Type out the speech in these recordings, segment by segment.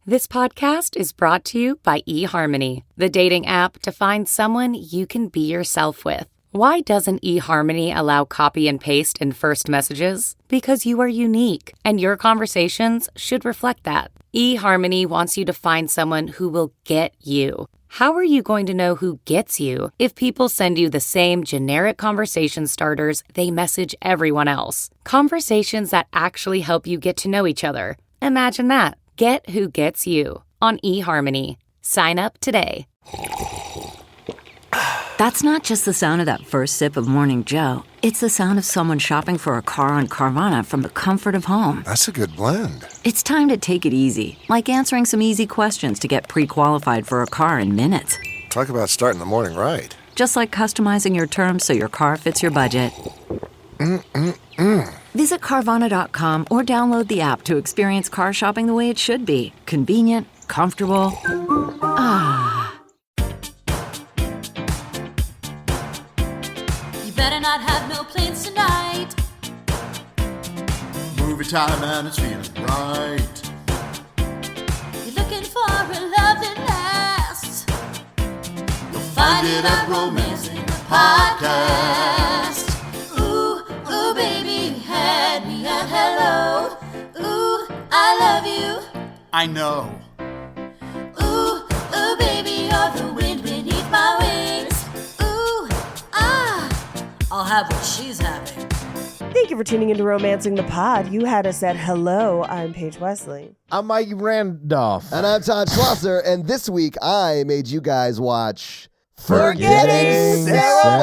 This podcast is brought to you by eHarmony, the dating app to find someone you can be yourself with. Why doesn't eHarmony allow copy and paste in first messages? Because you are unique, and your conversations should reflect that. eHarmony wants you to find someone who will get you. How are you going to know who gets you if people send you the same generic conversation starters they message everyone else? Conversations that actually help you get to know each other. Imagine that. Get who gets you on eHarmony. Sign up today. That's not just the sound of that first sip of Morning Joe. It's the sound of someone shopping for a car on Carvana from the comfort of home. That's a good blend. It's time to take it easy, like answering some easy questions to get pre-qualified for a car in minutes. Talk about starting the morning right. Just like customizing your terms so your car fits your budget. Visit Carvana.com or download the app to experience car shopping the way it should be. Convenient, comfortable. Ah. You better not have no plans tonight. Movie time and it's feeling right. You're looking for a love that lasts. You'll find it at Romancing the Podcast. Ooh, baby, you had me at hello. Ooh, I love you. I know. Ooh, baby, you're the wind beneath my wings. Ooh, I'll have what she's having. Thank you for tuning into Romancing the Pod. You had us at hello. I'm Paige Wesley. I'm Mike Randolph. And I'm Todd Schlosser, and this week I made you guys watch Forgetting Sarah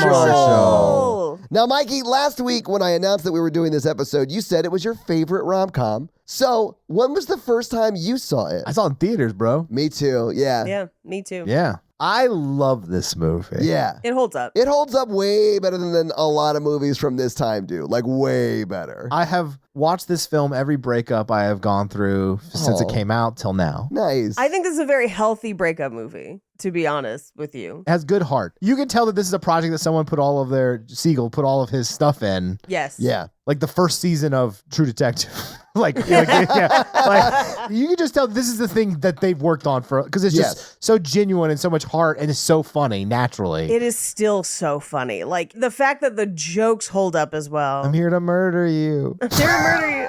Marshall. Now, Mikey, last week when I announced that we were doing this episode, you said it was your favorite rom-com. So, when was the first time you saw it? I saw it in theaters, bro. Me too, yeah. Yeah, me too. Yeah. I love this movie. Yeah. It holds up. It holds up way better than a lot of movies from this time do. Like, way better. I have watched this film every breakup I have gone through since it came out till now. Nice. I think this is a very healthy breakup movie, to be honest with you. It has good heart. You can tell that this is a project that someone put all of his stuff in. Yes. Yeah. Like the first season of True Detective. Like you can just tell this is the thing that they've worked on for, because it's just so genuine and so much heart and it's so funny naturally. It is still so funny. Like the fact that the jokes hold up as well. I'm here to murder you. I'm here to murder you.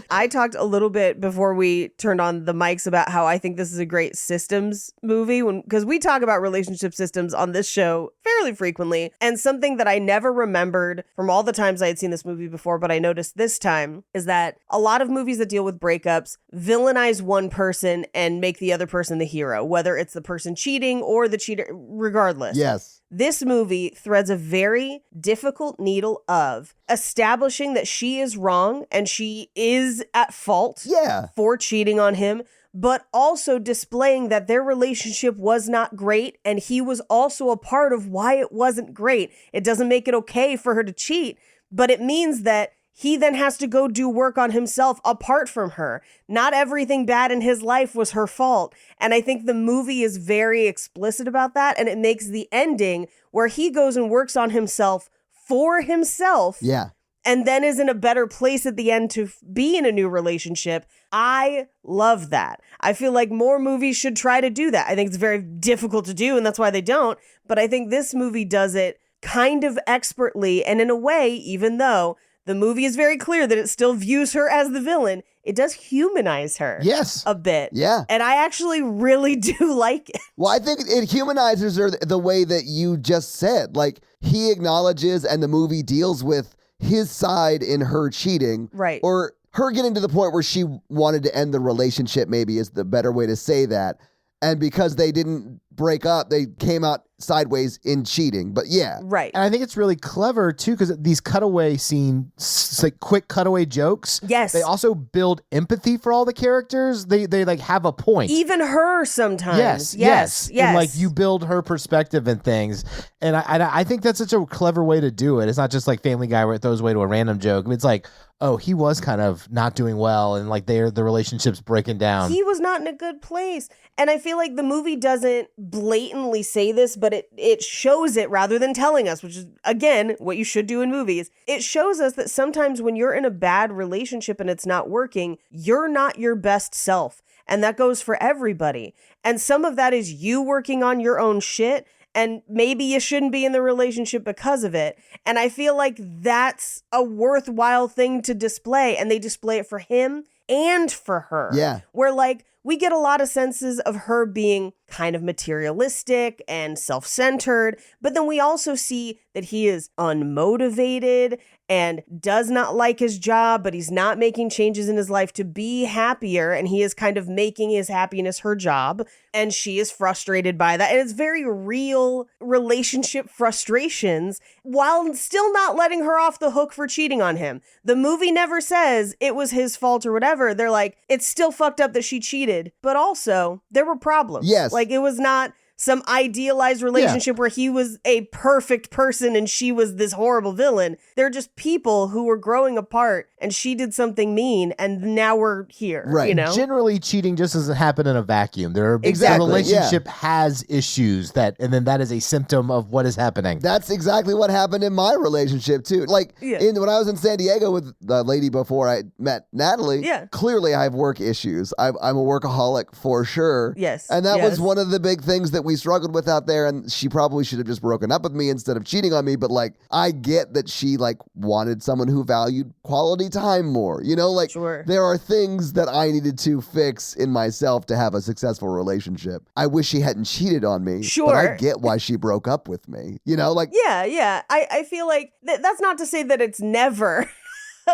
I talked a little bit before we turned on the mics about how I think this is a great systems movie, because we talk about relationship systems on this show fairly frequently. And something that I never remembered from all the times I had seen this movie before, but I noticed this time, is that a lot of movies that deal with breakups villainize one person and make the other person the hero, whether it's the person cheating or the cheater, regardless. Yes. This movie threads a very difficult needle of establishing that she is wrong and she is at fault for cheating on him, but also displaying that their relationship was not great and he was also a part of why it wasn't great. It doesn't make it okay for her to cheat, but it means that he then has to go do work on himself apart from her. Not everything bad in his life was her fault. And I think the movie is very explicit about that. And it makes the ending where he goes and works on himself for himself. Yeah. And then is in a better place at the end to be in a new relationship. I love that. I feel like more movies should try to do that. I think it's very difficult to do, and that's why they don't. But I think this movie does it kind of expertly. And in a way, even though the movie is very clear that it still views her as the villain, it does humanize her. Yes. A bit. Yeah. And I actually really do like it. Well, I think it humanizes her the way that you just said. Like, he acknowledges and the movie deals with his side in her cheating. Right. Or her getting to the point where she wanted to end the relationship, maybe is the better way to say that. And because they didn't break up, they came out sideways in cheating. But yeah. Right. And I think it's really clever too, because these cutaway scenes, like quick cutaway jokes. Yes. They also build empathy for all the characters. They like have a point. Even her sometimes. Yes. And like you build her perspective and things. And I think that's such a clever way to do it. It's not just like Family Guy where it throws away to a random joke. It's like, oh, he was kind of not doing well and like the relationship's breaking down. He was not in a good place. And I feel like the movie doesn't blatantly say this, but it shows it rather than telling us, which is, again, what you should do in movies. It shows us that sometimes when you're in a bad relationship and it's not working, you're not your best self. And that goes for everybody. And some of that is you working on your own shit. And maybe you shouldn't be in the relationship because of it. And I feel like that's a worthwhile thing to display. And they display it for him and for her. Yeah. Where like we get a lot of senses of her being kind of materialistic and self-centered. But then we also see that he is unmotivated and does not like his job, but he's not making changes in his life to be happier. And he is kind of making his happiness her job. And she is frustrated by that. And it's very real relationship frustrations while still not letting her off the hook for cheating on him. The movie never says it was his fault or whatever. They're like, it's still fucked up that she cheated, but also there were problems. Yes. Like it was not some idealized relationship where he was a perfect person and she was this horrible villain. They're just people who were growing apart and she did something mean and now we're here. Right. You know? Generally, cheating just doesn't happen in a vacuum. The relationship has issues and then that is a symptom of what is happening. That's exactly what happened in my relationship too. Like when I was in San Diego with the lady before I met Natalie, clearly I have work issues. I'm a workaholic for sure. Yes. And that was one of the big things that we struggled with out there, and she probably should have just broken up with me instead of cheating on me. But like, I get that she like wanted someone who valued quality time more, you know, like there are things that I needed to fix in myself to have a successful relationship. I wish she hadn't cheated on me, but I get why she broke up with me, you know, like, I feel like that's not to say that it's never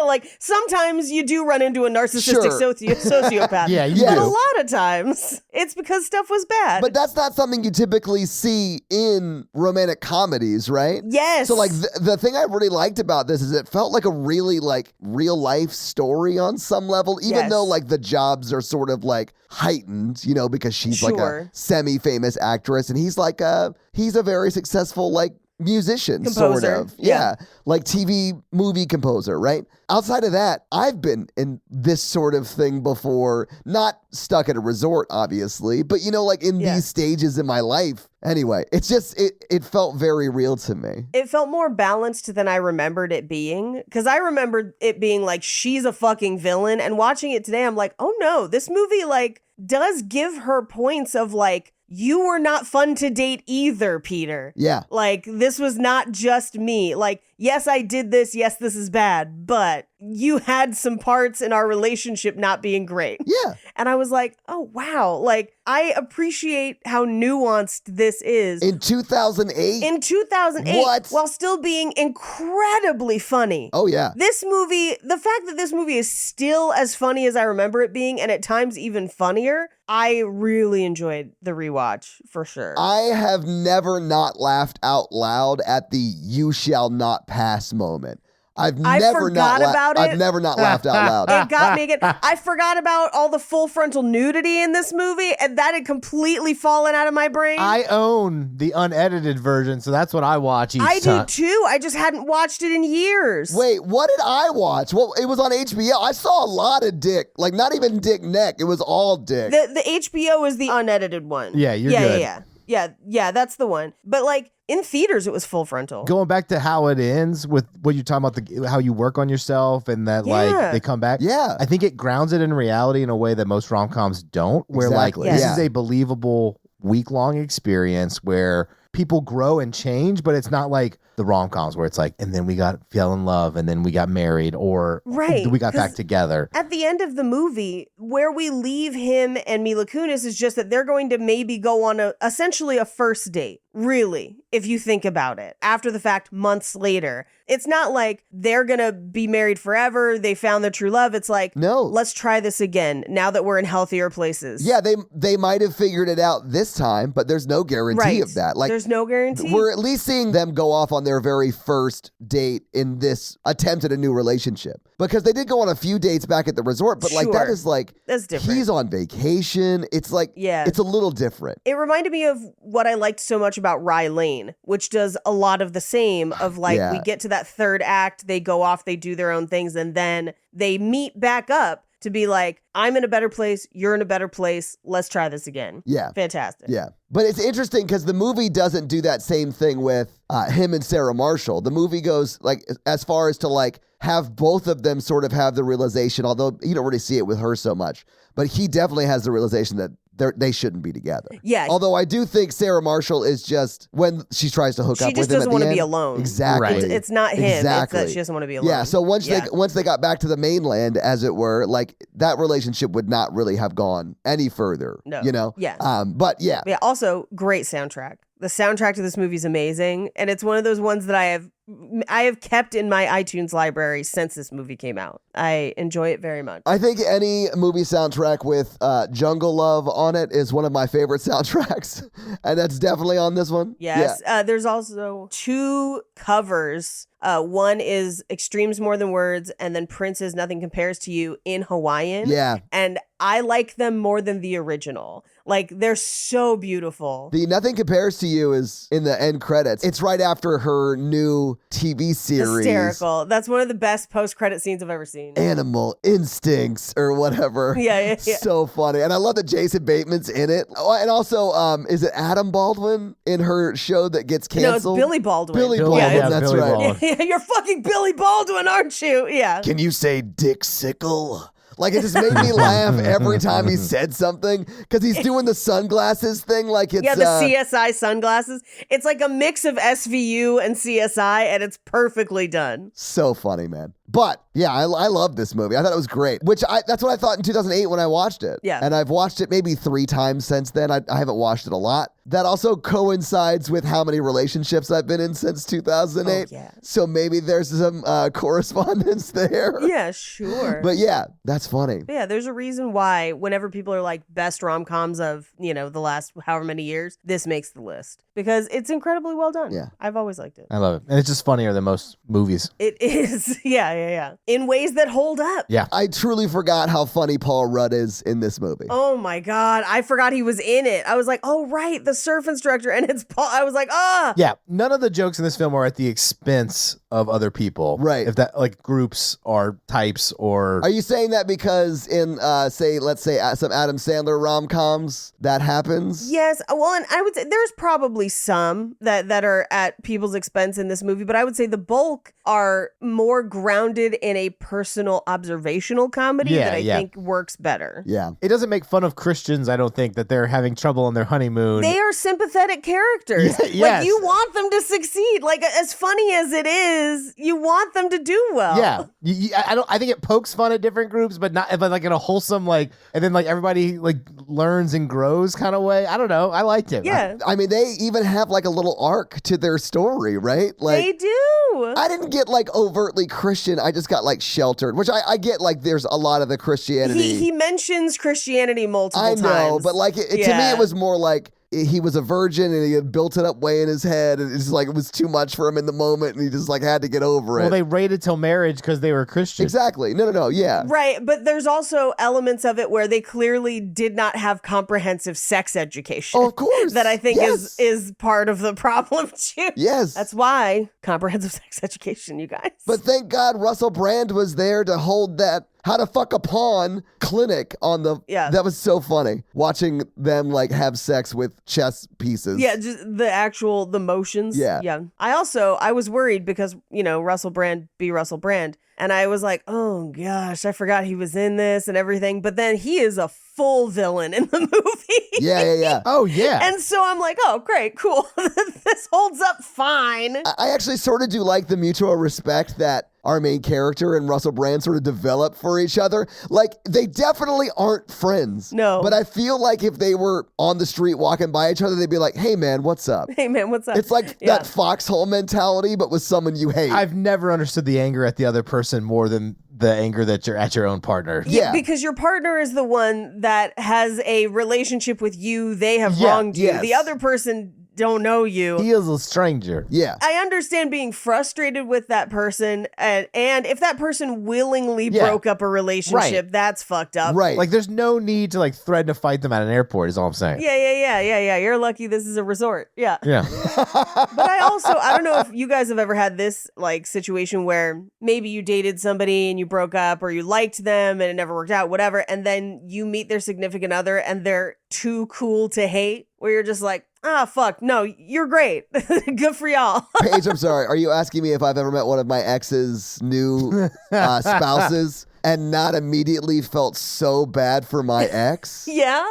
like sometimes you do run into a narcissistic sociopath. Yeah, but a lot of times it's because stuff was bad. But that's not something you typically see in romantic comedies, right? Yes. So like the thing I really liked about this is it felt like a really like real life story on some level, even though like the jobs are sort of like heightened, you know, because she's like a semi-famous actress and he's a very successful like musician, composer. Sort of. Yeah. Like TV movie composer, right? Outside of that, I've been in this sort of thing before, not stuck at a resort, obviously, but you know, like in these stages in my life. Anyway, it's just, it felt very real to me. It felt more balanced than I remembered it being. Because I remembered it being like, she's a fucking villain. And watching it today, I'm like, oh no, this movie like does give her points of like, you were not fun to date either, Peter. Yeah. Like, this was not just me. Like, yes, I did this. Yes, this is bad. But you had some parts in our relationship not being great. Yeah. And I was like, oh, wow. Like, I appreciate how nuanced this is. In 2008? In 2008. What? While still being incredibly funny. Oh, yeah. This movie, the fact that this movie is still as funny as I remember it being, and at times even funnier, I really enjoyed the rewatch, for sure. I have never not laughed out loud at the "you shall not pass" moment. I've never not laughed out loud. It got me again. I forgot about all the full frontal nudity in this movie, and that had completely fallen out of my brain. I own the unedited version, so that's what I watch each time. I do too. I just hadn't watched it in years. Wait, what did I watch? Well, it was on HBO. I saw a lot of dick. Like, not even dick neck. It was all dick. The HBO is the unedited one. Yeah, you're good. Yeah, that's the one. But like, in theaters, it was full frontal. Going back to how it ends with what you're talking about, how you work on yourself and that like they come back. Yeah. I think it grounds it in reality in a way that most rom-coms don't, where like this is a believable week-long experience where people grow and change, but it's not like the rom-coms where it's like, and then we fell in love and then we got married or we got back together. At the end of the movie, where we leave him and Mila Kunis is just that they're going to maybe go on essentially a first date. Really, if you think about it. After the fact, months later. It's not like they're going to be married forever. They found their true love. It's like, no, let's try this again now that we're in healthier places. Yeah, they might have figured it out this time, but there's no guarantee of that. Like, there's no guarantee. We're at least seeing them go off on their very first date in this attempt at a new relationship. Because they did go on a few dates back at the resort, but like that is like, that's different. He's on vacation. It's like, it's a little different. It reminded me of what I liked so much about Rye Lane, which does a lot of the same of like, we get to that third act, they go off, they do their own things, and then they meet back up. to be like, I'm in a better place, you're in a better place, let's try this again. Yeah. Fantastic. Yeah. But it's interesting because the movie doesn't do that same thing with him and Sarah Marshall. The movie goes like as far as to like have both of them sort of have the realization, although you don't really see it with her so much, but he definitely has the realization that they shouldn't be together. Yeah. Although I do think Sarah Marshall is just, when she tries to hook up with him, she just doesn't want to be alone. Exactly. Right. It's not him. Exactly. It's that she doesn't want to be alone. Yeah. So once they got back to the mainland, as it were, like that relationship would not really have gone any further. No. You know. Yeah. But yeah. Yeah. Also, great soundtrack. The soundtrack to this movie is amazing, and it's one of those ones that I have kept in my iTunes library since this movie came out. I enjoy it very much. I think any movie soundtrack with Jungle Love on it is one of my favorite soundtracks, and that's definitely on this one. Yes. Yeah. There's also 2 covers. One is Extremes More Than Words, and then Prince's Nothing Compares to You in Hawaiian. Yeah. And I like them more than the original. Like, they're so beautiful. The Nothing Compares to You is in the end credits. It's right after her new TV series. Hysterical. That's one of the best post-credit scenes I've ever seen. Animal Instincts or whatever. Yeah. So funny. And I love that Jason Bateman's in it. Oh, and also, is it Adam Baldwin in her show that gets canceled? No, it's Billy Baldwin. Billy Baldwin, that's Billy right. Baldwin. Yeah, you're fucking Billy Baldwin, aren't you? Yeah. Can you say Dick Sickle? Like, it just made me laugh every time he said something because he's doing the sunglasses thing. Like, it's the CSI sunglasses. It's like a mix of SVU and CSI, and it's perfectly done. So funny, man. But yeah, I love this movie. I thought it was great, that's what I thought in 2008 when I watched it. Yeah. And I've watched it maybe 3 times since then. I haven't watched it a lot. That also coincides with how many relationships I've been in since 2008. Oh, yeah. So maybe there's some correspondence there. Yeah, sure. But yeah, that's funny. Yeah, there's a reason why whenever people are like best rom-coms of, the last however many years, this makes the list. Because it's incredibly well done. Yeah. I've always liked it. I love it. And it's just funnier than most movies. It is. Yeah. In ways that hold up. Yeah. I truly forgot how funny Paul Rudd is in this movie. Oh my God. I forgot he was in it. I was like, oh, right. The surf instructor. And it's Paul. I was like, ah. Yeah. None of the jokes in this film are at the expense of other people. Right. If that, like, groups or types or. Are you saying that because in, let's say some Adam Sandler rom-coms, that happens? Yes. Well, and I would say there's probably some that are at people's expense in this movie, but I would say the bulk are more grounded in a personal observational comedy that I think works better. Yeah. It doesn't make fun of Christians, I don't think, that they're having trouble on their honeymoon. They are sympathetic characters. Yes. Like, you want them to succeed. Like, as funny as it is, you want them to do well. Yeah. I think it pokes fun at different groups, but like in a wholesome, like, and then like everybody like learns and grows kind of way. I don't know. I liked it. Yeah. I mean, they even have like a little arc to their story, right? Like, they do. I didn't get like overtly Christian. I just got like sheltered, which I get. Like, there's a lot of the Christianity. He mentions Christianity multiple times. I know, but like to me, it was more like he was a virgin and he had built it up way in his head, and it's just like it was too much for him in the moment, and he just like had to get over it. Well, they waited till marriage because they were Christian. Exactly. No. Yeah. Right, but there's also elements of it where they clearly did not have comprehensive sex education. Oh, of course. That I think is part of the problem too. Yes. That's why comprehensive sex education, you guys. But thank God Russell Brand was there to hold that how to fuck a pawn clinic on the. Yeah. That was so funny watching them like have sex with chess pieces. Yeah, just the motions. Yeah. Yeah. I was worried because, Russell Brand be Russell Brand. And I was like, oh gosh, I forgot he was in this and everything. But then he is a full villain in the movie. Yeah. Oh, yeah. And so I'm like, oh, great, cool. This holds up fine. I actually sort of do like the mutual respect that our main character and Russell Brand sort of develop for each other. Like, they definitely aren't friends. No. But I feel like if they were on the street walking by each other, they'd be like, hey, man, what's up? Hey, man, what's up? It's like that foxhole mentality, but with someone you hate. I've never understood the anger at the other person more than the anger that you're at your own partner. Yeah. Because your partner is the one that has a relationship with you. They have wronged you. Yes. The other person don't know you. He is a stranger. Yeah. I understand being frustrated with that person, and if that person willingly broke up a relationship, that's fucked up. Right. Like, there's no need to, like, threaten to fight them at an airport, is all I'm saying. Yeah. You're lucky this is a resort. Yeah. Yeah. But I don't know if you guys have ever had this, like, situation where maybe you dated somebody and you broke up, or you liked them and it never worked out, whatever, and then you meet their significant other and they're too cool to hate, where you're just like, fuck, no, you're great. Good for y'all. Paige, I'm sorry. Are you asking me if I've ever met one of my ex's new spouses and not immediately felt so bad for my ex? Yeah,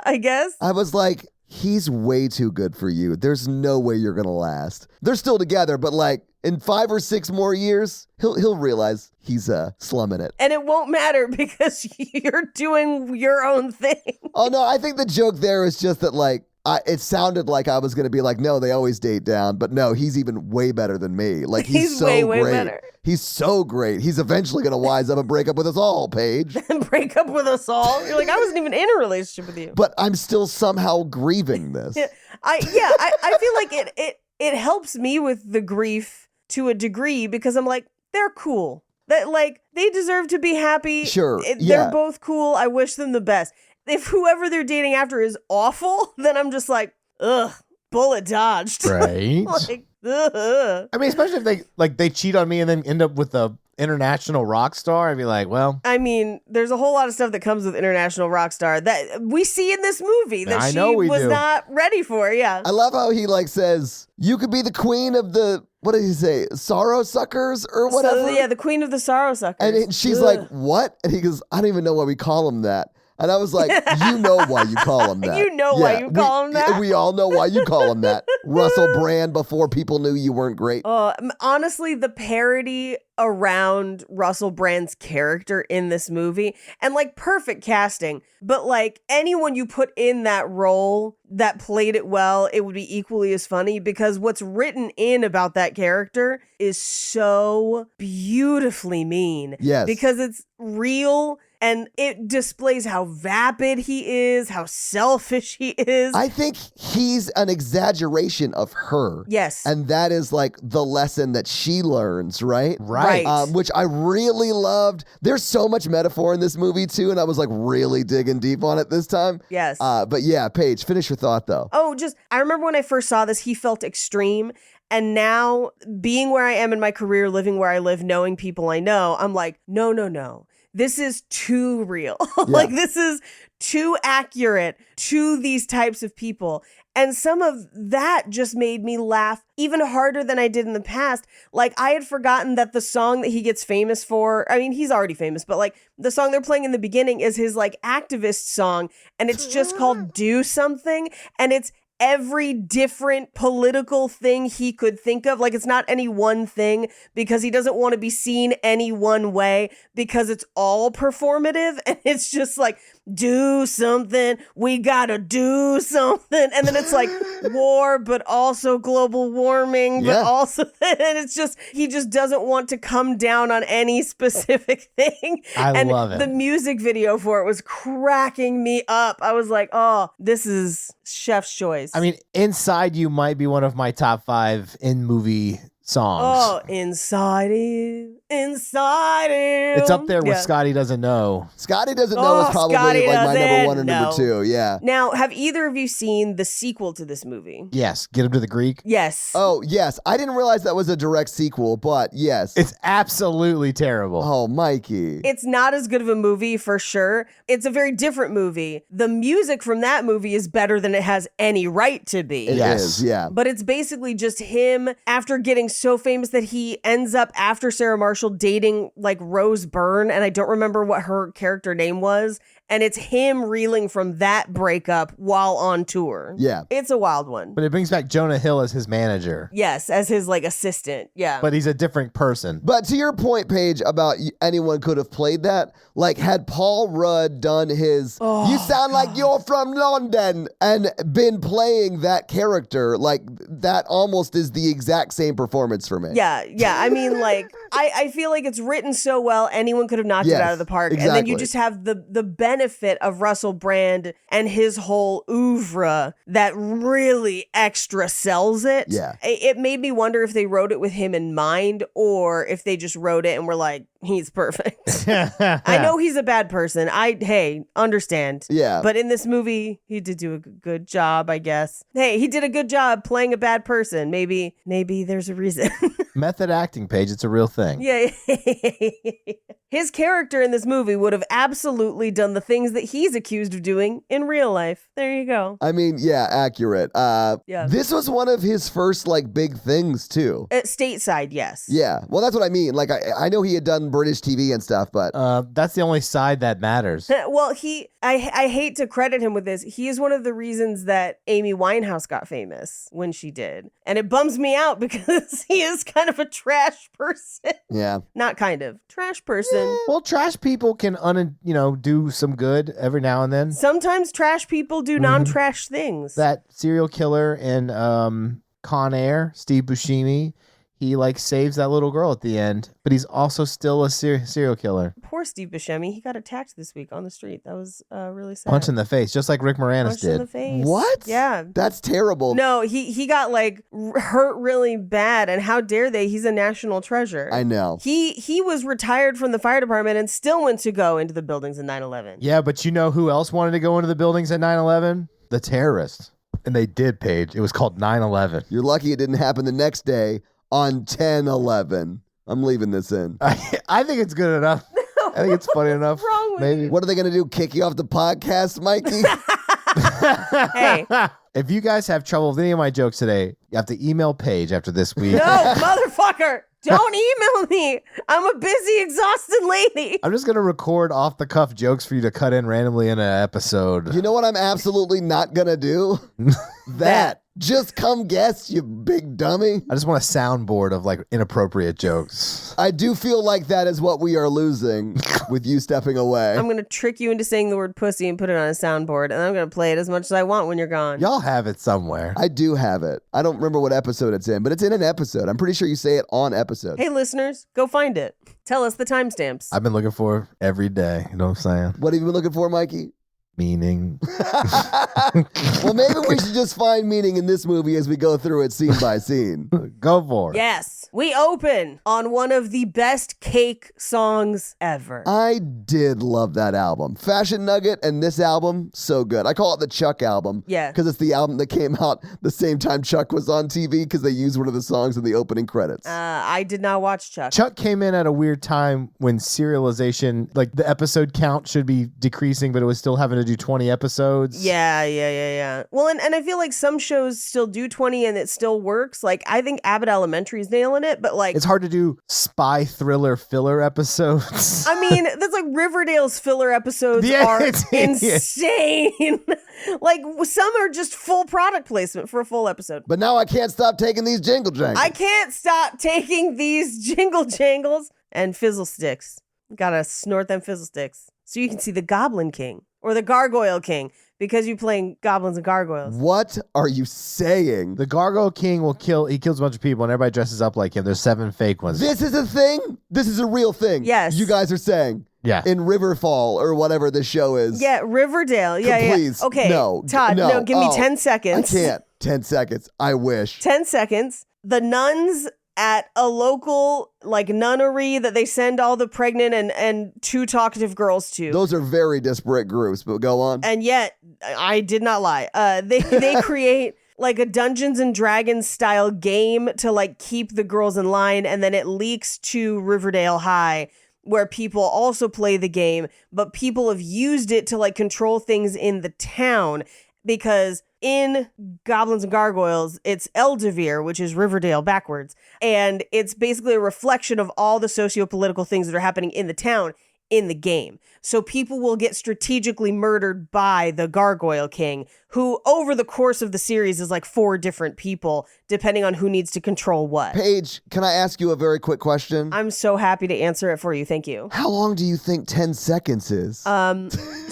I guess. I was like, he's way too good for you. There's no way you're going to last. They're still together, but like in 5 or 6 more years, he'll realize he's slumming it. And it won't matter because you're doing your own thing. Oh, no, I think the joke there is just that, like, it sounded like I was going to be like, no, they always date down. But no, he's even way better than me. Like, he's so way great. better. He's so great. He's eventually going to wise up and break up with us all, Paige. Break up with us all? You're like, I wasn't even in a relationship with you. But I'm still somehow grieving this. I feel like it helps me with the grief to a degree because I'm like, they're cool. That, like, they deserve to be happy. Sure. They're both cool. I wish them the best. If whoever they're dating after is awful, then I'm just like, ugh, bullet dodged. Right. Like, ugh. I mean, especially if they cheat on me and then end up with a international rock star, I'd be like, well. I mean, there's a whole lot of stuff that comes with international rock star that we see in this movie that she was not ready for. Yeah. I love how he like says, you could be the queen of the, what did he say? Sorrow suckers or whatever? So, the queen of the sorrow suckers. And she's like, what? And he goes, I don't even know why we call him that. And I was like, you know why you call him that. You know why you call him that. We all know why you call him that. Russell Brand before people knew you weren't great. Honestly, the parody around Russell Brand's character in this movie, and like perfect casting, but like anyone you put in that role that played it well, it would be equally as funny because what's written in about that character is so beautifully mean. Yes. Because it's real. And it displays how vapid he is, how selfish he is. I think he's an exaggeration of her. Yes. And that is like the lesson that she learns, right? Right. Which I really loved. There's so much metaphor in this movie too, and I was like really digging deep on it this time. Yes. But yeah, Paige, finish your thought though. I remember when I first saw this, he felt extreme. And now being where I am in my career, living where I live, knowing people I know, I'm like, no. This is too real. Like, this is too accurate to these types of people. And some of that just made me laugh even harder than I did in the past. Like, I had forgotten that the song that he gets famous for, I mean, he's already famous, but like the song they're playing in the beginning is his like activist song. And it's just called Do Something. And it's every different political thing he could think of. Like, it's not any one thing because he doesn't want to be seen any one way because it's all performative. And it's just like, do something. We gotta do something. And then it's like war, but also global warming, but also, and it's just, he just doesn't want to come down on any specific thing. I love it. The music video for it was cracking me up. I was like, oh, this is chef's choice. I mean, Inside You might be one of my top 5 in-movie songs. Oh, Inside You. It's up there with Scotty Doesn't Know. Scotty Doesn't Know is probably like my number 1 and number 2. Yeah. Now, have either of you seen the sequel to this movie? Yes. Get Him to the Greek. Yes. Oh, yes. I didn't realize that was a direct sequel, but yes. It's absolutely terrible. Oh, Mikey. It's not as good of a movie for sure. It's a very different movie. The music from that movie is better than it has any right to be. It is, yeah. But it's basically just him after getting so famous that he ends up after Sarah Marshall dating like Rose Byrne, and I don't remember what her character name was. And it's him reeling from that breakup while on tour. Yeah. It's a wild one. But it brings back Jonah Hill as his manager. Yes, as his like assistant. Yeah. But he's a different person. But to your point, Paige, about anyone could have played that, like had Paul Rudd done his, you sound like you're from London, and been playing that character, like that almost is the exact same performance for me. Yeah. I mean, like, I feel like it's written so well, anyone could have knocked it out of the park. Exactly. And then you just have the benefit of Russell Brand and his whole oeuvre that really extra sells it. Yeah. It made me wonder if they wrote it with him in mind or if they just wrote it and were like, he's perfect. I know he's a bad person. Hey, understand. Yeah. But in this movie, he did do a good job, I guess. Hey, he did a good job playing a bad person. Maybe there's a reason. Method acting, Paige. It's a real thing. Yeah. His character in this movie would have absolutely done the things that he's accused of doing in real life. There you go. I mean, yeah, accurate. Yeah. This was one of his first like big things too. Stateside, yes. Yeah. Well, that's what I mean. Like, I know he had done British TV and stuff, but that's the only side that matters. Well, I hate to credit him with this. He is one of the reasons that Amy Winehouse got famous when she did. And it bums me out because he is kind of a trash person. Yeah. Not kind of. Trash person. Well, trash people can do some good every now and then. Sometimes trash people do non-trash things. That serial killer in Con Air, Steve Buscemi, he like saves that little girl at the end, but he's also still a serial killer. Poor Steve Buscemi. He got attacked this week on the street. That was really sad. Punch in the face, just like Rick Moranis Punch did. in the face. What? Yeah. That's terrible. No, he got like hurt really bad, and how dare they? He's a national treasure. I know. He was retired from the fire department and still went to go into the buildings in 9/11. Yeah, but you know who else wanted to go into the buildings at 9/11? The terrorists. And they did, Paige. It was called 9/11. You're lucky it didn't happen the next day on 10/11. I'm leaving this in. I think it's good enough. I think it's funny enough. What's wrong with maybe. you? What are they going to do? Kick you off the podcast, Mikey? Hey. If you guys have trouble with any of my jokes today, you have to email Paige after this week. No, motherfucker. Don't email me. I'm a busy, exhausted lady. I'm just going to record off-the-cuff jokes for you to cut in randomly in an episode. You know what I'm absolutely not going to do? That. Just come guess, you big dummy. I just want a soundboard of like inappropriate jokes. I do feel like that is what we are losing with you stepping away. I'm going to trick you into saying the word pussy and put it on a soundboard, and I'm going to play it as much as I want when you're gone. Y'all have it somewhere. I do have it. I don't remember what episode it's in, but it's in an episode. I'm pretty sure you say it on episode. Hey, listeners, go find it. Tell us the timestamps. I've been looking for it every day. You know what I'm saying? What have you been looking for, Mikey? Meaning. Well, maybe we should just find meaning in this movie as we go through it scene by scene. Go for it. Yes. We open on one of the best cake songs ever. I did love that album. Fashion Nugget and this album, so good. I call it the Chuck album. Yeah. Because it's the album that came out the same time Chuck was on TV because they used one of the songs in the opening credits. I did not watch Chuck. Chuck came in at a weird time when serialization, like the episode count should be decreasing, but it was still having to do 20 episodes. Yeah. Well, and I feel like some shows still do 20 and it still works. Like, I think Abbott Elementary's nailing it, but like... It's hard to do spy thriller filler episodes. I mean, that's like Riverdale's filler episodes are insane. Like, some are just full product placement for a full episode. But now I can't stop taking these jingle jangles. I can't stop taking these jingle jangles and fizzle sticks. Gotta snort them fizzle sticks so you can see the Goblin King or the Gargoyle King because you're playing goblins and gargoyles. What are you saying? The Gargoyle King he kills a bunch of people and everybody dresses up like him. There's 7 fake ones. This is a thing? This is a real thing? Yes. You guys are saying? Yeah. In Riverfall or whatever the show is. Yeah, Riverdale. Yeah. Please. Okay. No. Todd, no, give me 10 seconds. I can't. 10 seconds. I wish. 10 seconds. The nuns at a local like nunnery that they send all the pregnant and too talkative girls to. Those are very disparate groups, but go on. And yet, I did not lie. They create like a Dungeons and Dragons style game to like keep the girls in line, and then it leaks to Riverdale High where people also play the game, but people have used it to like control things in the town because in Goblins and Gargoyles, it's Eldeveer, which is Riverdale backwards. And it's basically a reflection of all the socio-political things that are happening in the town in the game. So people will get strategically murdered by the Gargoyle King, who over the course of the series is like 4 different people, depending on who needs to control what. Paige, can I ask you a very quick question? I'm so happy to answer it for you. Thank you. How long do you think 10 seconds is?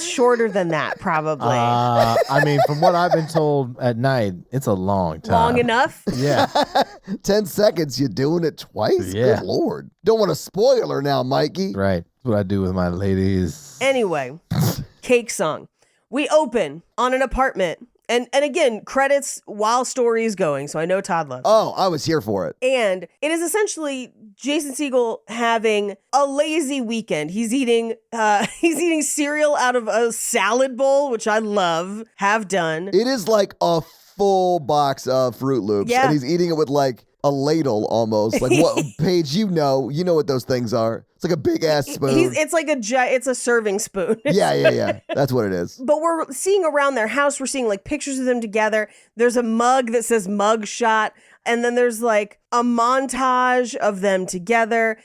Shorter than that, probably. I mean, from what I've been told at night, it's a long time. Long enough? Yeah. 10 seconds, you're doing it twice? Yeah. Good Lord. Don't want to spoil her now, Mikey. Right. That's what I do with my ladies. Anyway, cake song. We open on an apartment. And again, credits while story is going, so I know Todd loves it. Oh, I was here for it. And it is essentially Jason Segel having a lazy weekend. He's eating cereal out of a salad bowl, which I love, have done. It is like a full box of Fruit Loops, and he's eating it with like a ladle almost. Like what, Paige, you know what those things are. It's like a big ass spoon. It's like it's a serving spoon. Yeah. That's what it is. But we're seeing around their house, we're seeing like pictures of them together. There's a mug that says mug shot. And then there's like a montage of them together.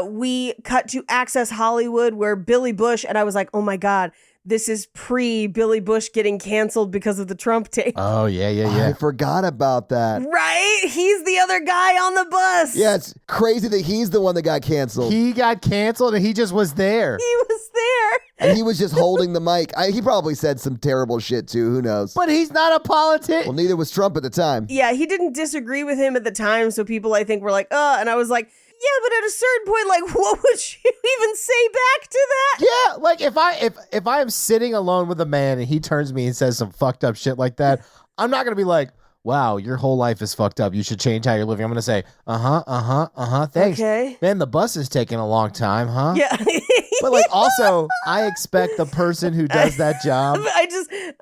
We cut to Access Hollywood where Billy Bush, and I was like, oh my God, this is pre-Billy Bush getting canceled because of the Trump tape. Oh, yeah. I forgot about that. Right? He's the other guy on the bus. Yeah, it's crazy that he's the one that got canceled. He got canceled and he just was there. He was there. And he was just holding the mic. He probably said some terrible shit too. Who knows? But he's not a politician. Well, neither was Trump at the time. Yeah, he didn't disagree with him at the time. So people, I think, were like, and I was like, yeah, but at a certain point, like, what would you even say back to that? Yeah, like if I am sitting alone with a man and he turns to me and says some fucked up shit like that, I'm not gonna be like, wow, your whole life is fucked up. You should change how you're living. I'm gonna say, thanks. Okay. Man, the bus is taking a long time, huh? Yeah. But like also, I expect the person who does that job.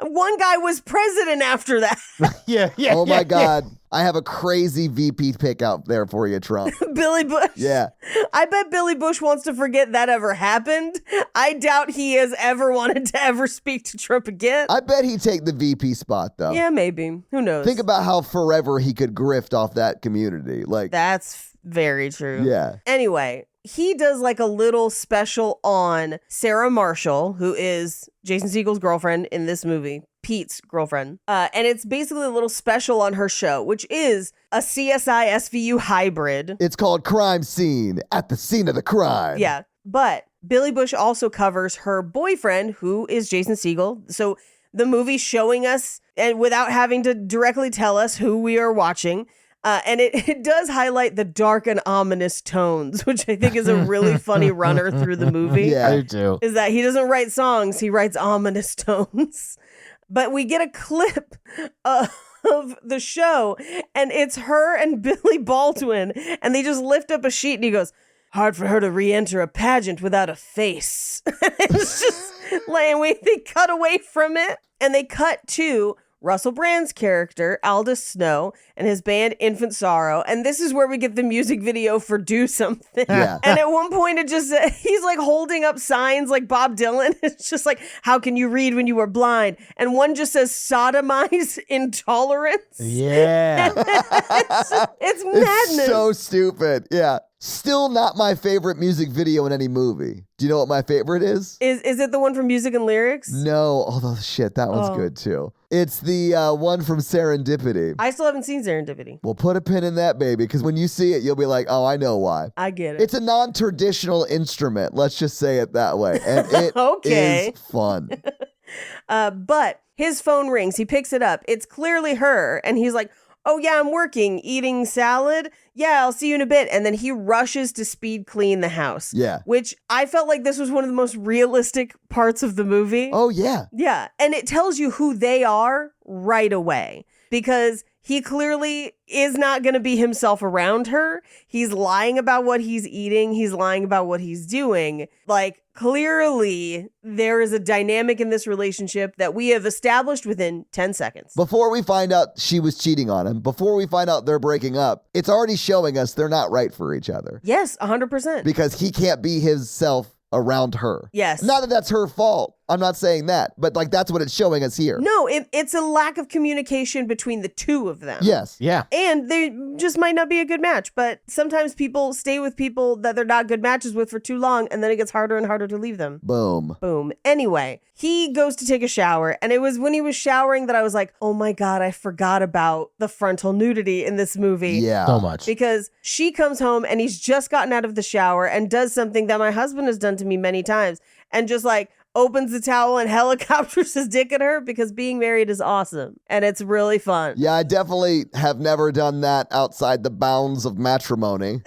One guy was president after that. Yeah. Oh my God. I have a crazy VP pick out there for you, Trump. Billy Bush. Yeah. I bet Billy Bush wants to forget that ever happened. I doubt he has ever wanted to ever speak to Trump again. I bet he'd take the VP spot, though. Yeah, maybe. Who knows? Think about how forever he could grift off that community. Like that's very true. Yeah. Anyway, he does like a little special on Sarah Marshall, who is Jason Segel's girlfriend in this movie. Pete's girlfriend. And it's basically a little special on her show, which is a CSI SVU hybrid. It's called Crime Scene, at the scene of the crime. Yeah. But Billy Bush also covers her boyfriend, who is Jason Segel. So the movie's showing us, and without having to directly tell us who we are watching, and it does highlight the dark and ominous tones, which I think is a really funny runner through the movie. Yeah, I do. Is that he doesn't write songs, he writes ominous tones. But we get a clip of the show, and it's her and Billy Baldwin, and they just lift up a sheet, and he goes, hard for her to re-enter a pageant without a face. It's just like, they cut away from it, and they cut to Russell Brand's character, Aldous Snow, and his band Infant Sorrow. And this is where we get the music video for Do Something. Yeah. And at one point, he's like holding up signs like Bob Dylan. It's just like, how can you read when you are blind? And one just says, sodomize intolerance. Yeah. It's madness. It's so stupid. Yeah. Still not my favorite music video in any movie. Do you know what my favorite is? Is it the one from Music and Lyrics? No. Although, shit, that one's good too. It's the one from Serendipity. I still haven't seen Serendipity. Well, put a pin in that, baby, because when you see it, you'll be like, oh, I know why. I get it. It's a non-traditional instrument. Let's just say it that way. And it is fun. But his phone rings. He picks it up. It's clearly her. And he's like, oh, yeah, I'm working, eating salad. Yeah, I'll see you in a bit. And then he rushes to speed clean the house. Yeah. Which I felt like this was one of the most realistic parts of the movie. Oh, yeah. Yeah. And it tells you who they are right away. Because he clearly is not going to be himself around her. He's lying about what he's eating. He's lying about what he's doing. Like, clearly, there is a dynamic in this relationship that we have established within 10 seconds. Before we find out she was cheating on him, before we find out they're breaking up, it's already showing us they're not right for each other. Yes, 100%. Because he can't be his self around her. Yes. Not that that's her fault. I'm not saying that, but like that's what it's showing us here. No, it's a lack of communication between the two of them. Yes. Yeah. And they just might not be a good match, but sometimes people stay with people that they're not good matches with for too long, and then it gets harder and harder to leave them. Boom. Boom. Anyway, he goes to take a shower, and it was when he was showering that I was like, oh my God, I forgot about the frontal nudity in this movie. Yeah. So much. Because she comes home and he's just gotten out of the shower and does something that my husband has done to me many times, and just like opens the towel and helicopters his dick at her, because being married is awesome and it's really fun. Yeah, I definitely have never done that outside the bounds of matrimony.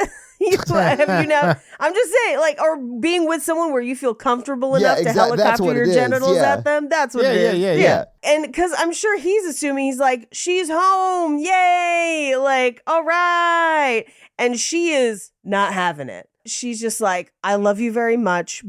Have you now? I'm just saying, like, or being with someone where you feel comfortable enough to helicopter your genitals at them. That's what it is. Yeah. And because I'm sure he's assuming, he's like, she's home. Yay. Like, all right. And she is not having it. She's just like, I love you very much,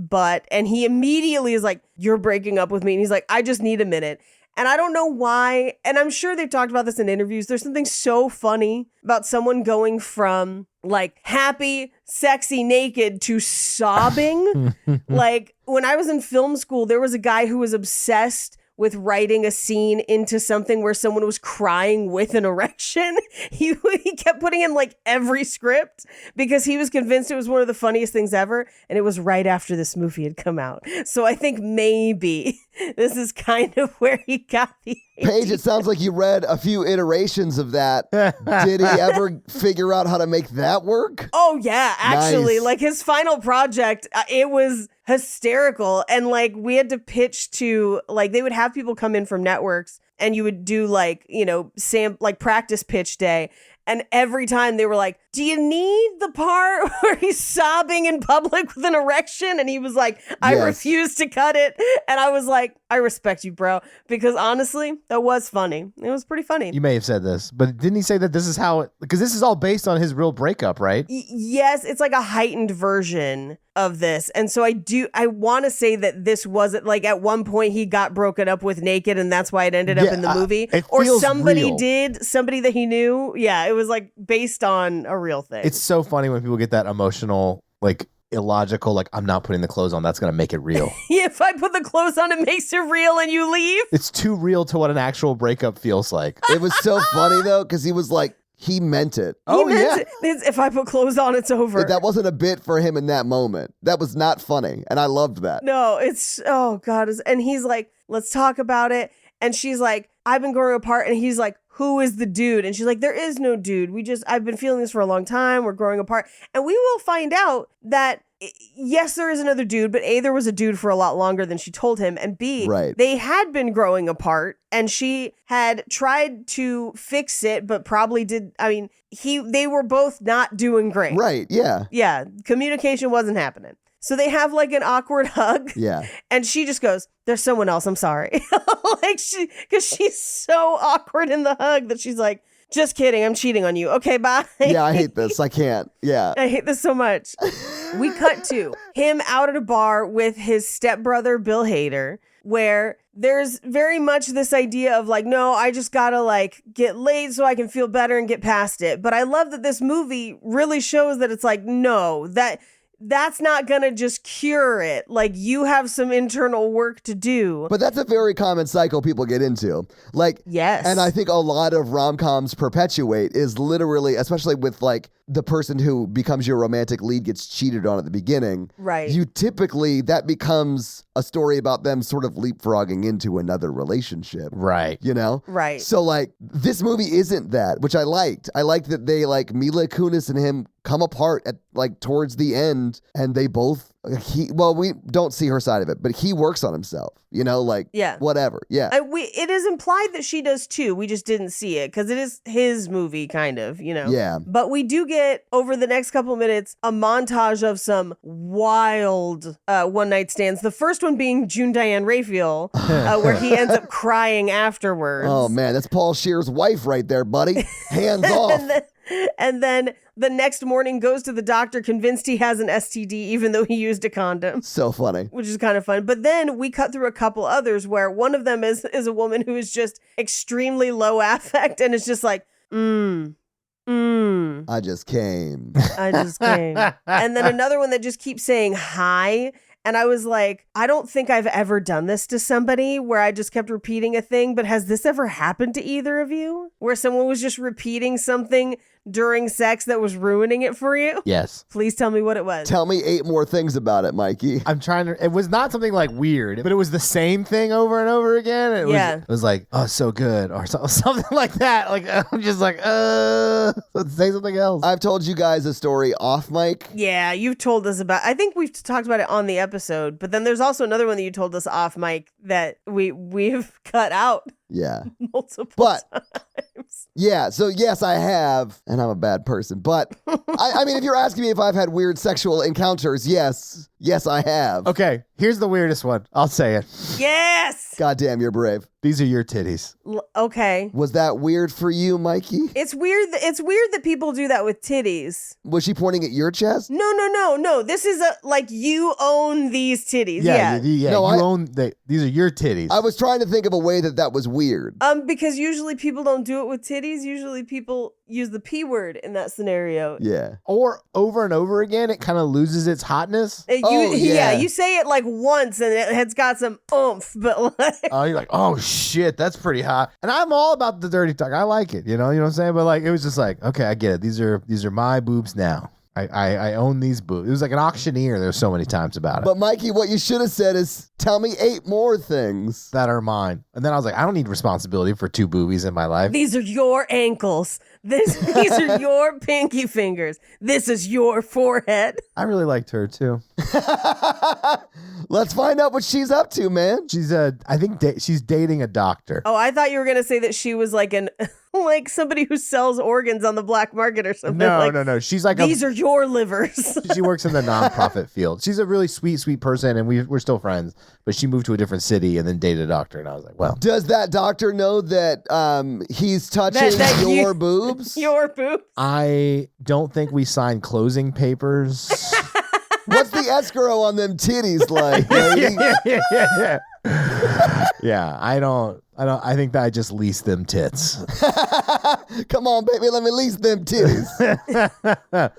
and he immediately is like, you're breaking up with me. And he's like, I just need a minute. And I don't know why. And I'm sure they've talked about this in interviews. There's something so funny about someone going from like happy, sexy, naked to sobbing. Like when I was in film school, there was a guy who was obsessed with writing a scene into something where someone was crying with an erection. He kept putting in like every script because he was convinced it was one of the funniest things ever. And it was right after this movie had come out. So I think maybe this is kind of where he got the idea. Paige, it sounds like you read a few iterations of that. Did he ever figure out how to make that work? Oh, yeah. Actually, Nice. like his final project, it was hysterical. And like we had to pitch to, like, they would have people come in from networks and you would do like, you know, like practice pitch day. And every time they were like, do you need the part where he's sobbing in public with an erection? And he was like, I refuse to cut it. And I was like, I respect you, bro. Because honestly, that was funny. It was pretty funny. You may have said this, but didn't he say that this is how, because this is all based on his real breakup, right? Yes, it's like a heightened version of this. And so I want to say that this wasn't like at one point he got broken up with naked and that's why it ended up in the movie. Or somebody real. somebody that he knew. Yeah, it was like based on a real thing. It's so funny when people get that emotional, like illogical, like I'm not putting the clothes on, that's going to make it real. If I put the clothes on, it makes it real and you leave. It's too real to what an actual breakup feels like. It was so funny though, because he was like, he meant it. He meant it. If I put clothes on, it's over. That wasn't a bit for him in that moment. That was not funny. And I loved that. No, it's, oh God. And he's like, let's talk about it. And she's like, I've been growing apart. And he's like, who is the dude? And she's like, there is no dude. I've been feeling this for a long time. We're growing apart. And we will find out that yes, there is another dude, but A, there was a dude for a lot longer than she told him. And B, they had been growing apart and she had tried to fix it, but probably they were both not doing great. Right. Yeah. Yeah. Communication wasn't happening. So they have like an awkward hug. Yeah. And she just goes, there's someone else. I'm sorry. Because she's so awkward in the hug that she's like, just kidding. I'm cheating on you. Okay, bye. Yeah, I hate this. I can't. Yeah. I hate this so much. We cut to him out at a bar with his stepbrother, Bill Hader, where there's very much this idea of like, no, I just gotta like get laid so I can feel better and get past it. But I love that this movie really shows that it's like, no, that's not gonna just cure it. Like you have some internal work to do. But that's a very common cycle people get into. Like, yes. And I think a lot of rom-coms perpetuate is literally, especially with like the person who becomes your romantic lead gets cheated on at the beginning. Right. You typically, that becomes a story about them sort of leapfrogging into another relationship. Right. You know? Right. So like this movie isn't that, which I liked. I liked that they like Mila Kunis and him come apart at like towards the end and they both we don't see her side of it, but he works on himself, you know, like whatever. Yeah. It is implied that she does too. We just didn't see it because it is his movie kind of, you know. Yeah. But we do get over the next couple of minutes a montage of some wild one night stands. The first one being June Diane Raphael, where he ends up crying afterwards. Oh man, that's Paul Scheer's wife right there, buddy. Hands off. And then the next morning goes to the doctor convinced he has an STD even though he used a condom. So funny. Which is kind of fun. But then we cut through a couple others where one of them is a woman who is just extremely low affect and is just like, I just came. And then another one that just keeps saying hi. And I was like, I don't think I've ever done this to somebody where I just kept repeating a thing, but has this ever happened to either of you? Where someone was just repeating something during sex that was ruining it for you? Yes. Please tell me what it was. Tell me 8 more things about it, Mikey. I'm trying to, it was not something like weird, but it was the same thing over and over again. It was like, oh, so good. Or something like that. Like, I'm just like, say something else. I've told you guys a story off mic. Yeah, you've told us about, I think we've talked about it on the episode, but then there's also another one that you told us off mic that we've cut out. Yeah. Multiple times. Yeah, so yes, I have, and I'm a bad person. But, I mean, if you're asking me if I've had weird sexual encounters, yes, I have. Okay, here's the weirdest one. I'll say it. Yes! Goddamn, you're brave. These are your titties. Okay. Was that weird for you, Mikey? It's weird that people do that with titties. Was she pointing at your chest? No. This is like you own these titties. Yeah. No, you own these are your titties. I was trying to think of a way that was weird. Because usually people don't do it with titties. Usually people use the P word in that scenario. Yeah. Or over and over again, it kind of loses its hotness. Yeah, you say it like once and it's got some oomph, but like... Oh, you're like, oh shit, that's pretty hot. And I'm all about the dirty talk. I like it, you know what I'm saying? But like, it was just like, okay, I get it. These are my boobs now. I own these boobs. It was like an auctioneer. There's so many times about it. But Mikey, what you should have said is, tell me 8 more things that are mine. And then I was like, I don't need responsibility for 2 boobies in my life. These are your ankles. These are your pinky fingers. This is your forehead. I really liked her too. Let's find out what she's up to, man. She's I think she's dating a doctor. Oh, I thought you were gonna say that she was like like somebody who sells organs on the black market or something. No. She's like these are your livers. She works in the nonprofit field. She's a really sweet person, and we're still friends. But she moved to a different city and then dated a doctor, and I was like, well. Does that doctor know that he's touching your boobs? Your boobs? I don't think we signed closing papers. What's the escrow on them titties like? Yeah, I don't. I think that I just leased them tits. Come on, baby, let me lease them titties.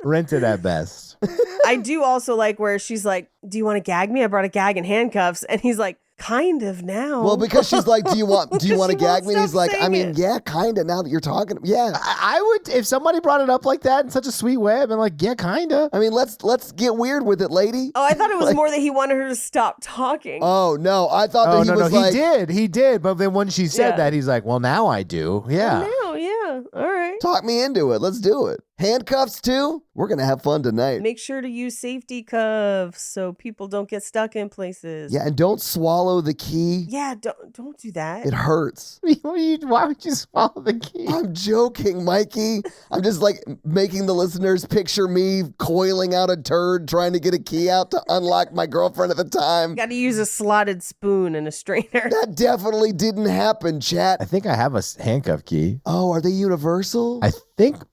Rented at best. I do also like where she's like, do you want to gag me? I brought a gag and handcuffs. And he's like, kind of now. Well, because she's like, do you want to gag me? And he's like, I mean, yeah, kind of now that you're talking. Yeah. I would, if somebody brought it up like that in such a sweet way, I'd been like, yeah, kind of. I mean, let's get weird with it, lady. Oh, I thought it was more that he wanted her to stop talking. Oh, no. I thought that he was like. He did. But then when she said that, he's like, well, now I do. Yeah. Now, yeah. All right. Talk me into it. Let's do it. Handcuffs too? We're going to have fun tonight. Make sure to use safety cuffs so people don't get stuck in places. Yeah, and don't swallow the key. Yeah, don't do that. It hurts. Why would you swallow the key? I'm joking, Mikey. I'm just like making the listeners picture me coiling out a turd trying to get a key out to unlock my girlfriend at the time. Got to use a slotted spoon and a strainer. That definitely didn't happen, chat. I think I have a handcuff key. Oh, are they universal? I think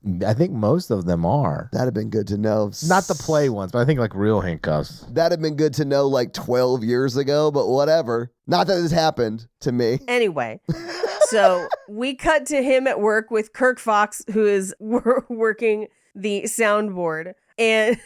most of them are. That'd have been good to know. Not the play ones, but I think like real handcuffs. That'd have been good to know like 12 years ago, but whatever. Not that this happened to me. Anyway, so we cut to him at work with Kirk Fox, who is working the soundboard. And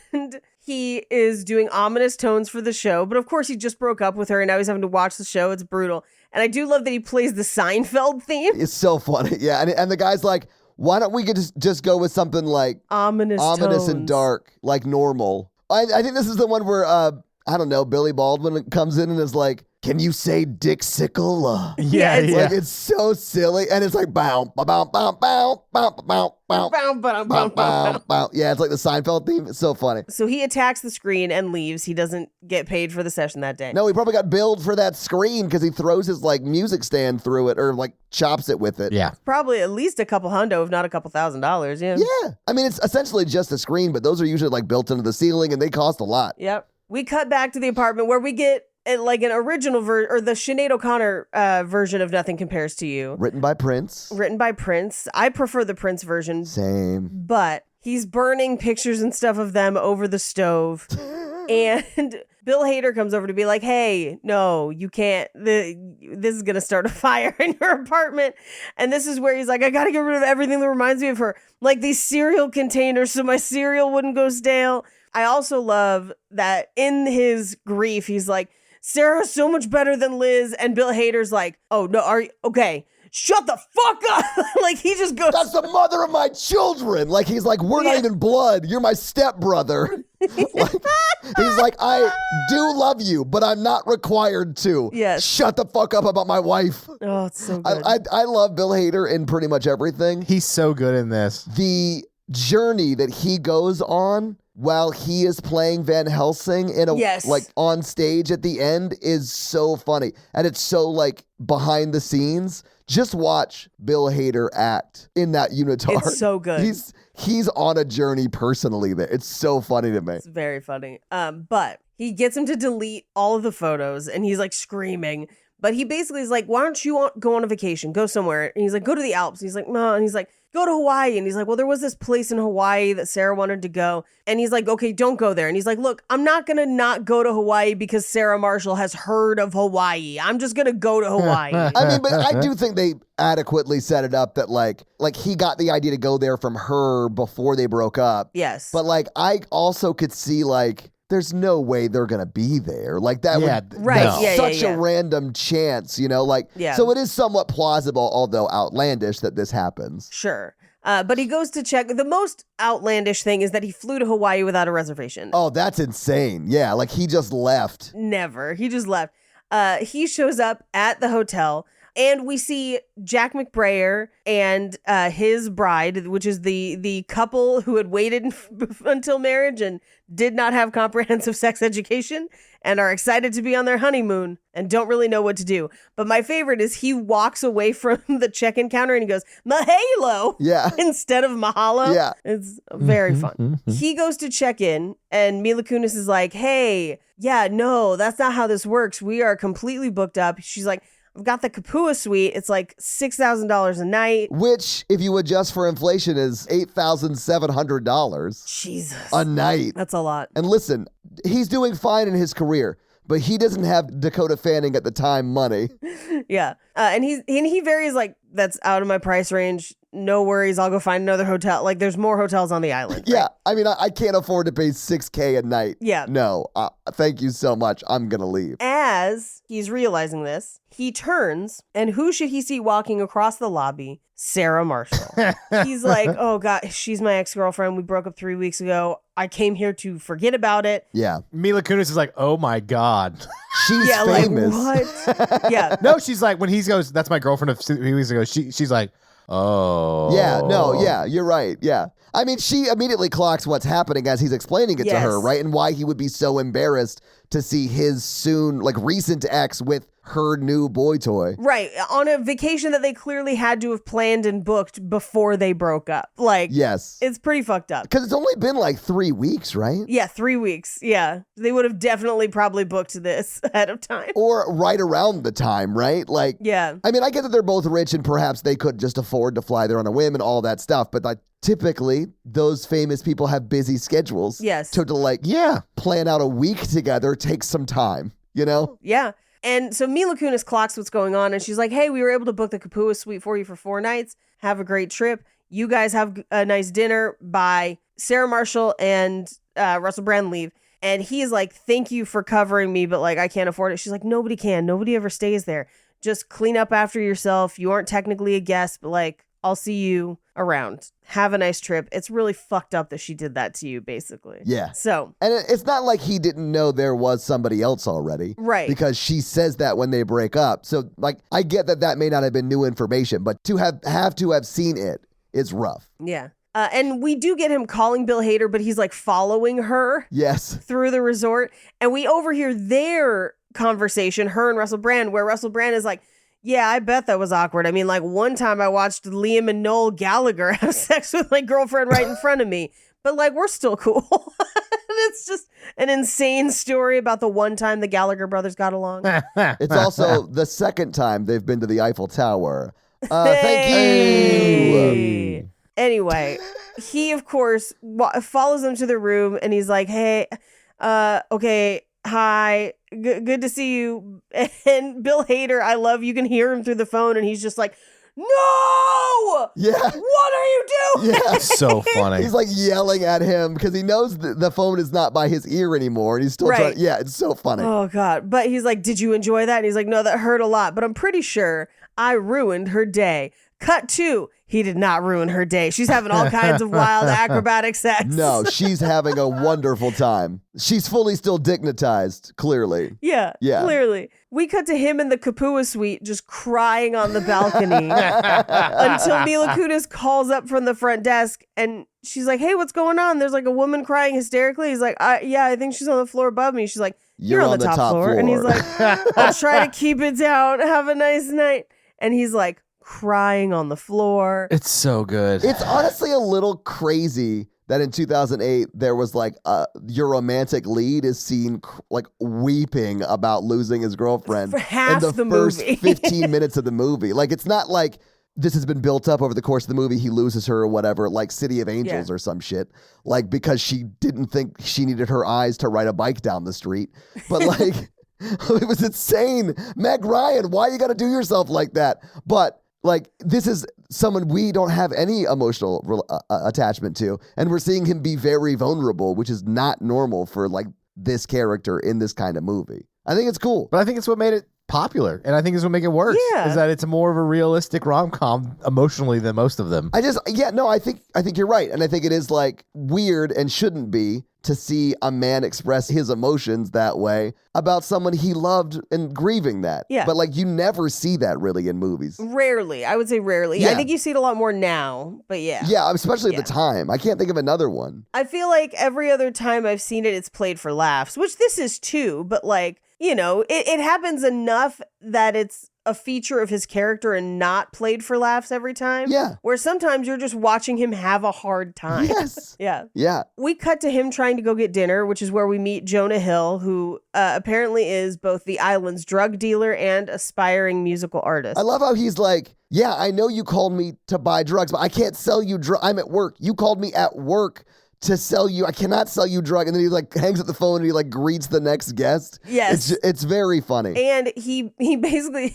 he is doing ominous tones for the show. But of course, he just broke up with her and now he's having to watch the show. It's brutal. And I do love that he plays the Seinfeld theme. It's so funny. Yeah. And the guy's like, why don't we just go with something like ominous and dark, like normal? I think this is the one where, I don't know, Billy Baldwin comes in and is like, can you say Dick Sickle? Yeah. Like, it's so silly. And it's like, bow, bow, bow, bow, bow, bow, bow, bow, bow. Yeah, it's like the Seinfeld theme. It's so funny. So he attacks the screen and leaves. He doesn't get paid for the session that day. No, he probably got billed for that screen because he throws his like music stand through it or like chops it with it. Yeah. Probably at least a couple hundo, if not a couple $1,000s. Yeah. Yeah. I mean, it's essentially just a screen, but those are usually like built into the ceiling and they cost a lot. Yep. We cut back to the apartment where we get like an original version, or the Sinead O'Connor version of Nothing Compares to You. Written by Prince. I prefer the Prince version. Same. But he's burning pictures and stuff of them over the stove. And Bill Hader comes over to be like, hey, no, you can't. This is going to start a fire in your apartment. And this is where he's like, I got to get rid of everything that reminds me of her. Like these cereal containers so my cereal wouldn't go stale. I also love that in his grief, he's like, Sarah's so much better than Liz. And Bill Hader's like, oh, no, are you okay? Shut the fuck up. Like he just goes, that's the mother of my children. Like he's like, we're not even blood. You're my stepbrother. Like, he's like, I do love you, but I'm not required to. Yes. Shut the fuck up about my wife. Oh, it's so good. I love Bill Hader in pretty much everything. He's so good in this. The journey that he goes on while he is playing Van Helsing in a like on stage at the end is so funny. And it's so like behind the scenes. Just watch Bill Hader act in that unitard. It's so good. He's on a journey personally there. It's so funny to me. It's very funny. But he gets him to delete all of the photos and he's like screaming. But he basically is like, why don't you go on a vacation? Go somewhere. And he's like, go to the Alps. And he's like, no. And he's like, go to Hawaii. And he's like, well, there was this place in Hawaii that Sarah wanted to go. And he's like, okay, don't go there. And he's like, look, I'm not going to not go to Hawaii because Sarah Marshall has heard of Hawaii. I'm just going to go to Hawaii. I mean, but I do think they adequately set it up that like he got the idea to go there from her before they broke up. Yes. But like, I also could see like, there's no way they're going to be there. Like that that's such a random chance, you know? Like, so it is somewhat plausible, although outlandish, that this happens. Sure. But he goes to check. The most outlandish thing is that he flew to Hawaii without a reservation. Oh, that's insane. Yeah, like he just left. Never. He just left. He shows up at the hotel. And we see Jack McBrayer and his bride, which is the couple who had waited until marriage and did not have comprehensive sex education and are excited to be on their honeymoon and don't really know what to do. But my favorite is he walks away from the check-in counter and he goes, mahalo, instead of mahalo. Yeah. It's very fun. He goes to check in and Mila Kunis is like, hey, yeah, no, that's not how this works. We are completely booked up. She's like, I've got the Kapua suite. It's like $6,000 a night. Which, if you adjust for inflation, is $8,700. Jesus. A night. That's a lot. And listen, he's doing fine in his career, but he doesn't have Dakota Fanning at the time money. Yeah. And he varies like, that's out of my price range. No worries. I'll go find another hotel. Like there's more hotels on the island. Yeah. Right? I mean, I can't afford to pay $6,000 a night. Yeah. No. Thank you so much. I'm going to leave. As he's realizing this, he turns and who should he see walking across the lobby? Sarah Marshall. He's like, oh God, she's my ex-girlfriend. We broke up 3 weeks ago. I came here to forget about it. Yeah. Mila Kunis is like, oh my God. She's famous. Like, what? Yeah. No, she's like, when he goes, that's my girlfriend of 3 weeks ago, she's like, oh. Yeah, no, yeah, you're right. Yeah. I mean, she immediately clocks what's happening as he's explaining it to her, right? And why he would be so embarrassed to see his recent ex with her new boy toy. Right. On a vacation that they clearly had to have planned and booked before they broke up. Like, yes. It's pretty fucked up. Because it's only been like 3 weeks, right? Yeah, 3 weeks. Yeah. They would have definitely probably booked this ahead of time. Or right around the time, right? Like, yeah. I mean, I get that they're both rich and perhaps they could just afford to fly there on a whim and all that stuff. But like, typically, those famous people have busy schedules. Yes. So to plan out a week together takes some time, you know? Yeah. And so Mila Kunis clocks what's going on and she's like, hey, we were able to book the Kapua suite for you for 4 nights. Have a great trip. You guys have a nice dinner. Bye. Sarah Marshall and Russell Brand leave. And he's like, thank you for covering me, but like, I can't afford it. She's like, nobody can. Nobody ever stays there. Just clean up after yourself. You aren't technically a guest, but like, I'll see you around. Have a nice trip. It's really fucked up that she did that to you, basically. Yeah. So. And it's not like he didn't know there was somebody else already. Right. Because she says that when they break up. So, like, I get that may not have been new information, but to have seen it is rough. Yeah. And we do get him calling Bill Hader, but he's like following her. Yes. Through the resort. And we overhear their conversation, her and Russell Brand, where Russell Brand is like, yeah, I bet that was awkward. I mean, like one time I watched Liam and Noel Gallagher have sex with my girlfriend right in front of me, but like we're still cool. It's just an insane story about the one time the Gallagher brothers got along. It's also the second time they've been to the Eiffel Tower. Thank you. Anyway, he of course follows them to the room and he's like, hey, okay. Hi, good to see you. And Bill Hader, I love you can hear him through the phone and he's just like, no! Yeah. What are you doing? Yeah. So funny. He's like yelling at him because he knows the phone is not by his ear anymore and he's still trying. Yeah, it's so funny. Oh, God. But he's like, did you enjoy that? And he's like, no, that hurt a lot. But I'm pretty sure I ruined her day. Cut 2. He did not ruin her day. She's having all kinds of wild acrobatic sex. No, she's having a wonderful time. She's fully still dignitized, clearly. Yeah, clearly. We cut to him in the Kapua suite just crying on the balcony until Mila Kunis calls up from the front desk and she's like, hey, what's going on? There's like a woman crying hysterically. He's like, yeah, I think she's on the floor above me. She's like, you're on the top floor. And he's like, I'll try to keep it down. Have a nice night. And he's like, crying on the floor. It's so good. It's honestly a little crazy that in 2008 there was like your romantic lead is seen like weeping about losing his girlfriend for half in the first movie. 15 minutes of the movie. Like it's not like this has been built up over the course of the movie. He loses her or whatever, like City of Angels or some shit. Like because she didn't think she needed her eyes to ride a bike down the street. But like it was insane. Meg Ryan, why you got to do yourself like that? But like, this is someone we don't have any emotional attachment to. And we're seeing him be very vulnerable, which is not normal for, like, this character in this kind of movie. I think it's cool. But I think it's what made it popular. And I think it's what make it worse. Yeah. Is that it's more of a realistic rom-com emotionally than most of them. I think you're right. And I think it is, like, weird and shouldn't be to see a man express his emotions that way about someone he loved and grieving that. Yeah. But like you never see that really in movies. Rarely. I would say rarely. Yeah. I think you see it a lot more now, but yeah. Yeah, especially at the time. I can't think of another one. I feel like every other time I've seen it, it's played for laughs, which this is too, but like, you know, it happens enough that it's a feature of his character and not played for laughs every time. Yeah. Where sometimes you're just watching him have a hard time. Yes. Yeah. Yeah. We cut to him trying to go get dinner, which is where we meet Jonah Hill, who apparently is both the island's drug dealer and aspiring musical artist. I love how he's like, yeah, I know you called me to buy drugs, but I can't sell you drugs. I'm at work. You called me at work to sell you. I cannot sell you drug. And then he like hangs up the phone and he like greets the next guest. Yes. It's very funny. And he basically,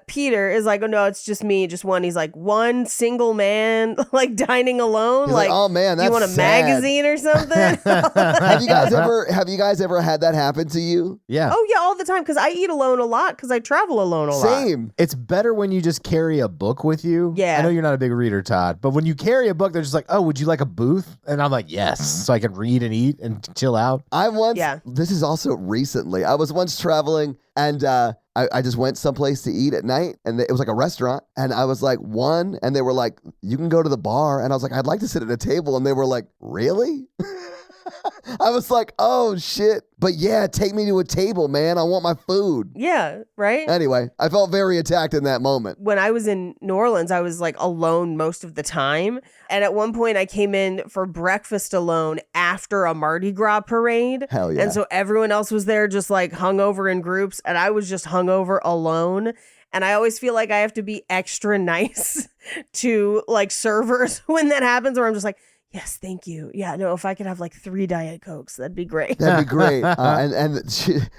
Peter is like, oh no, it's just me, just one. He's like, one single man, like dining alone. He's like, oh man, that's you want a sad. magazine or something? Have you guys ever had that happen to you? Yeah. Oh yeah, all the time. Because I eat alone a lot because I travel alone a lot. Same. It's better when you just carry a book with you. Yeah. I know you're not a big reader, Todd, but when you carry a book, they're just like, oh, would you like a booth? And I'm like, yes, so I can read and eat and chill out. This is also recently, I was once traveling and I just went someplace to eat at night and it was like a restaurant and I was like, one, and they were like, you can go to the bar. And I was like, I'd like to sit at a table. And they were like, really? I was like, oh shit. But yeah, take me to a table, man. I want my food. Yeah, right? Anyway, I felt very attacked in that moment. When I was in New Orleans, I was like alone most of the time. And at one point I came in for breakfast alone after a Mardi Gras parade. Hell yeah. And so everyone else was there just like hungover in groups. And I was just hungover alone. And I always feel like I have to be extra nice to like servers when that happens, or I'm just like, yes, thank you. Yeah, no, if I could have like 3 Diet Cokes, that'd be great. That'd be great. And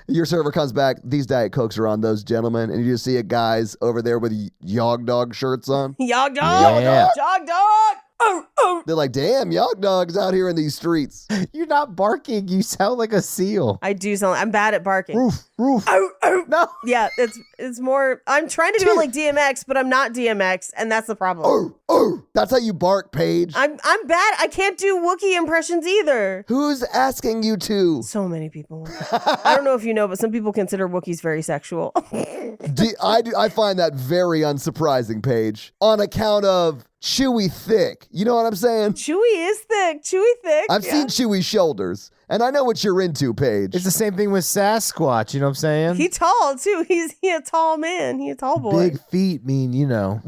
your server comes back, these Diet Cokes are on those gentlemen, and you just see a guys over there with Yog Dog shirts on. Yog Dog! Yeah. Yog Dog! Oh, oh. They're like, damn, Yog Dog's out here in these streets. You're not barking. You sound like a seal. I do sound I'm bad at barking. Roof. Oh, oh. No. Yeah, it's more, I'm trying to do it like DMX, but I'm not DMX, and that's the problem. Oh, that's how you bark, Paige. I'm bad. I can't do Wookiee impressions either. Who's asking you to? So many people. I don't know if you know, but some people consider Wookiees very sexual. I find that very unsurprising, Paige, on account of Chewy thick. You know what I'm saying? Chewy is thick. Chewy thick. I've seen Chewy shoulders, and I know what you're into, Paige. It's the same thing with Sasquatch. You know what I'm saying? He tall too. He a tall man. He a tall boy. Big feet mean, you know.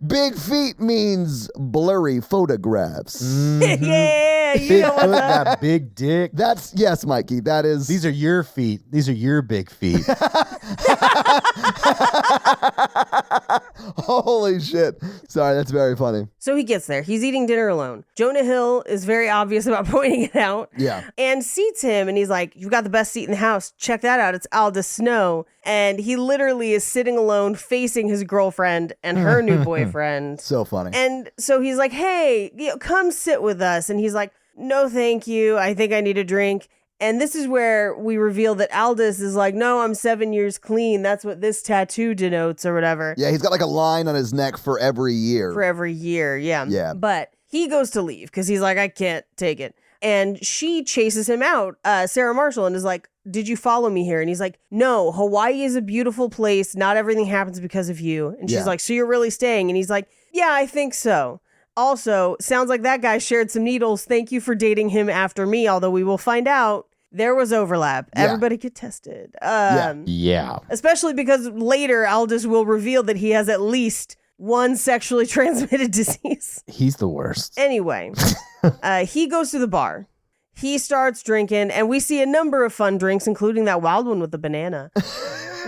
Big feet means blurry photographs. Yeah, you Big know foot, what's up. that big dick. That's, yes, Mikey, that is. These are your feet. These are your big feet. Holy shit. Sorry, that's very funny. So he gets there. He's eating dinner alone. Jonah Hill is very obvious about pointing it out. Yeah. And seats him, and he's like, you've got the best seat in the house. Check that out. It's Alda Snow. And he literally is sitting alone facing his girlfriend and her new boyfriend. So funny. And so he's like, hey, come sit with us. And he's like, no, thank you. I think I need a drink. And this is where we reveal that Aldous is like, no, I'm 7 years clean. That's what this tattoo denotes or whatever. Yeah, he's got like a line on his neck for every year. For every year, yeah. Yeah. But he goes to leave because he's like, I can't take it. And she chases him out, Sarah Marshall, and is like, did you follow me here? And he's like, no, Hawaii is a beautiful place. Not everything happens because of you. And she's like, so you're really staying? And he's like, yeah, I think so. Also, sounds like that guy shared some needles. Thank you for dating him after me, although we will find out there was overlap. Yeah. Everybody get tested. Yeah. Especially because later Aldous will reveal that he has at least one sexually transmitted disease. He's the worst. Anyway, he goes to the bar. He starts drinking, and we see a number of fun drinks, including that wild one with the banana.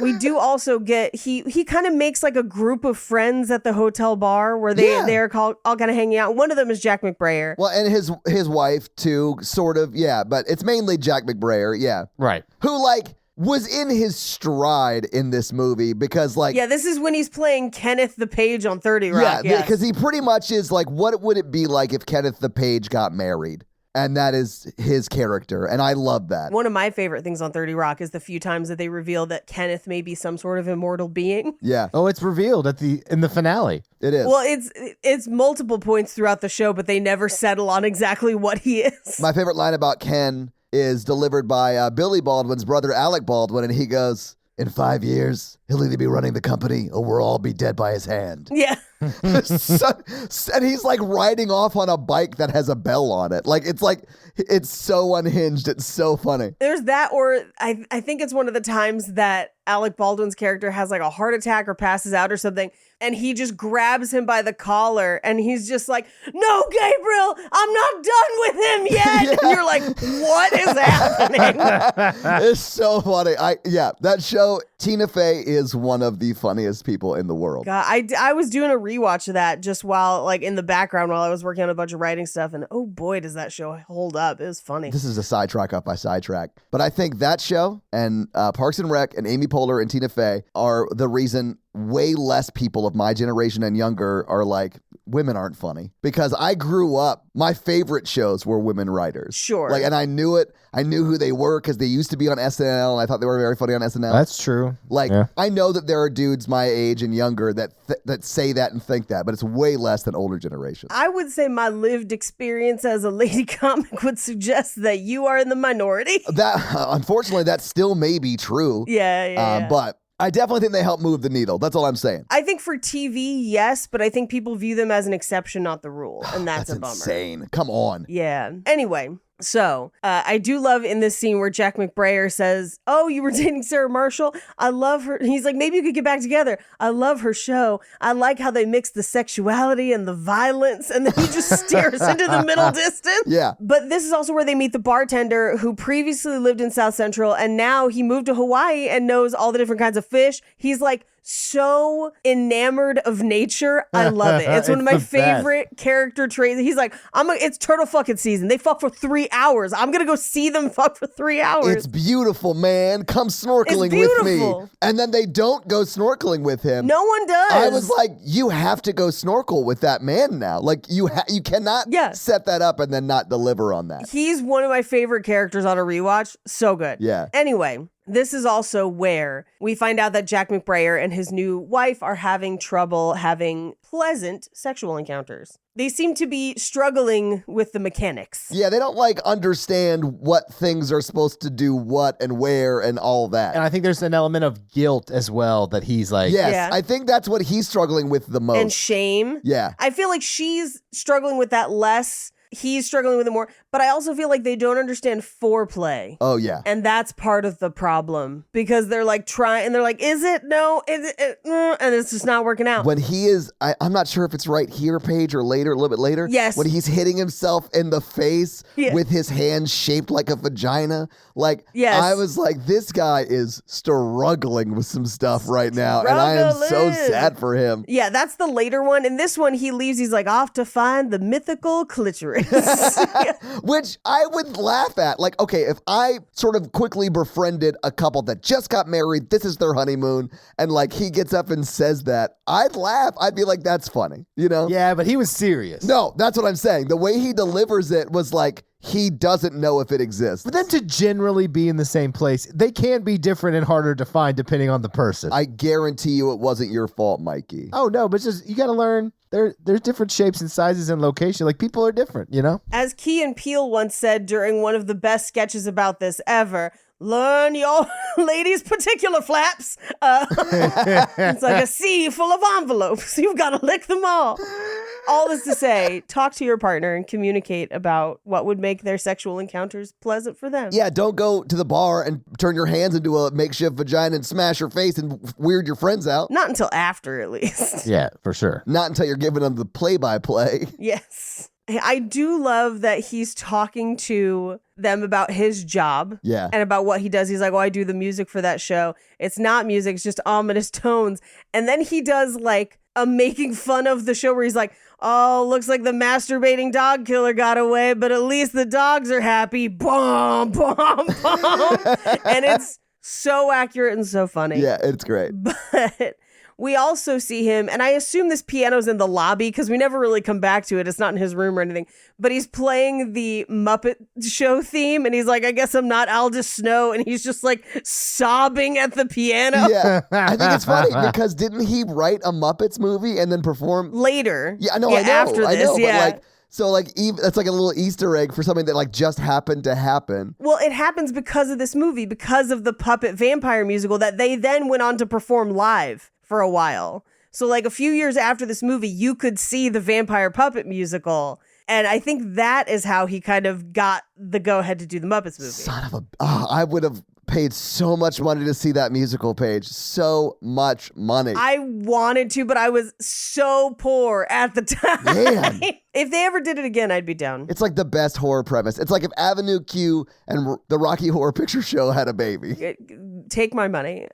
We do also get, he kind of makes like a group of friends at the hotel bar where they're all kind of hanging out. One of them is Jack McBrayer. Well, and his wife too, sort of, yeah. But it's mainly Jack McBrayer, yeah. Right. Who like was in his stride in this movie because like... Yeah, this is when he's playing Kenneth the Page on 30 Rock. Yeah, because he pretty much is like, what would it be like if Kenneth the Page got married? And that is his character. And I love that. One of my favorite things on 30 Rock is the few times that they reveal that Kenneth may be some sort of immortal being. Yeah. Oh, it's revealed in the finale. It is. Well, it's multiple points throughout the show, but they never settle on exactly what he is. My favorite line about Ken is delivered by Billy Baldwin's brother, Alec Baldwin. And he goes, in 5 years, he'll either be running the company or we'll all be dead by his hand. Yeah. And he's like riding off on a bike that has a bell on it. It's so unhinged. It's so funny. There's that, or I think it's one of the times that Alec Baldwin's character has like a heart attack or passes out or something, and he just grabs him by the collar and he's just like, no, Gabriel, I'm not done with him yet. Yeah. And you're like, what is happening? It's so funny. That show, Tina Fey is one of the funniest people in the world. God, I was doing a rewatch of that just while like in the background while I was working on a bunch of writing stuff, and oh boy, does that show hold up. It was funny. This is a sidetrack off my sidetrack. But I think that show and Parks and Rec and Amy Poehler and Tina Fey are the reason way less people of my generation and younger are like, women aren't funny. Because I grew up, my favorite shows were women writers. Sure. And I knew it. I knew who they were because they used to be on SNL, and I thought they were very funny on SNL. That's true. I know that there are dudes my age and younger that say that and think that, but it's way less than older generations. I would say my lived experience as a lady comic would suggest that you are in the minority. That unfortunately, that still may be true. Yeah. But I definitely think they help move the needle. That's all I'm saying. I think for TV, yes, but I think people view them as an exception, not the rule. And that's a bummer. Insane. Come on. Yeah. Anyway, so I do love in this scene where Jack McBrayer says, oh, you were dating Sarah Marshall? I love her. He's like, maybe you could get back together. I love her show. I like how they mix the sexuality and the violence. And then he just stares into the middle distance. Yeah. But this is also where they meet the bartender who previously lived in South Central, and now he moved to Hawaii and knows all the different kinds of fish. He's like so enamored of nature. I love it. It's one of my favorite character traits. He's like, it's turtle fucking season. They fuck for 3 hours. I'm gonna go see them fuck for 3 hours. It's beautiful, man. Come snorkeling with me. And then they don't go snorkeling with him. No one does. I was like, you have to go snorkel with that man now. Like you cannot set that up and then not deliver on that. He's one of my favorite characters on a rewatch. So good. Yeah. Anyway, this is also where we find out that Jack McBrayer and his new wife are having trouble having pleasant sexual encounters. They seem to be struggling with the mechanics. Yeah, they don't understand what things are supposed to do what and where and all that. And I think there's an element of guilt as well that he's like... Yes, yeah. I think that's what he's struggling with the most. And shame. Yeah. I feel like she's struggling with that less. He's struggling with it more, but I also feel like they don't understand foreplay. Oh, yeah. And that's part of the problem because they're like trying, and they're like, is it? No, is it? And it's just not working out. When he is, I'm not sure if it's right here, Paige, or later, a little bit later. Yes. When he's hitting himself in the face with his hand shaped like a vagina. Yes. I was like, this guy is struggling with some stuff right now. And I am so sad for him. Yeah, that's the later one. In this one, he leaves, he's like off to find the mythical clitoris. Which I would laugh at. Like, okay, if I sort of quickly befriended a couple that just got married, this is their honeymoon, and he gets up and says that, I'd laugh. I'd be like, that's funny, you know? Yeah, but he was serious. No, that's what I'm saying. The way he delivers it was like, he doesn't know if it exists. But then to generally be in the same place, they can be different and harder to find depending on the person. I guarantee you it wasn't your fault, Mikey. Oh, no, but it's just, you got to learn. There's different shapes and sizes and location. Like, people are different, you know? As Key and Peele once said during one of the best sketches about this ever, learn your ladies' particular flaps. It's like a sea full of envelopes. You've got to lick them all. All this to say, talk to your partner and communicate about what would make their sexual encounters pleasant for them. Yeah, don't go to the bar and turn your hands into a makeshift vagina and smash your face and weird your friends out. Not until after, at least. Yeah, for sure. Not until you're giving them the play-by-play. Yes. I do love that he's talking to them about his job and about what he does. He's like, I do the music for that show. It's not music, it's just ominous tones. And then he does like a making fun of the show where he's like, oh, looks like the masturbating dog killer got away, but at least the dogs are happy. Boom, boom, boom. And it's so accurate and so funny. Yeah, it's great. But we also see him, and I assume this piano's in the lobby because we never really come back to it. It's not in his room or anything, but he's playing the Muppet Show theme, and he's like, I guess I'm not Aldous Snow, and he's just like sobbing at the piano. Yeah, I think it's funny because didn't he write a Muppets movie and then perform? Later. Yeah, no, yeah, I know. After this, but yeah. like, so like that's like a little Easter egg for something that like just happened to happen. Well, it happens because of this movie, because of the Puppet Vampire musical that they then went on to perform live for a while. So like a few years after this movie, you could see the Vampire Puppet musical. And I think that is how he kind of got the go-ahead to do the Muppets movie. Son of a... I would have paid so much money to see that musical, Paige. So much money. I wanted to, but I was so poor at the time. Man. If they ever did it again, I'd be down. It's like the best horror premise. It's like if Avenue Q and the Rocky Horror Picture Show had a baby. Take my money.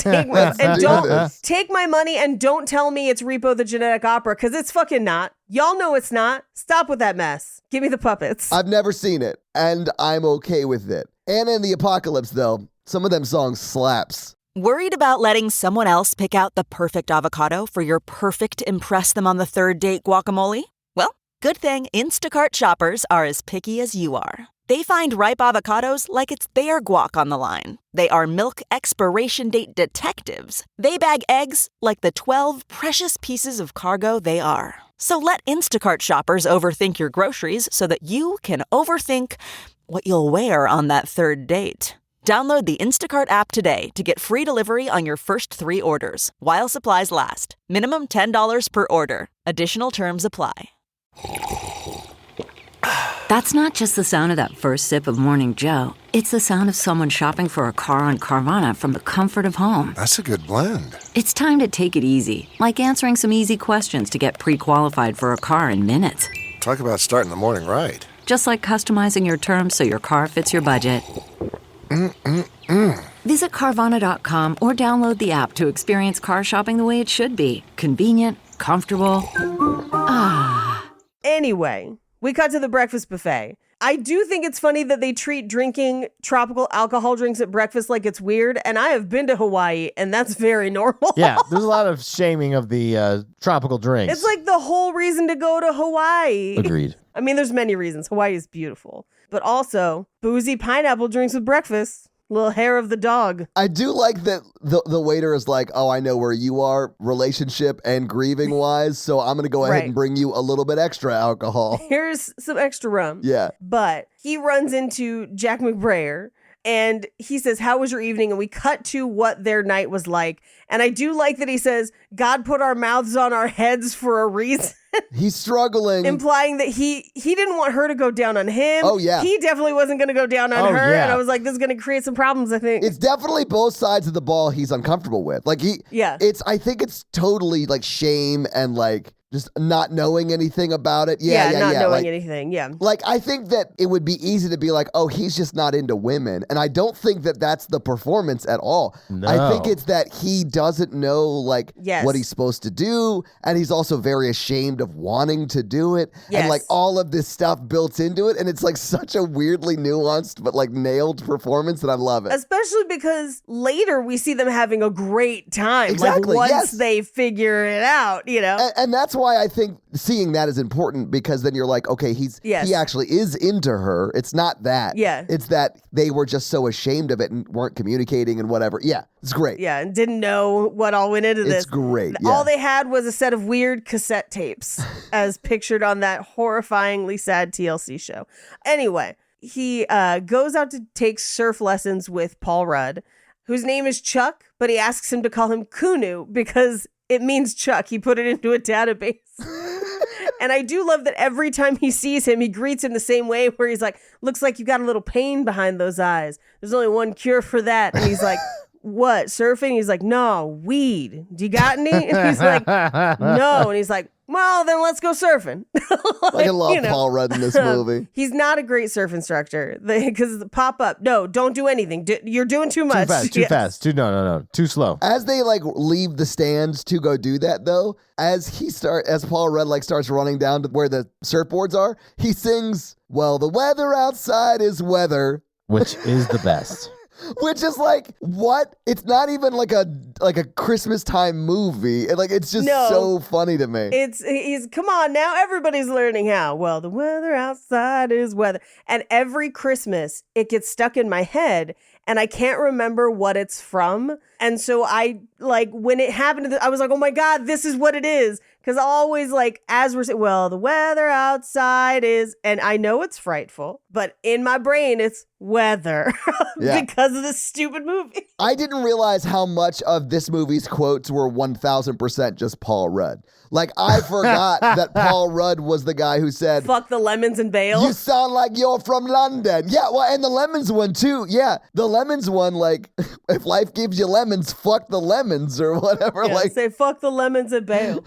Take my money and don't tell me it's Repo the Genetic Opera, because it's fucking not. Y'all know it's not. Stop with that mess. Give me the puppets. I've never seen it, and I'm okay with it. Anna and the Apocalypse, though, some of them songs slaps. Worried about letting someone else pick out the perfect avocado for your perfect impress them on the third date guacamole? Well, good thing Instacart shoppers are as picky as you are. They find ripe avocados like it's their guac on the line. They are milk expiration date detectives. They bag eggs like the 12 precious pieces of cargo they are. So let Instacart shoppers overthink your groceries so that you can overthink what you'll wear on that third date. Download the Instacart app today to get free delivery on your first 3 orders, while supplies last. Minimum $10 per order. Additional terms apply. That's not just the sound of that first sip of Morning Joe. It's the sound of someone shopping for a car on Carvana from the comfort of home. That's a good blend. It's time to take it easy, like answering some easy questions to get pre-qualified for a car in minutes. Talk about starting the morning right. Just like customizing your terms so your car fits your budget. Visit Carvana.com or download the app to experience car shopping the way it should be. Convenient, comfortable. Anyway, we cut to the breakfast buffet. I do think it's funny that they treat drinking tropical alcohol drinks at breakfast like it's weird, and I have been to Hawaii, and that's very normal. Yeah, there's a lot of shaming of the tropical drinks. It's like the whole reason to go to Hawaii. Agreed. I mean, there's many reasons. Hawaii is beautiful. But also, boozy pineapple drinks with breakfast. Little hair of the dog. I do like that the waiter is like, oh, I know where you are relationship and grieving wise, so I'm going to go ahead and bring you a little bit extra alcohol. Here's some extra rum. Yeah. But he runs into Jack McBrayer and he says, how was your evening? And we cut to what their night was like. And I do like that he says, God put our mouths on our heads for a reason. He's struggling. Implying that he didn't want her to go down on him. Oh, yeah. He definitely wasn't going to go down on her. Yeah. And I was like, this is going to create some problems, I think. It's definitely both sides of the ball he's uncomfortable with. Like, I think it's totally like shame and like just not knowing anything about it. Not knowing anything. Yeah. Like, I think that it would be easy to be like, oh, he's just not into women. And I don't think that that's the performance at all. No. I think it's that he doesn't know like what he's supposed to do. And he's also very ashamed of wanting to do it. Yes. And like all of this stuff built into it. And it's like such a weirdly nuanced, but like nailed performance that I love it. Especially because later we see them having a great time. Exactly. Like once they figure it out, you know? And that's why I think seeing that is important, because then you're like, okay, he actually is into her. It's not that. Yeah. It's that they were just so ashamed of it and weren't communicating and whatever. Yeah, it's great. Yeah, and didn't know what all went into this. It's great. Yeah. All they had was a set of weird cassette tapes as pictured on that horrifyingly sad TLC show. Anyway, he goes out to take surf lessons with Paul Rudd, whose name is Chuck, but he asks him to call him Kunu because it means Chuck. He put it into a database. And I do love that every time he sees him, he greets him the same way, where he's like, looks like you got a little pain behind those eyes. There's only one cure for that. And he's like, what, surfing? He's like, no, weed. Do you got any? And he's like, no. And he's like, well, then let's go surfing. I love Paul Rudd in this movie. He's not a great surf instructor because pop up. No, don't do anything. You're doing too much. Too fast. Too slow. As they leave the stands to go do that though, as Paul Rudd starts running down to where the surfboards are, he sings, well, the weather outside is weather. Which is the best. Which is like, what? It's not even like a Christmas time movie. It's just so funny to me. He's come on now, everybody's learning how. Well, the weather outside is weather. And every Christmas it gets stuck in my head and I can't remember what it's from. And so I when it happened, I was like, oh my God, this is what it is. Because always as we're saying, well, the weather outside is, and I know it's frightful, but in my brain it's weather because of this stupid movie. I didn't realize how much of this movie's quotes were 1000% just Paul Rudd. I forgot that Paul Rudd was the guy who said, fuck the lemons and bail. You sound like you're from London. Yeah, well, and the lemons one too. Yeah, the lemons one, if life gives you lemons, fuck the lemons or whatever. Yeah, say fuck the lemons and bail.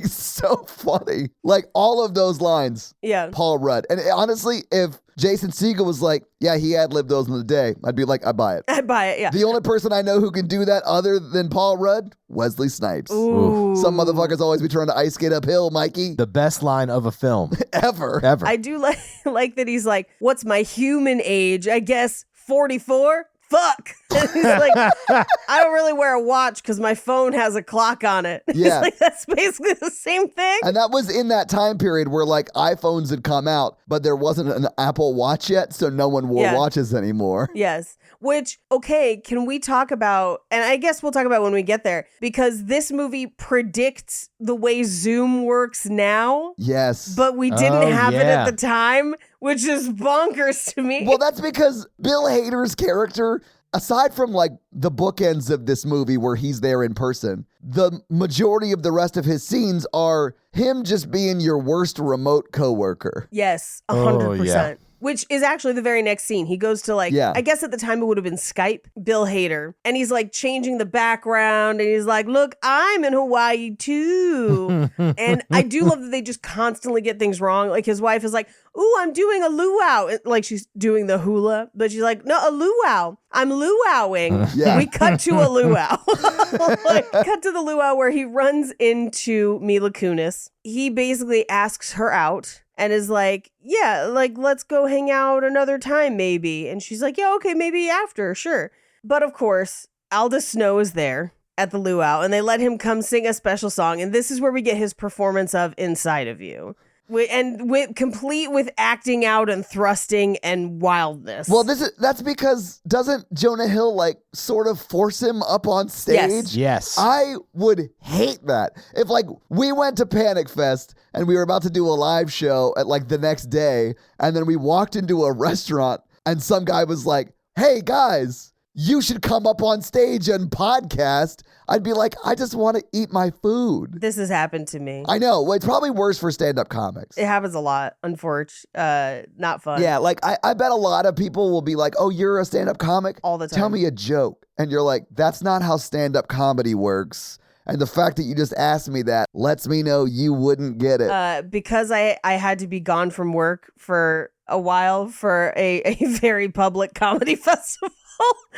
So funny. All of those lines. Yeah. Paul Rudd. And honestly, if Jason Segel was like, yeah, he ad-libbed those in the day, I'd be like, I buy it. I buy it, yeah. The only person I know who can do that other than Paul Rudd, Wesley Snipes. Ooh. Some motherfuckers always be trying to ice skate uphill, Mikey. The best line of a film. Ever. I do like that he's like, what's my human age? I guess 44? Fuck. And he's like, I don't really wear a watch because my phone has a clock on it. Yeah. That's basically the same thing. And that was in that time period where iPhones had come out, but there wasn't an Apple Watch yet, so no one wore watches anymore. Yes. Which, okay, can we talk about, and I guess we'll talk about when we get there, because this movie predicts the way Zoom works now. Yes. But we didn't have it at the time, which is bonkers to me. Well, that's because Bill Hader's character, aside from the bookends of this movie where he's there in person, the majority of the rest of his scenes are him just being your worst remote coworker. Yes, 100%. Which is actually the very next scene. He goes to I guess at the time it would have been Skype, Bill Hader. And he's changing the background and he's like, look, I'm in Hawaii too. And I do love that they just constantly get things wrong. His wife is like, ooh, I'm doing a luau. She's doing the hula, but she's like, no, a luau. I'm luauing. Yeah. We cut to a luau. Cut to the luau where he runs into Mila Kunis. He basically asks her out. And is like, yeah, let's go hang out another time, maybe. And she's like, yeah, okay, maybe after, sure. But of course, Aldous Snow is there at the luau, and they let him come sing a special song. And this is where we get his performance of Inside of You. Complete with acting out and thrusting and wildness. Well, that's because doesn't Jonah Hill sort of force him up on stage? Yes. I would hate that. If we went to Panic Fest and we were about to do a live show at the next day, and then we walked into a restaurant and some guy was like, hey guys, you should come up on stage and podcast. I'd be like, I just want to eat my food. This has happened to me. I know. Well, it's probably worse for stand-up comics. It happens a lot, unfortunately. Not fun. Yeah, I bet a lot of people will be like, oh, you're a stand-up comic? All the time. Tell me a joke. And you're like, that's not how stand-up comedy works. And the fact that you just asked me that lets me know you wouldn't get it. Because I had to be gone from work for a while for a very public comedy festival.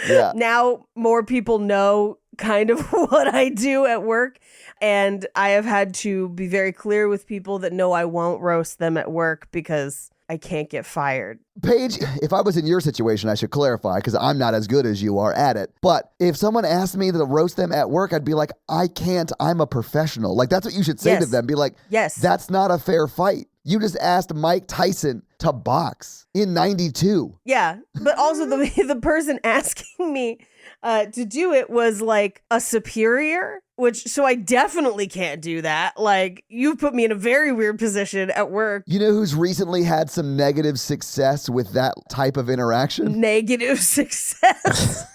Yeah. Now more people know kind of what I do at work. And I have had to be very clear with people that no, I won't roast them at work because I can't get fired. Paige, if I was in your situation, I should clarify because I'm not as good as you are at it. But if someone asked me to roast them at work, I'd be like, I can't. I'm a professional. Like, that's what you should say to them. Be like, yes, that's not a fair fight. You just asked Mike Tyson to box in 92. Yeah, but also the person asking me to do it was like a superior, so I definitely can't do that. Like, you put me in a very weird position at work. You know who's recently had some negative success with that type of interaction? Negative success.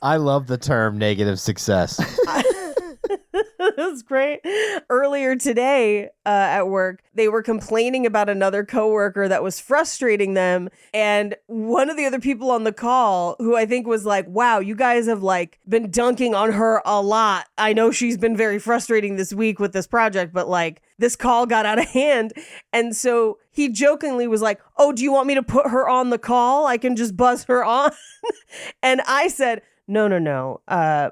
I love the term negative success. That's great. Earlier today at work, they were complaining about another coworker that was frustrating them. And one of the other people on the call, who I think was like, wow, you guys have like been dunking on her a lot. I know she's been very frustrating this week with this project, but like this call got out of hand. And so he jokingly was like, oh, do you want me to put her on the call? I can just buzz her on. And I said, no.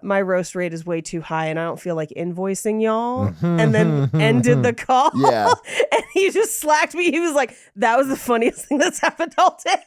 My roast rate is way too high and I don't feel like invoicing y'all. And then ended the call. Yeah. And he just slacked me. He was like, that was the funniest thing that's happened all day.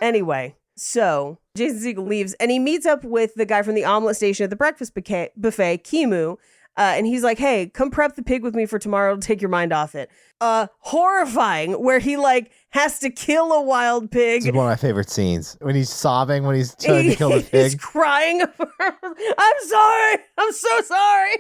Anyway, so Jason Segel leaves and he meets up with the guy from the omelet station at the breakfast buffet, Kimu. And he's like, hey, come prep the pig with me for tomorrow to take your mind off it. Horrifying, where he like has to kill a wild pig. This is one of my favorite scees. When he's sobbing, when he's trying to kill the pig. He's crying. I'm sorry. I'm so sorry.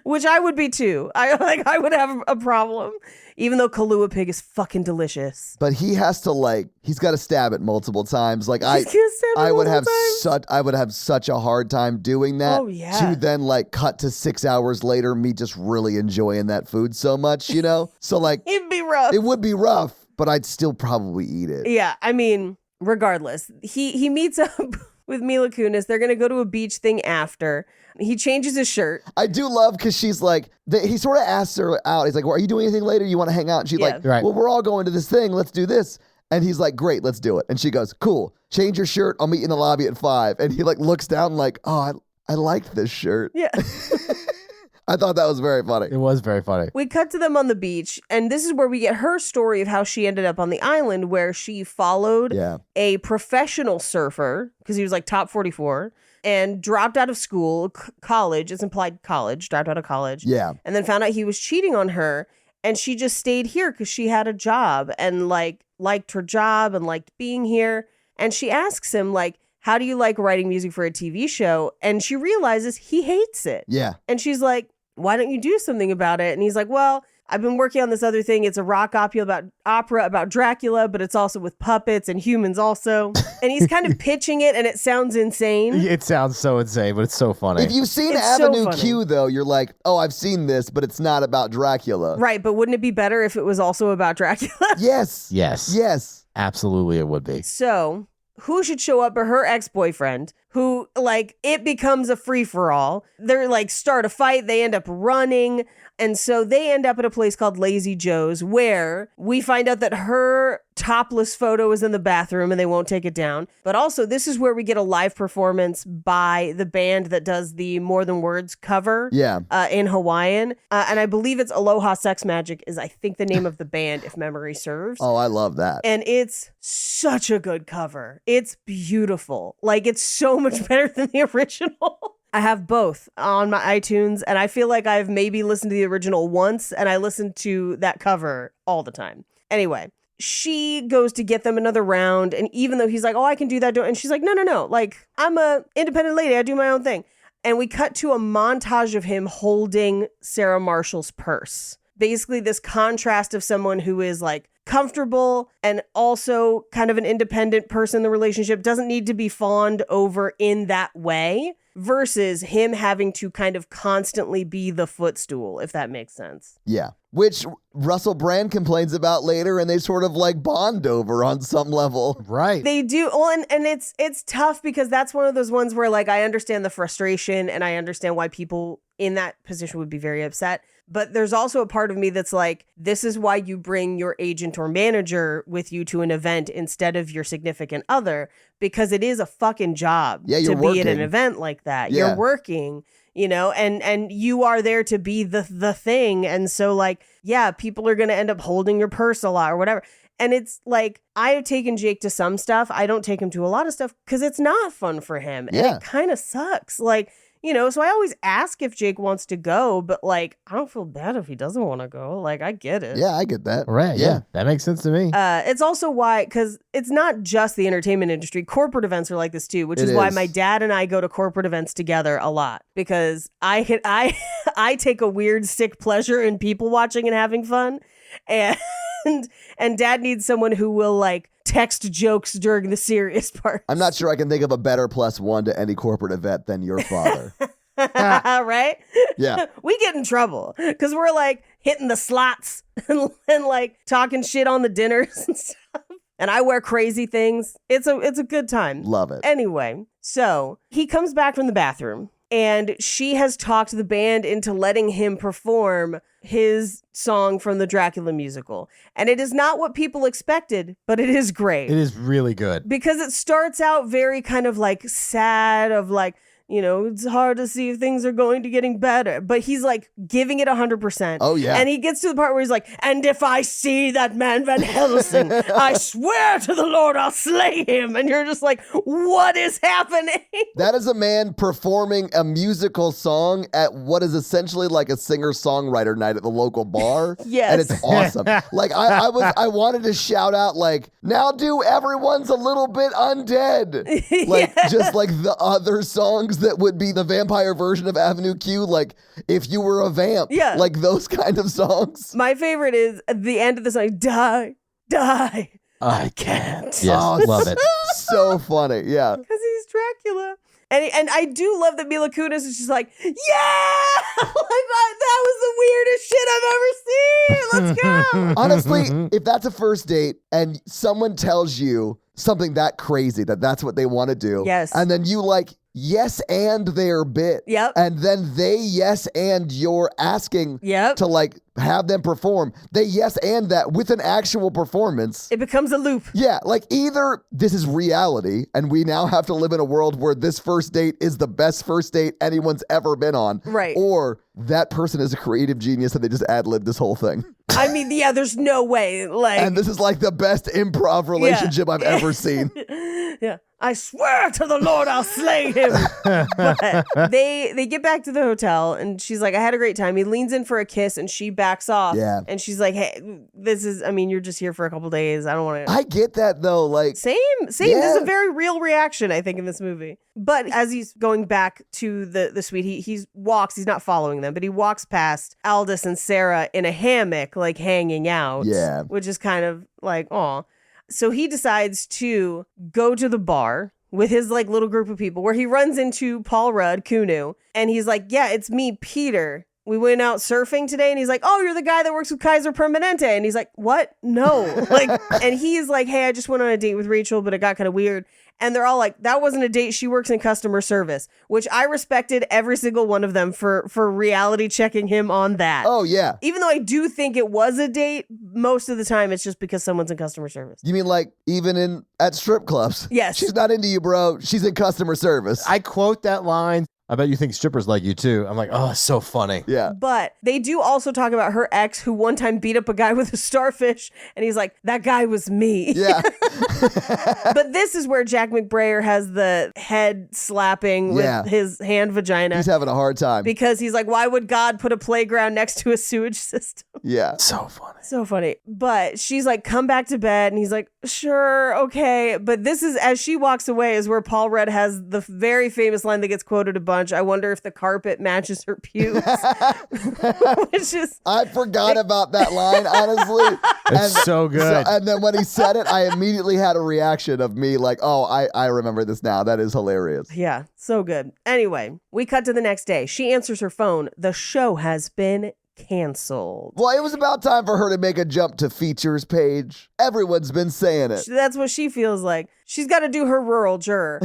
Which I would be too. I would have a problem. Even though Kahlua pig is fucking delicious. But he has to he's got to stab it multiple times. Like I would have such a hard time doing that. Oh, yeah. To then cut to 6 hours later, me just really enjoying that food so much, you know? So it'd be rough. It would be rough, but I'd still probably eat it. Yeah, I mean, regardless, he meets up with Mila Kunis. They're gonna go to a beach thing after. He changes his shirt. I do love because she's like, he sort of asks her out. He's like, well, are you doing anything later? You want to hang out? And she's like, right. Well, we're all going to this thing. Let's do this. And he's like, great, let's do it. And she goes, cool. Change your shirt. I'll meet you in the lobby at 5. And he looks down like, oh, I liked this shirt. Yeah. I thought that was very funny. It was very funny. We cut to them on the beach, and this is where we get her story of how she ended up on the island, where she followed a professional surfer, because he was top 44, and dropped out of school, college, it's implied college, dropped out of college. Yeah. And then found out he was cheating on her, and she just stayed here because she had a job and liked her job and liked being here. And she asks him, how do you like writing music for a TV show? And she realizes he hates it. Yeah. And she's like, why don't you do something about it? And he's like, well, I've been working on this other thing. It's a rock opera about Dracula, but it's also with puppets and humans also. And he's kind of pitching it and it sounds insane. It sounds so insane, but it's so funny. If you've seen Avenue Q, though, you're like, oh, I've seen this, but it's not about Dracula. Right, but wouldn't it be better if it was also about Dracula? Yes. Yes. Yes. Absolutely it would be. So who should show up but her ex-boyfriend, who it becomes a free-for-all. They're start a fight, they end up running. And so they end up at a place called Lazy Joe's, where we find out that her topless photo is in the bathroom and they won't take it down. But also, this is where we get a live performance by the band that does the More Than Words cover in Hawaiian. And I believe it's Aloha Sex Magic is, I think, the name of the band, if memory serves. Oh, I love that. And it's such a good cover. It's beautiful. It's so much better than the original. I have both on my iTunes, and I feel like I've maybe listened to the original once, and I listen to that cover all the time. Anyway, she goes to get them another round, and even though he's like, oh, I can do that, and she's like, no, I'm a independent lady, I do my own thing. And we cut to a montage of him holding Sarah Marshall's purse. Basically, this contrast of someone who is comfortable and also kind of an independent person in the relationship, doesn't need to be fawned over in that way, versus him having to kind of constantly be the footstool, if that makes sense. Yeah. Which Russell Brand complains about later, and they sort of bond over on some level. Right. They do. Well, and it's tough because that's one of those ones where I understand the frustration and I understand why people in that position would be very upset. But there's also a part of me that's this is why you bring your agent or manager with you to an event instead of your significant other, because it is a fucking job to be at an event like that. Yeah. You're working, you know, and you are there to be the thing. And so like, yeah, people are going to end up holding your purse a lot or whatever. And it's like, I have taken Jake to some stuff. I don't take him to a lot of stuff because it's not fun for him. And it kind of sucks. Like, you know, so I always ask if Jake wants to go, but like, I don't feel bad if he doesn't want to go. Like, I get it. Yeah, I get that. Right. Yeah. That makes sense to me. It's also why, because it's not just the entertainment industry. Corporate events are like this too, which is why my dad and I go to corporate events together a lot, because I take a weird sick pleasure in people watching and having fun. And dad needs someone who will like text jokes during the serious part. I'm not sure I can think of a better +1 to any corporate event than your father. Right? Yeah. We get in trouble because we're like hitting the slots and like talking shit on the dinners and stuff. And I wear crazy things. It's a good time. Love it. Anyway, so he comes back from the bathroom and she has talked the band into letting him perform his song from the Dracula musical. And it is not what people expected, but it is great. It is really good. Because it starts out very kind of like sad, of like, you know, it's hard to see if things are going to getting better. But he's like giving it 100%. Oh, yeah. And he gets to the part where he's like, and if I see that man Van Helsing, I swear to the Lord I'll slay him. And you're just like, what is happening? That is a man performing a musical song at what is essentially like a singer-songwriter night at the local bar. Yes. And it's awesome. Like I wanted to shout out like, now do Everyone's a Little Bit Undead. Like just like the other songs that would be the vampire version of Avenue Q, like If You Were a Vamp. Yeah. Like those kind of songs. My favorite is at the end of the song, die, die. I can't. Yes, Oh, love it. So funny. Yeah. Because he's Dracula. And I do love that Mila Kunis is just like, yeah! Like, that was the weirdest shit I've ever seen. Let's go. Honestly, if that's a first date and someone tells you something that crazy, that's what they want to do. Yes. And then you like, yes, and their bit. Yep. And then they yes, and you're asking Yep. to like have them perform. They yes, and that with an actual performance. It becomes a loop. Yeah, like either this is reality and we now have to live in a world where this first date is the best first date anyone's ever been on. Right. Or that person is a creative genius and they just ad-libbed this whole thing. I mean, yeah, there's no way. Like, And this is like the best improv relationship I've ever seen. Yeah. I swear to the Lord I'll slay him. But they get back to the hotel and she's like, I had a great time. He leans in for a kiss and she backs off. Yeah. And she's like, hey, you're just here for a couple days. I don't want to. I get that though. Like Same. Yeah. This is a very real reaction, I think, in this movie. But as he's going back to the suite, he walks, he's not following them, but he walks past Aldous and Sarah in a hammock, like hanging out. Yeah. Which is kind of like, aw. So he decides to go to the bar with his like little group of people where he runs into Paul Rudd, Kunu, and he's like, yeah, it's me, Peter. We went out surfing today. And he's like, oh, you're the guy that works with Kaiser Permanente. And he's like, what? No. Like, and he's like, hey, I just went on a date with Rachel, but it got kind of weird. And they're all like, that wasn't a date. She works in customer service, which I respected every single one of them for reality checking him on that. Oh, yeah. Even though I do think it was a date, most of the time it's just because someone's in customer service. You mean like even at strip clubs? Yes. She's not into you, bro. She's in customer service. I quote that line. I bet you think strippers like you too. I'm like, oh, it's so funny. Yeah. But they do also talk about her ex who one time beat up a guy with a starfish. And he's like, that guy was me. Yeah. But this is where Jack McBrayer has the head slapping with his hand vagina. He's having a hard time. Because he's like, why would God put a playground next to a sewage system? Yeah. So funny. So funny. But she's like, come back to bed. And he's like, sure, okay. But this is, as she walks away, is where Paul Rudd has the very famous line that gets quoted a bunch. I wonder if the carpet matches her pubes. Which is... I forgot about that line, honestly. It's so good. And then when he said it, I immediately had a reaction of me like, oh, I remember this now. That is hilarious. Yeah, so good. Anyway, we cut to the next day. She answers her phone. The show has been canceled. Well, it was about time for her to make a jump to features page. Everyone's been saying it. That's what she feels like. She's got to do her rural juror.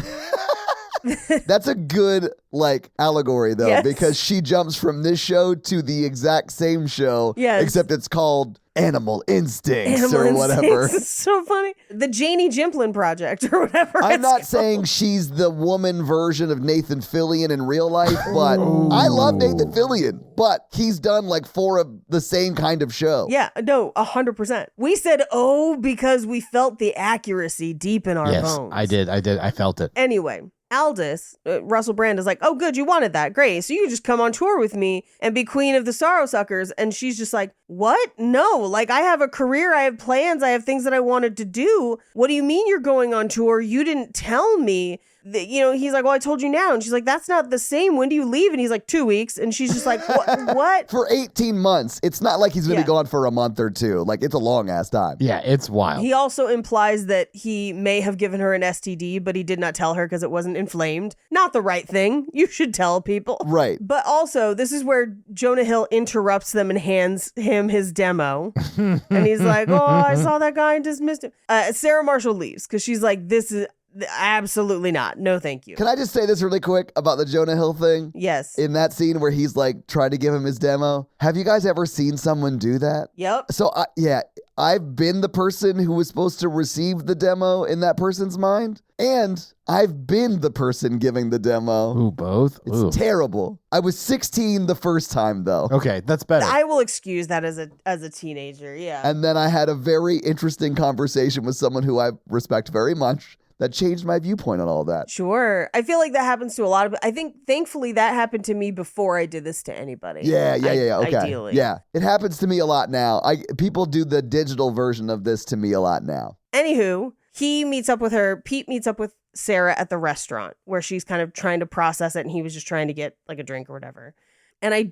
That's a good like allegory though, Yes. because she jumps from this show to the exact same show, Yes. except it's called animal instincts or whatever. It's so funny. The Janie Jimplin Project or whatever. I'm not saying she's the woman version of Nathan Fillion in real life, but I love Nathan Fillion, but he's done like 4 of the same kind of show. Yeah, no, 100%. We said, because we felt the accuracy deep in our bones. I did. I felt it. Anyway, Aldous, Russell Brand is like, oh, good, you wanted that. Great. So you just come on tour with me and be queen of the sorrow suckers. And she's just like, what? No, like I have a career. I have plans. I have things that I wanted to do. What do you mean you're going on tour? You didn't tell me. He's like, well, I told you now. And she's like, that's not the same. When do you leave? And he's like, 2 weeks. And she's just like, what? For 18 months. It's not like he's going to be gone for a month or 2. Like, it's a long ass time. Yeah, it's wild. He also implies that he may have given her an STD, but he did not tell her because it wasn't inflamed. Not the right thing. You should tell people. Right. But also, this is where Jonah Hill interrupts them and hands him his demo. And he's like, oh, I saw that guy and dismissed him. Sarah Marshall leaves because she's like, this is... absolutely not. No, thank you. Can I just say this really quick about the Jonah Hill thing? Yes. In that scene where he's like trying to give him his demo. Have you guys ever seen someone do that? Yep. So, I've been the person who was supposed to receive the demo in that person's mind. And I've been the person giving the demo. Ooh, both? It's terrible. I was 16 the first time, though. Okay, that's better. I will excuse that as a teenager, yeah. And then I had a very interesting conversation with someone who I respect very much that changed my viewpoint on all that. Sure. I feel like that happens to a lot of... I think, thankfully, that happened to me before I did this to anybody. Yeah. Okay. Ideally. Yeah. It happens to me a lot now. People do the digital version of this to me a lot now. Anywho, he meets up with her. Pete meets up with Sarah at the restaurant where she's kind of trying to process it and he was just trying to get like a drink or whatever. And I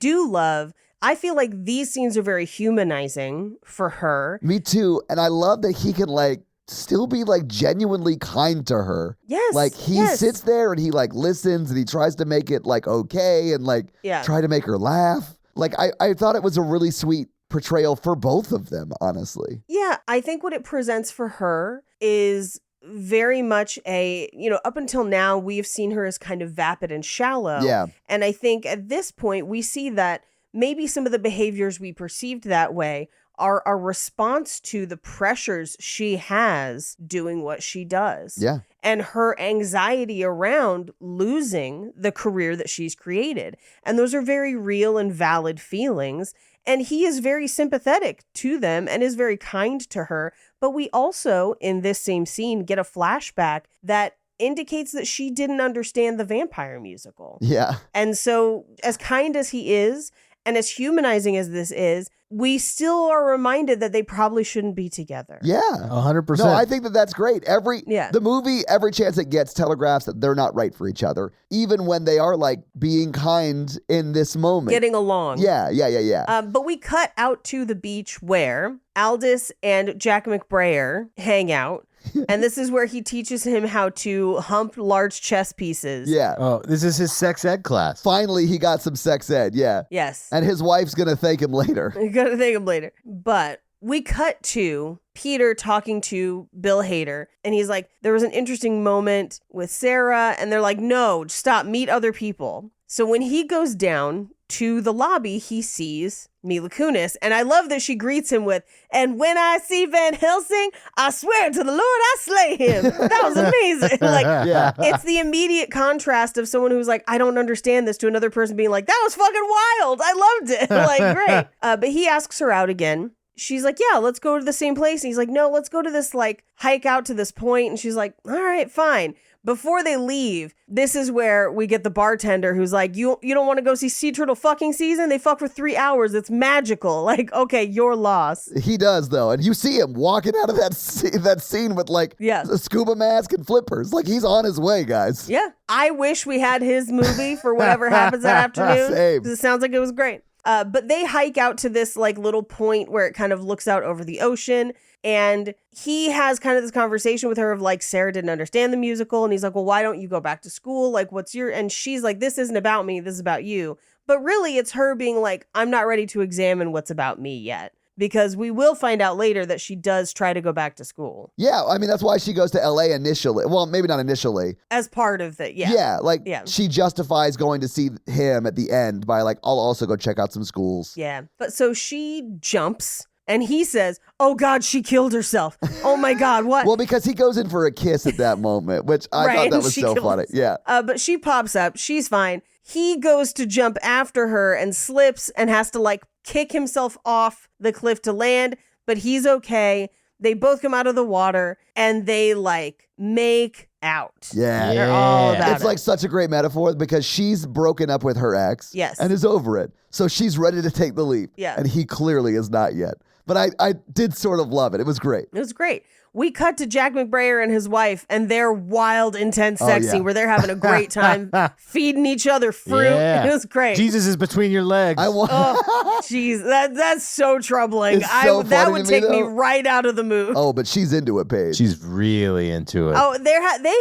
feel like these scenes are very humanizing for her. Me too. And I love that he can like still be like genuinely kind to her. Yes. Like he sits there and he like listens and he tries to make it like okay and like try to make her laugh. Like I thought it was a really sweet portrayal for both of them, honestly. Yeah, I think what it presents for her is very much up until now, we've seen her as kind of vapid and shallow. Yeah. And I think at this point, we see that maybe some of the behaviors we perceived that way are a response to the pressures she has doing what she does. Yeah. And her anxiety around losing the career that she's created. And those are very real and valid feelings. And he is very sympathetic to them and is very kind to her. But we also, in this same scene, get a flashback that indicates that she didn't understand the vampire musical. Yeah. And so as kind as he is, and as humanizing as this is, we still are reminded that they probably shouldn't be together. Yeah. 100%. No, I think that's great. The movie, every chance it gets, telegraphs that they're not right for each other, even when they are like being kind in this moment. Getting along. Yeah. But we cut out to the beach where Aldous and Jack McBrayer hang out. And this is where he teaches him how to hump large chess pieces. Yeah. Oh, this is his sex ed class. Finally, he got some sex ed. Yeah. Yes. And his wife's going to thank him later. But we cut to Peter talking to Bill Hader. And he's like, there was an interesting moment with Sarah. And they're like, no, stop, meet other people. So when he goes down to the lobby, he sees Mila Kunis. And I love that she greets him with, and when I see Van Helsing, I swear to the Lord, I slay him. That was amazing. It's the immediate contrast of someone who's like, I don't understand this, to another person being like, that was fucking wild. I loved it. Great. But he asks her out again. She's like, yeah, let's go to the same place. And he's like, no, let's go to this hike out to this point. And she's like, all right, fine. Before they leave, this is where we get the bartender who's like, you don't want to go see Sea Turtle fucking season? They fuck for 3 hours. It's magical. Okay, your loss. He does, though. And you see him walking out of that scene with a scuba mask and flippers. He's on his way, guys. Yeah. I wish we had his movie for whatever happens that afternoon. Same. 'Cause it sounds like it was great. But they hike out to this little point where it kind of looks out over the ocean. And he has kind of this conversation with her of Sarah didn't understand the musical. And he's like, well, why don't you go back to school? And she's like, this isn't about me. This is about you. But really it's her being like, I'm not ready to examine what's about me yet. Because we will find out later that she does try to go back to school. Yeah, I mean, that's why she goes to LA initially. Well, maybe not initially. As part of it, yeah. Yeah, she justifies going to see him at the end by I'll also go check out some schools. Yeah, but so she jumps And he says, oh God, she killed herself. Oh my God, what? Well, because he goes in for a kiss at that moment, which I thought that was so funny. Yeah. But she pops up. She's fine. He goes to jump after her and slips and has to like kick himself off the cliff to land, but he's okay. They both come out of the water and they like make out. Yeah. They're all about It's like such a great metaphor because she's broken up with her ex. Yes. And is over it. So she's ready to take the leap. Yeah. And he clearly is not yet. But I did sort of love it. It was great. It was great. We cut to Jack McBrayer and his wife and their wild, intense sex scene where they're having a great time feeding each other fruit. Yeah. It was great. Jesus is between your legs. Jeez, that's so troubling. It's so that funny would to me, take me though. right out of the mood. Oh, but she's into it, Paige. She's really into it. Oh, they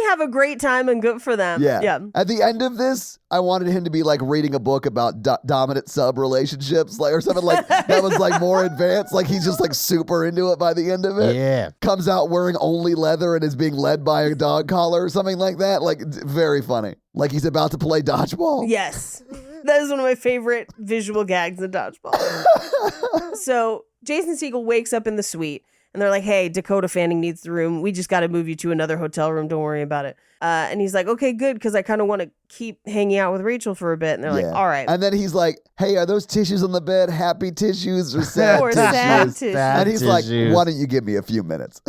have a great time and good for them. Yeah. At the end of this, I wanted him to be like reading a book about dominant sub relationships, like or something like that was like more advanced. Like he's just like super into it by the end of it. Yeah. Comes out wearing only leather and is being led by a dog collar or something like that. Like very funny. Like he's about to play dodgeball. Yes. That is one of my favorite visual gags in dodgeball. So Jason Segel wakes up in the suite and they're like, hey, Dakota Fanning needs the room. We just got to move you to another hotel room. Don't worry about it. And he's like, okay, good, because I kind of want to keep hanging out with Rachel for a bit. And they're like, all right. And then he's like, hey, are those tissues on the bed happy tissues or sad Or tissues? sad tissues. And he's like, why don't you give me a few minutes?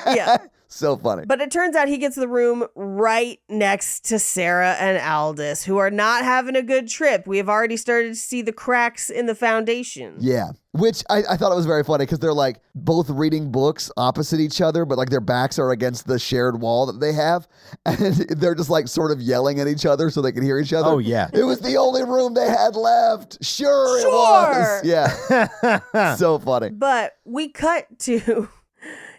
Yeah. So funny. But it turns out he gets the room right next to Sarah and Aldous, who are not having a good trip. We have already started to see the cracks in the foundation. Yeah. Which I thought it was very funny because they're like both reading books opposite each other, but like their backs are against the shared wall that they have. And they're just like sort of yelling at each other so they can hear each other. Oh, yeah. It was the only room they had left. Sure. It was. Yeah. So funny. But we cut to...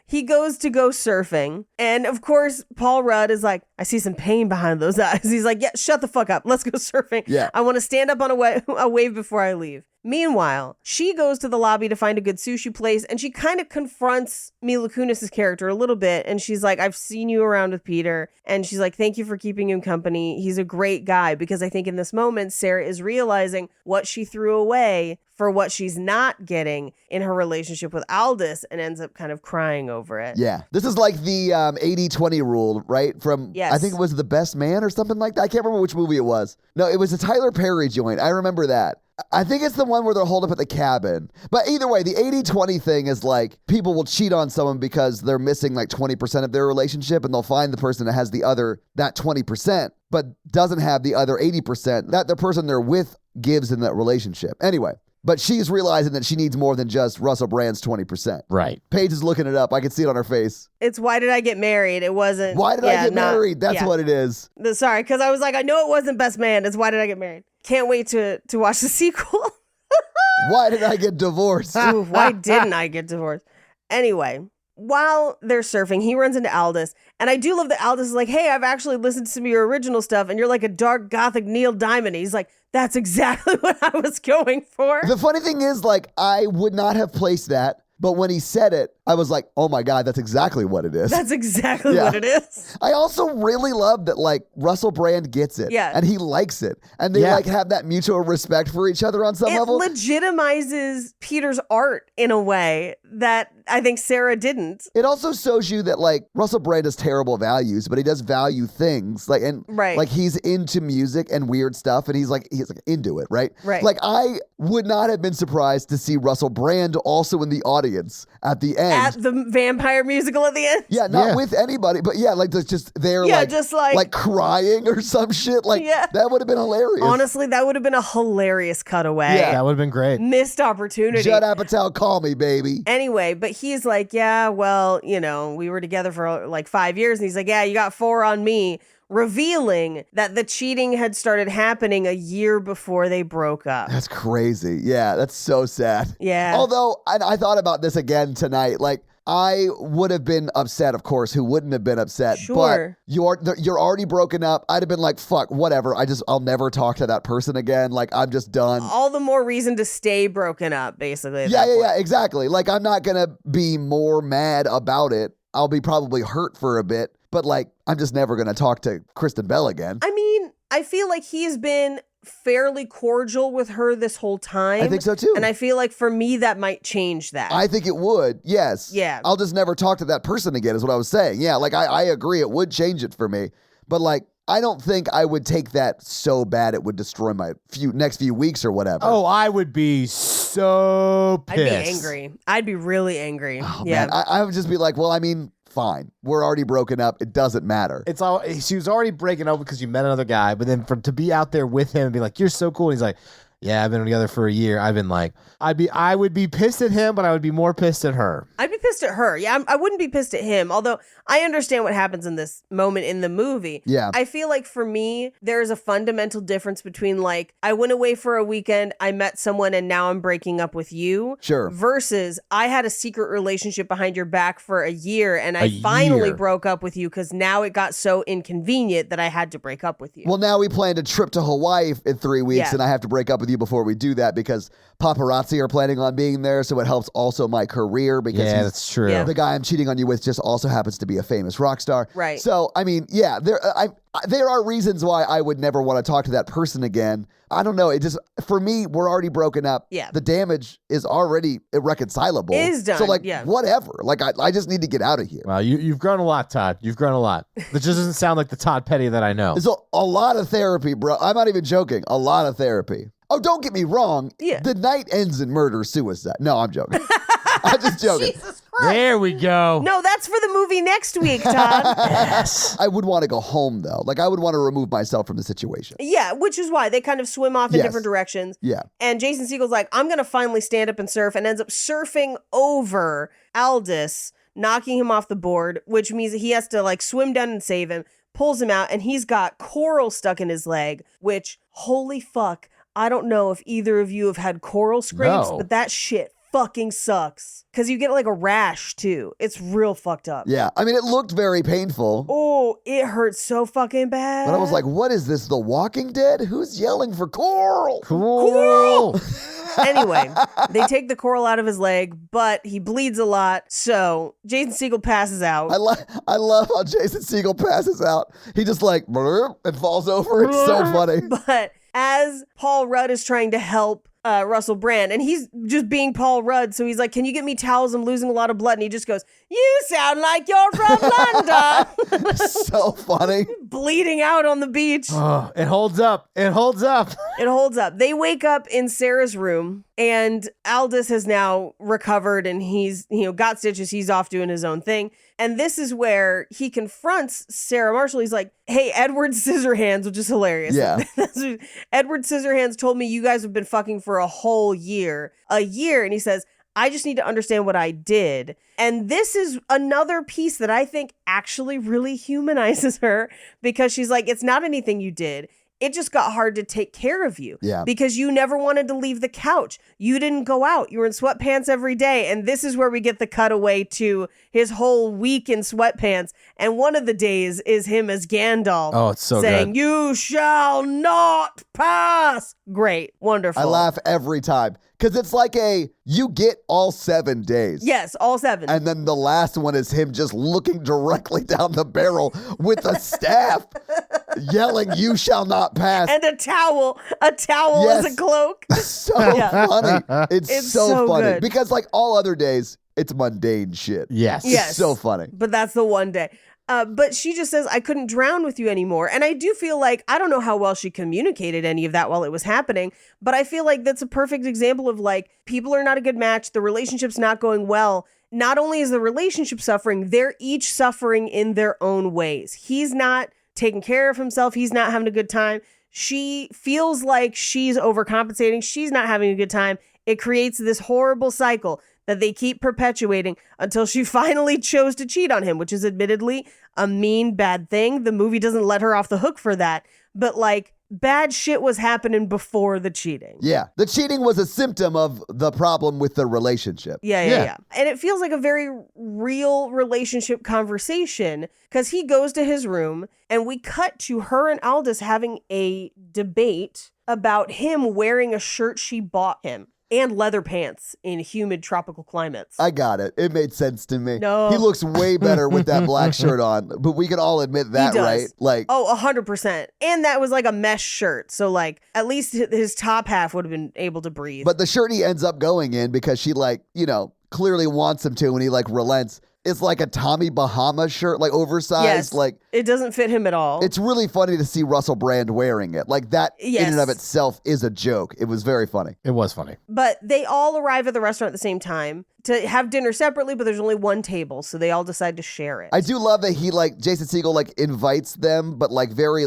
He goes to go surfing. And of course, Paul Rudd is like, I see some pain behind those eyes. He's like, yeah, shut the fuck up. Let's go surfing. Yeah. I want to stand up on a wave before I leave. Meanwhile, she goes to the lobby to find a good sushi place and she kind of confronts Mila Kunis' character a little bit. And she's like, I've seen you around with Peter. And she's like, thank you for keeping him company. He's a great guy. Because I think in this moment, Sarah is realizing what she threw away for what she's not getting in her relationship with Aldous and ends up kind of crying over it. Yeah. This is like the 80-20 rule, right? From, Yes. I think it was The Best Man or something like that. I can't remember which movie it was. No, it was a Tyler Perry joint. I remember that. I think it's the one where they're holed up at the cabin. But either way, the 80-20 thing is like people will cheat on someone because they're missing like 20% of their relationship and they'll find the person that has that 20%, but doesn't have the other 80% that the person they're with gives in that relationship. Anyway. But she's realizing that she needs more than just Russell Brand's 20%. Right. Paige is looking it up. I can see it on her face. It's Why Did I Get Married? It wasn't. Why did I get married? That's what it is. Sorry, because I was like, I know it wasn't Best Man. It's Why Did I Get Married? Can't wait to watch the sequel. Why did I get divorced? Ooh, why didn't I get divorced? Anyway, while they're surfing, he runs into Aldous. And I do love that Aldous is like, hey, I've actually listened to some of your original stuff and you're like a dark gothic Neil Diamond. And he's like, that's exactly what I was going for. The funny thing is, like, I would not have placed that. But when he said it, I was like, oh my God, that's exactly what it is. That's exactly what it is. I also really love that, like, Russell Brand gets it. Yeah. And he likes it. And they, like, have that mutual respect for each other on some level. It legitimizes Peter's art in a way that I think Sarah didn't. It also shows you that, like, Russell Brand has terrible values, but he does value things. Like, and like, he's into music and weird stuff, and he's like into it, right? Right. Like, I would not have been surprised to see Russell Brand also in the audience at the end. At the vampire musical at the end? Yeah, not with anybody, but yeah, like just there, like, just like crying or some shit. Like, that would have been hilarious. Honestly, that would have been a hilarious cutaway. Yeah, that would have been great. Missed opportunity. Judd Apatow, call me, baby. Anyway, but he's like, yeah, well, you know, we were together for like 5 years. And he's like, yeah, you got 4 on me. Revealing that the cheating had started happening a year before they broke up. That's crazy. Yeah, that's so sad. Yeah. Although, I thought about this again tonight. Like, I would have been upset, of course. Who wouldn't have been upset? Sure. But you're already broken up. I'd have been like, fuck, whatever. I'll never talk to that person again. Like, I'm just done. All the more reason to stay broken up, basically. Yeah, exactly. Like, I'm not going to be more mad about it. I'll be probably hurt for a bit. But, like, I'm just never going to talk to Kristen Bell again. I mean, I feel like he's been fairly cordial with her this whole time. I think so too. And I feel like for me, that might change that. I think it would, yes. Yeah. I'll just never talk to that person again is what I was saying. Yeah, like I agree it would change it for me. But like, I don't think I would take that so bad it would destroy my next few weeks or whatever. Oh, I would be so pissed. I'd be angry. I'd be really angry. Oh, yeah. man. I would just be like, well, I mean, fine. We're already broken up. It doesn't matter. She was already breaking up because you met another guy, but then to be out there with him and be like, you're so cool. And he's like, yeah, I've been together for a year. I've been like, I would be pissed at him, but I would be more pissed at her. I'd be pissed at her. Yeah, I wouldn't be pissed at him, although I understand what happens in this moment in the movie. Yeah. I feel like for me, there's a fundamental difference between like, I went away for a weekend, I met someone, and now I'm breaking up with you. Sure. Versus I had a secret relationship behind your back for a year, and I finally broke up with you because now it got so inconvenient that I had to break up with you. Well, now we planned a trip to Hawaii in 3 weeks, and I have to break up with you before we do that because paparazzi are planning on being there, so it helps also my career because that's true. Yeah. The guy I'm cheating on you with just also happens to be a famous rock star. Right. So, I mean, yeah, there are reasons why I would never want to talk to that person again. I don't know. It just, for me, we're already broken up. Yeah. The damage is already irreconcilable. It is done. So, like, yeah. whatever. Like, I just need to get out of here. Well, you've grown a lot, Todd. You've grown a lot. That just doesn't sound like the Todd Petty that I know. It's a lot of therapy, bro. I'm not even joking. A lot of therapy. Oh, don't get me wrong. Yeah. The night ends in murder-suicide. No, I'm joking. I'm just joking. Jesus Christ. There we go. No, that's for the movie next week, Todd. Yes. I would want to go home, though. Like, I would want to remove myself from the situation. Yeah, which is why they kind of swim off in different directions. Yeah. And Jason Segel's like, I'm going to finally stand up and surf, and ends up surfing over Aldous, knocking him off the board, which means that he has to like swim down and save him, pulls him out, and he's got coral stuck in his leg, which, holy fuck, I don't know if either of you have had coral scrapes, but that shit fucking sucks. Because you get like a rash too. It's real fucked up. Yeah. I mean, it looked very painful. Oh, it hurts so fucking bad. But I was like, what is this, The Walking Dead? Who's yelling for coral? Coral. Anyway, they take the coral out of his leg, but he bleeds a lot. So Jason Segel passes out. I love how Jason Segel passes out. He just like and falls over. It's so funny. But as Paul Rudd is trying to help Russell Brand, and he's just being Paul Rudd, so he's like, can you get me towels? I'm losing a lot of blood. And he just goes, you sound like you're from London. So funny. Bleeding out on the beach. Oh, it holds up. It holds up. It holds up. They wake up in Sarah's room, and Aldous has now recovered, and he's, got stitches. He's off doing his own thing. And this is where he confronts Sarah Marshall. He's like, hey, Edward Scissorhands, which is hilarious. Yeah. Edward Scissorhands told me you guys have been fucking for a whole year. A year. And he says, I just need to understand what I did. And this is another piece that I think actually really humanizes her, because she's like, it's not anything you did. It just got hard to take care of you. Yeah. Because you never wanted to leave the couch. You didn't go out. You were in sweatpants every day. And this is where we get the cutaway to his whole week in sweatpants. And one of the days is him as Gandalf. Oh, it's so saying, good. you shall not pass. Great. Wonderful. I laugh every time. Because it's like you get all 7 days. Yes, all 7. And then the last one is him just looking directly down the barrel with a staff, yelling, you shall not pass. And a towel as a cloak. So funny. It's so funny. Good. Because like all other days, it's mundane shit. Yes. It's so funny. But that's the one day. But she just says, I couldn't drown with you anymore. And I do feel like, I don't know how well she communicated any of that while it was happening, but I feel like that's a perfect example of like, people are not a good match. The relationship's not going well. Not only is the relationship suffering, they're each suffering in their own ways. He's not taking care of himself. He's not having a good time. She feels like she's overcompensating. She's not having a good time. It creates this horrible cycle that they keep perpetuating until she finally chose to cheat on him, which is admittedly a mean, bad thing. The movie doesn't let her off the hook for that. But like, bad shit was happening before the cheating. Yeah. The cheating was a symptom of the problem with the relationship. Yeah. And it feels like a very real relationship conversation, because he goes to his room and we cut to her and Aldous having a debate about him wearing a shirt she bought him. and leather pants in humid tropical climates. I got it. It made sense to me. No. He looks way better with that black shirt on, but we can all admit that, right? Like, oh, 100%. And that was like a mesh shirt. So like at least his top half would have been able to breathe. But the shirt he ends up going in because she like, clearly wants him to, and he like relents. It's like a Tommy Bahama shirt, like oversized. Yes, like it doesn't fit him at all. It's really funny to see Russell Brand wearing it. Like that in and of itself is a joke. It was very funny. It was funny. But they all arrive at the restaurant at the same time to have dinner separately, but there's only one table, so they all decide to share it. I do love that he Jason Segel invites them, but very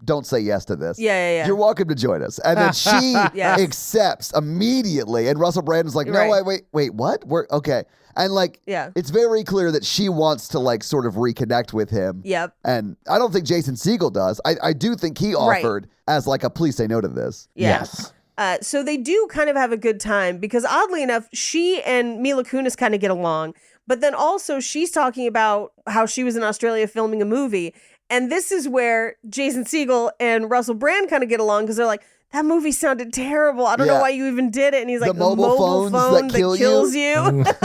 don't say yes to this. Yeah. You're welcome to join us. And then she accepts immediately. And Russell Brand is like, no, wait, what? We're okay. And it's very clear that she wants to sort of reconnect with him. Yep. And I don't think Jason Segel does. I do think he offered as a please say no to this. Yes. So they do kind of have a good time because oddly enough, she and Mila Kunis kind of get along. But then also she's talking about how she was in Australia filming a movie. And this is where Jason Segel and Russell Brand kind of get along because they're like, that movie sounded terrible. I don't know why you even did it. And he's like, the mobile phone that kills you. Which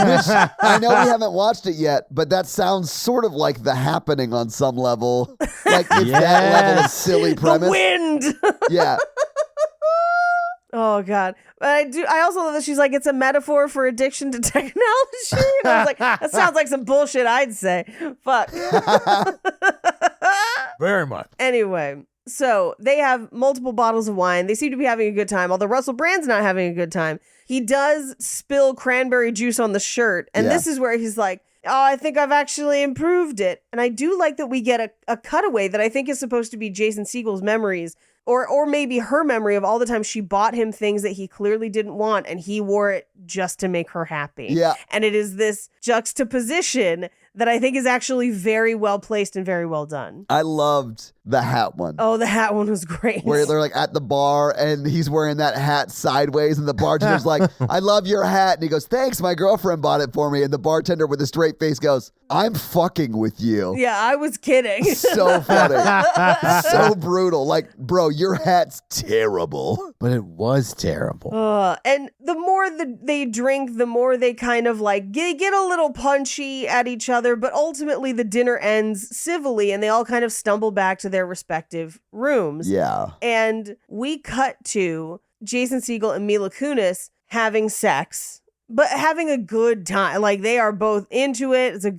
I know we haven't watched it yet, but that sounds sort of like The Happening on some level. Like it's that level of silly premise. The wind. Yeah. Oh, God. But I also love that she's like, it's a metaphor for addiction to technology. And I was like, that sounds like some bullshit I'd say. Fuck. Very much. Anyway. So they have multiple bottles of wine. They seem to be having a good time, although Russell Brand's not having a good time. He does spill cranberry juice on the shirt. And this is where he's like, oh, I think I've actually improved it. And I do like that we get a cutaway that I think is supposed to be Jason Segel's memories or maybe her memory of all the time she bought him things that he clearly didn't want and he wore it just to make her happy. Yeah. And it is this juxtaposition that I think is actually very well placed and very well done. I loved the hat one. Oh, the hat one was great. Where they're at the bar and he's wearing that hat sideways and the bartender's like, I love your hat. And he goes, thanks, my girlfriend bought it for me. And the bartender with a straight face goes, I'm fucking with you. Yeah, I was kidding. So funny. So brutal. Bro, your hat's terrible. But it was terrible. And the more they drink, the more they kind of get a little punchy at each other. But ultimately the dinner ends civilly and they all kind of stumble back to their respective rooms. Yeah. And we cut to Jason Segel and Mila Kunis having sex, but having a good time. They are both into it. It's it's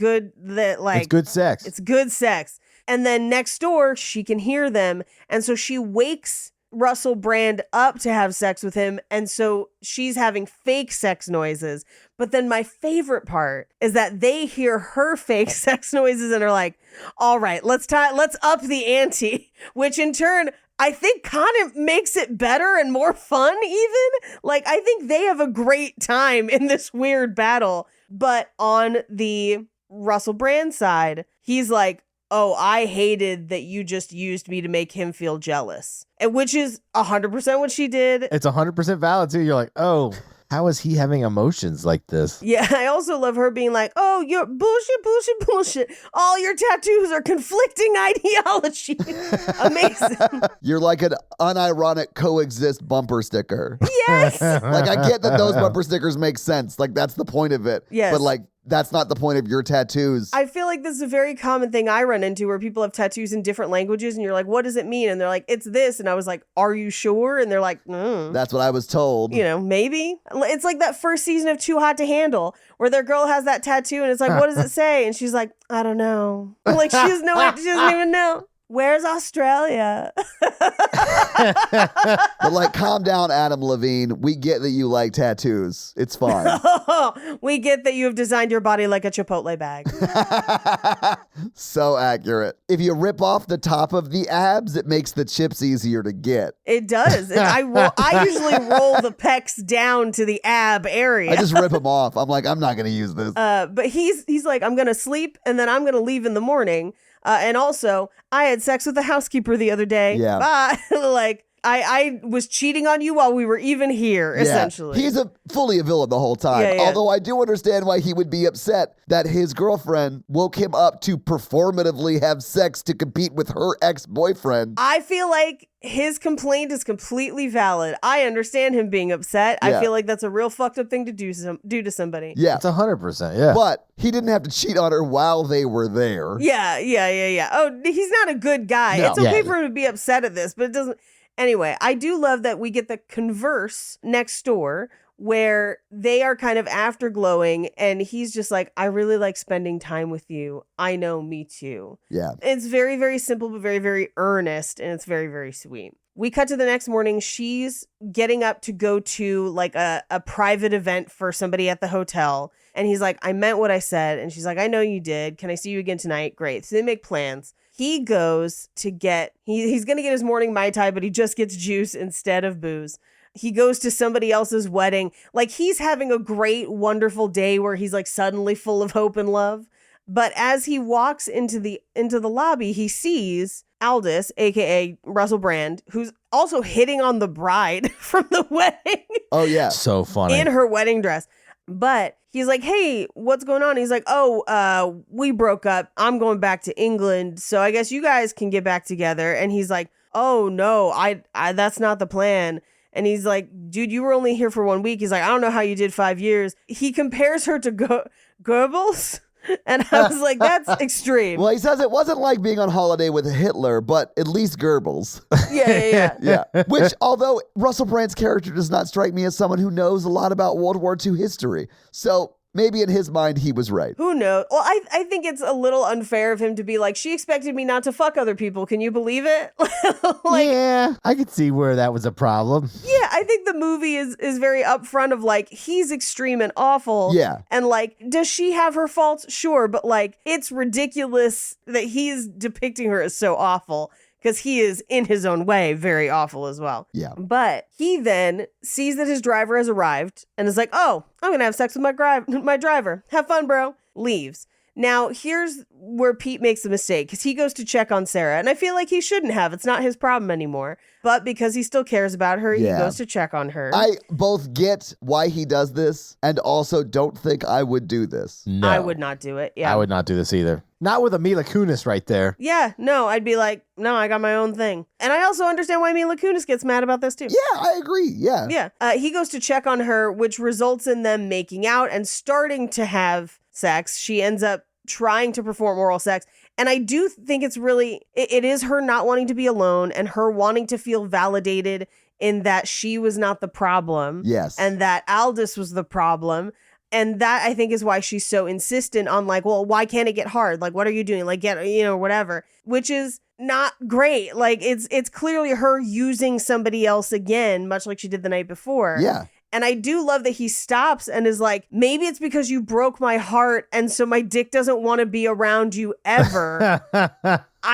good sex. It's good sex. And then next door, she can hear them. And so she wakes Russell Brand up to have sex with him. And so she's having fake sex noises. But then my favorite part is that they hear her fake sex noises and are like, all right, let's up the ante, which in turn, I think kind of makes it better and more fun even. I think they have a great time in this weird battle. But on the Russell Brand side, he's like, oh, I hated that you just used me to make him feel jealous. And which is 100% what she did. It's 100% valid too. You're like, oh, how is he having emotions like this? Yeah, I also love her being like, oh, you're bullshit. All your tattoos are conflicting ideology. Amazing. You're like an unironic coexist bumper sticker. Yes. I get that those bumper stickers make sense. That's the point of it. Yes. But that's not the point of your tattoos. I feel like this is a very common thing I run into where people have tattoos in different languages and you're like, what does it mean? And they're like, it's this. And I was like, are you sure? And they're like, That's what I was told. Maybe. It's like that first season of Too Hot to Handle where their girl has that tattoo and it's like, what does it say? And she's like, I don't know. She doesn't even know. Where's Australia? But calm down, Adam Levine. We get that you like tattoos. It's fine. We get that you have designed your body like a Chipotle bag. So accurate. If you rip off the top of the abs, it makes the chips easier to get. It does. I usually roll the pecs down to the ab area. I just rip them off. I'm like, I'm not going to use this. But he's like, I'm going to sleep and then I'm going to leave in the morning. And also, I had sex with the housekeeper the other day. Yeah. Bye. I was cheating on you while we were even here, essentially. He's fully a villain the whole time. Yeah. Although I do understand why he would be upset that his girlfriend woke him up to performatively have sex to compete with her ex-boyfriend. I feel like his complaint is completely valid. I understand him being upset. I feel like that's a real fucked up thing to do to somebody. Yeah. It's 100%, yeah. But he didn't have to cheat on her while they were there. Yeah. Oh, he's not a good guy. No. It's okay for him to be upset at this, but it doesn't. Anyway, I do love that we get the converse next door where they are kind of afterglowing and he's just like, I really like spending time with you. I know, me too. Yeah. It's very, very simple, but very, very earnest, and it's very, very sweet. We cut to the next morning. She's getting up to go to like a private event for somebody at the hotel. And he's like, I meant what I said. And she's like, I know you did. Can I see you again tonight? Great. So they make plans. He goes to get, he's going to get his morning Mai Tai, but he just gets juice instead of booze. He goes to somebody else's wedding. Like he's having a great, wonderful day where he's like suddenly full of hope and love. But as he walks into the lobby, he sees Aldous, aka Russell Brand, who's also hitting on the bride from the wedding. Oh yeah. So funny. In her wedding dress. But he's like, hey, what's going on? He's like, we broke up. I'm going back to England. So I guess you guys can get back together. And he's like, oh no, I that's not the plan. And he's like, dude, you were only here for 1 week. He's like, I don't know how you did 5 years. He compares her to Goebbels. And I was like, that's extreme. Well, he says it wasn't like being on holiday with Hitler, but at least Goebbels. Yeah. Which, although Russell Brand's character does not strike me as someone who knows a lot about World War II history. So maybe in his mind, he was right. Who knows? Well, I think it's a little unfair of him to be like, she expected me not to fuck other people. Can you believe it? Yeah, I could see where that was a problem. Yeah, I think the movie is very upfront of like, he's extreme and awful. Yeah. And like, does she have her faults? Sure. But like, it's ridiculous that he's depicting her as so awful. Because he is, in his own way, very awful as well. Yeah. But he then sees that his driver has arrived and is like, oh, I'm going to have sex with my driver. Have fun, bro. Leaves. Now, here's where Pete makes a mistake because he goes to check on Sarah. And I feel like he shouldn't have. It's not his problem anymore. But because he still cares about her, he goes to check on her. I both get why he does this and also don't think I would do this. No. I would not do it. Yeah. I would not do this either. Not with a Mila Kunis right there. Yeah, no, I'd be like, no, I got my own thing. And I also understand why Mila Kunis gets mad about this too. Yeah, I agree. Yeah. Yeah. He goes to check on her, which results in them making out and starting to have sex. She ends up trying to perform oral sex. And I do think it's really, it is her not wanting to be alone and her wanting to feel validated in that she was not the problem. Yes. And that Aldous was the problem. And that I think is why she's so insistent on like, well, why can't it get hard? Like, what are you doing? Like, get, whatever, which is not great. Like, it's clearly her using somebody else again, much like she did the night before. Yeah. And I do love that he stops and is like, maybe it's because you broke my heart. And so my dick doesn't want to be around you ever.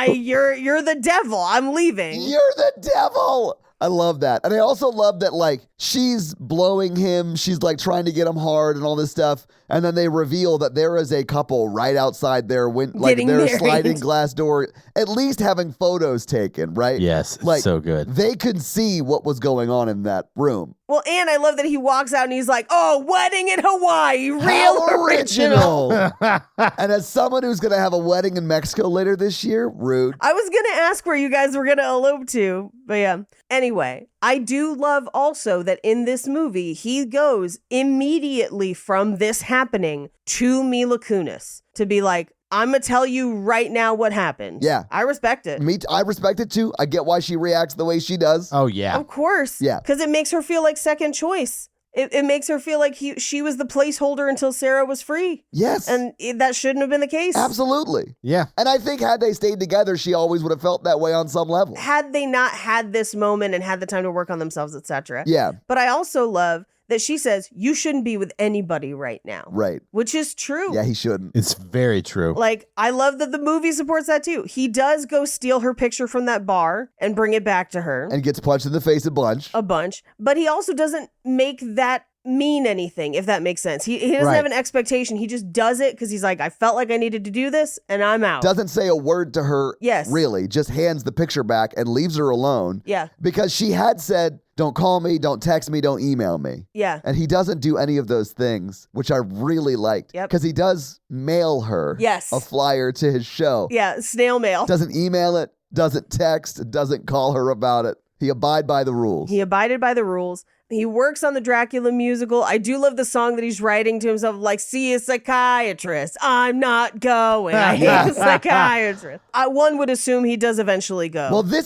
You're the devil. I'm leaving. You're the devil. I love that. And I also love that, like, she's blowing him. She's, like, trying to get him hard and all this stuff. And then they reveal that there is a couple right outside their sliding glass door, at least having photos taken, right? Yes, it's like, so good. They could see what was going on in that room. Well, and I love that he walks out and he's like, oh, wedding in Hawaii, real original. And as someone who's going to have a wedding in Mexico later this year, rude. I was going to ask where you guys were going to elope to, but yeah. Anyway, I do love also that in this movie, he goes immediately from this happening to Mila Kunis to be like, I'm going to tell you right now what happened. Yeah. I respect it. I respect it too. I get why she reacts the way she does. Oh, yeah. Of course. Yeah. Because it makes her feel like second choice. It makes her feel like she was the placeholder until Sarah was free. Yes. And that shouldn't have been the case. Absolutely. Yeah. And I think had they stayed together, she always would have felt that way on some level. Had they not had this moment and had the time to work on themselves, etc. Yeah. But I also love that she says, you shouldn't be with anybody right now. Right. Which is true. Yeah, he shouldn't. It's very true. Like, I love that the movie supports that too. He does go steal her picture from that bar and bring it back to her. And gets punched in the face a bunch. But he also doesn't make that mean anything, if that makes sense. He doesn't have an expectation. He just does it because he's like, I felt like I needed to do this and I'm out. Doesn't say a word to her. Yes. Really. Just hands the picture back and leaves her alone. Yeah. Because she had said, don't call me, don't text me, don't email me. Yeah. And he doesn't do any of those things, which I really liked. Yep. Because he does mail her a flyer to his show. Yeah, snail mail. Doesn't email it, doesn't text, doesn't call her about it. He abided by the rules. He abided by the rules. He works on the Dracula musical. I do love the song that he's writing to himself, like, see a psychiatrist. I'm not going. I hate a psychiatrist. One would assume he does eventually go. Well, they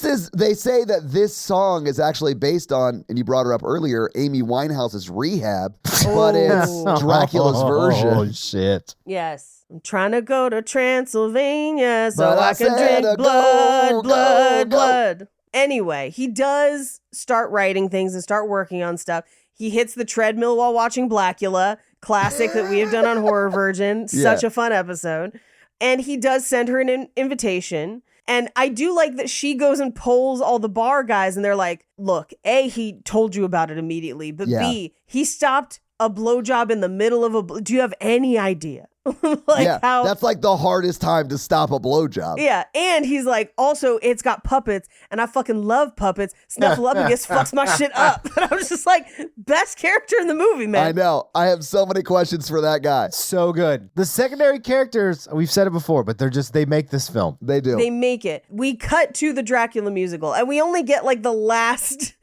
say that this song is actually based on, and you brought her up earlier, Amy Winehouse's Rehab, but it's Dracula's version. Oh, shit. Yes. I'm trying to go to Transylvania so But I can said drink go, blood. Anyway, he does start writing things and start working on stuff. He hits the treadmill while watching Blacula, classic that we have done on Horror Virgin. Such a fun episode. And he does send her an invitation. And I do like that she goes and polls all the bar guys and they're like, look, A, he told you about it immediately, but B, he stopped a blowjob in the middle of do you have any idea? How that's like the hardest time to stop a blowjob. Yeah, and he's like, also, it's got puppets, and I fucking love puppets. Snuffleupagus fucks my shit up. And I was just like, best character in the movie, man. I know. I have so many questions for that guy. So good. The secondary characters, we've said it before, but they make this film. They do. They make it. We cut to the Dracula musical, and we only get like the last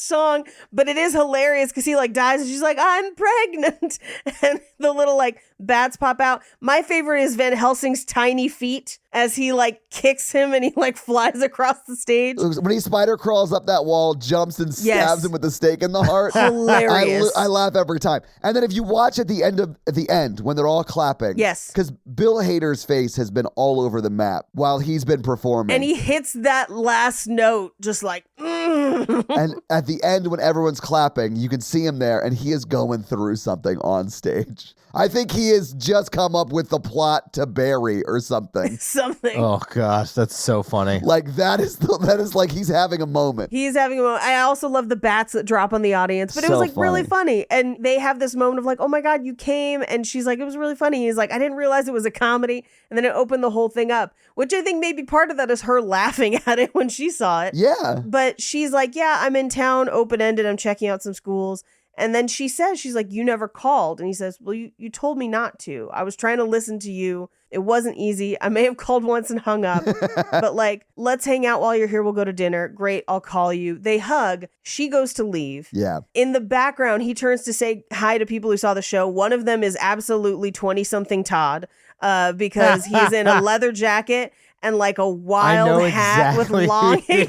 song, but it is hilarious because he like dies and she's like, I'm pregnant. And the little like bats pop out. My favorite is Van Helsing's tiny feet as he like kicks him and he like flies across the stage. When he spider crawls up that wall, jumps and stabs him with the stake in the heart. Hilarious. I laugh every time. And then if you watch at the end when they're all clapping. Yes. Because Bill Hader's face has been all over the map while he's been performing. And he hits that last note just like, And at the end when everyone's clapping, you can see him there and he is going through something on stage. I think he has just come up with the plot to Barry or something. Oh gosh, that's so funny. Like that is like he's having a moment. He's having a moment. I also love the bats that drop on the audience, but it was like really funny. And they have this moment of like, oh my God, you came. And she's like, it was really funny. He's like, I didn't realize it was a comedy. And then it opened the whole thing up, which I think maybe part of that is her laughing at it when she saw it. Yeah. But she's like, yeah, I'm in town, open-ended. I'm checking out some schools. And then she's like, you never called. And he says, well, you told me not to. I was trying to listen to you. It wasn't easy. I may have called once and hung up, but like, let's hang out while you're here. We'll go to dinner. Great. I'll call you. They hug. She goes to leave. Yeah. In the background, he turns to say hi to people who saw the show. One of them is absolutely 20-something Todd because he's in a leather jacket and like a wild hat with long hair.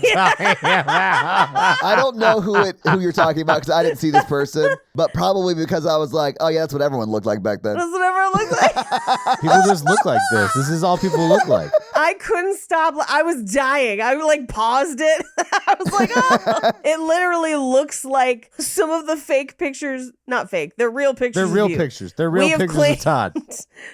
I don't know who you're talking about because I didn't see this person, but probably because I was like, oh yeah, that's what everyone looked like back then. That's what everyone looked like. People just look like this. This is all people look like. I couldn't stop. I was dying. I like paused it. I was like, oh. It literally looks like some of the fake pictures. Not fake. They're real pictures. They're real pictures. They're real pictures of Todd.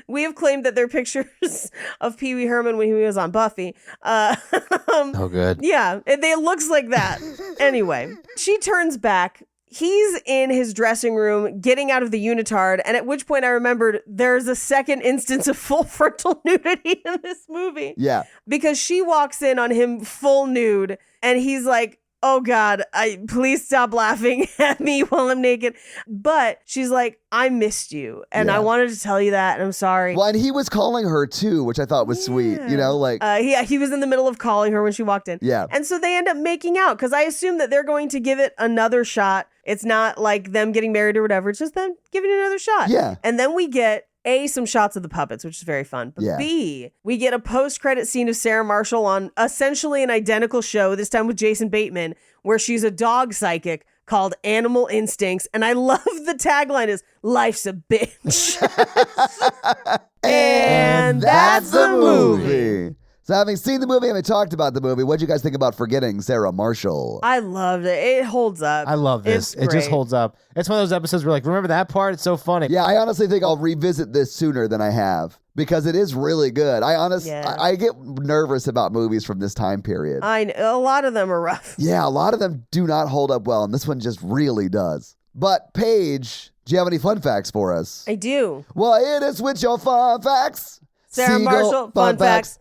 We have claimed that they're pictures of Pee Wee Herman when he was on Buffy. Oh, good. Yeah, it looks like that. Anyway, she turns back. He's in his dressing room getting out of the unitard, and at which point I remembered there's a second instance of full frontal nudity in this movie. Yeah. Because she walks in on him full nude, and he's like, oh God, please stop laughing at me while I'm naked. But she's like, I missed you. And I wanted to tell you that. And I'm sorry. Well, and he was calling her too, which I thought was sweet. You know, like. He was in the middle of calling her when she walked in. Yeah. And so they end up making out because I assume that they're going to give it another shot. It's not like them getting married or whatever. It's just them giving it another shot. Yeah. And then we get some shots of the puppets, which is very fun. But B, we get a post-credit scene of Sarah Marshall on essentially an identical show, this time with Jason Bateman, where she's a dog psychic called Animal Instincts. And I love the tagline is, life's a bitch. and that's the movie. So having seen the movie, having talked about the movie, what do you guys think about Forgetting Sarah Marshall? I loved it. It holds up. I love this. It just holds up. It's one of those episodes where like, remember that part? It's so funny. Yeah, I honestly think I'll revisit this sooner than I have because it is really good. I get nervous about movies from this time period. I know. A lot of them are rough. Yeah, a lot of them do not hold up well, and this one just really does. But Paige, do you have any fun facts for us? I do. Well, it is with your fun facts. Sarah Segel, Marshall, fun facts.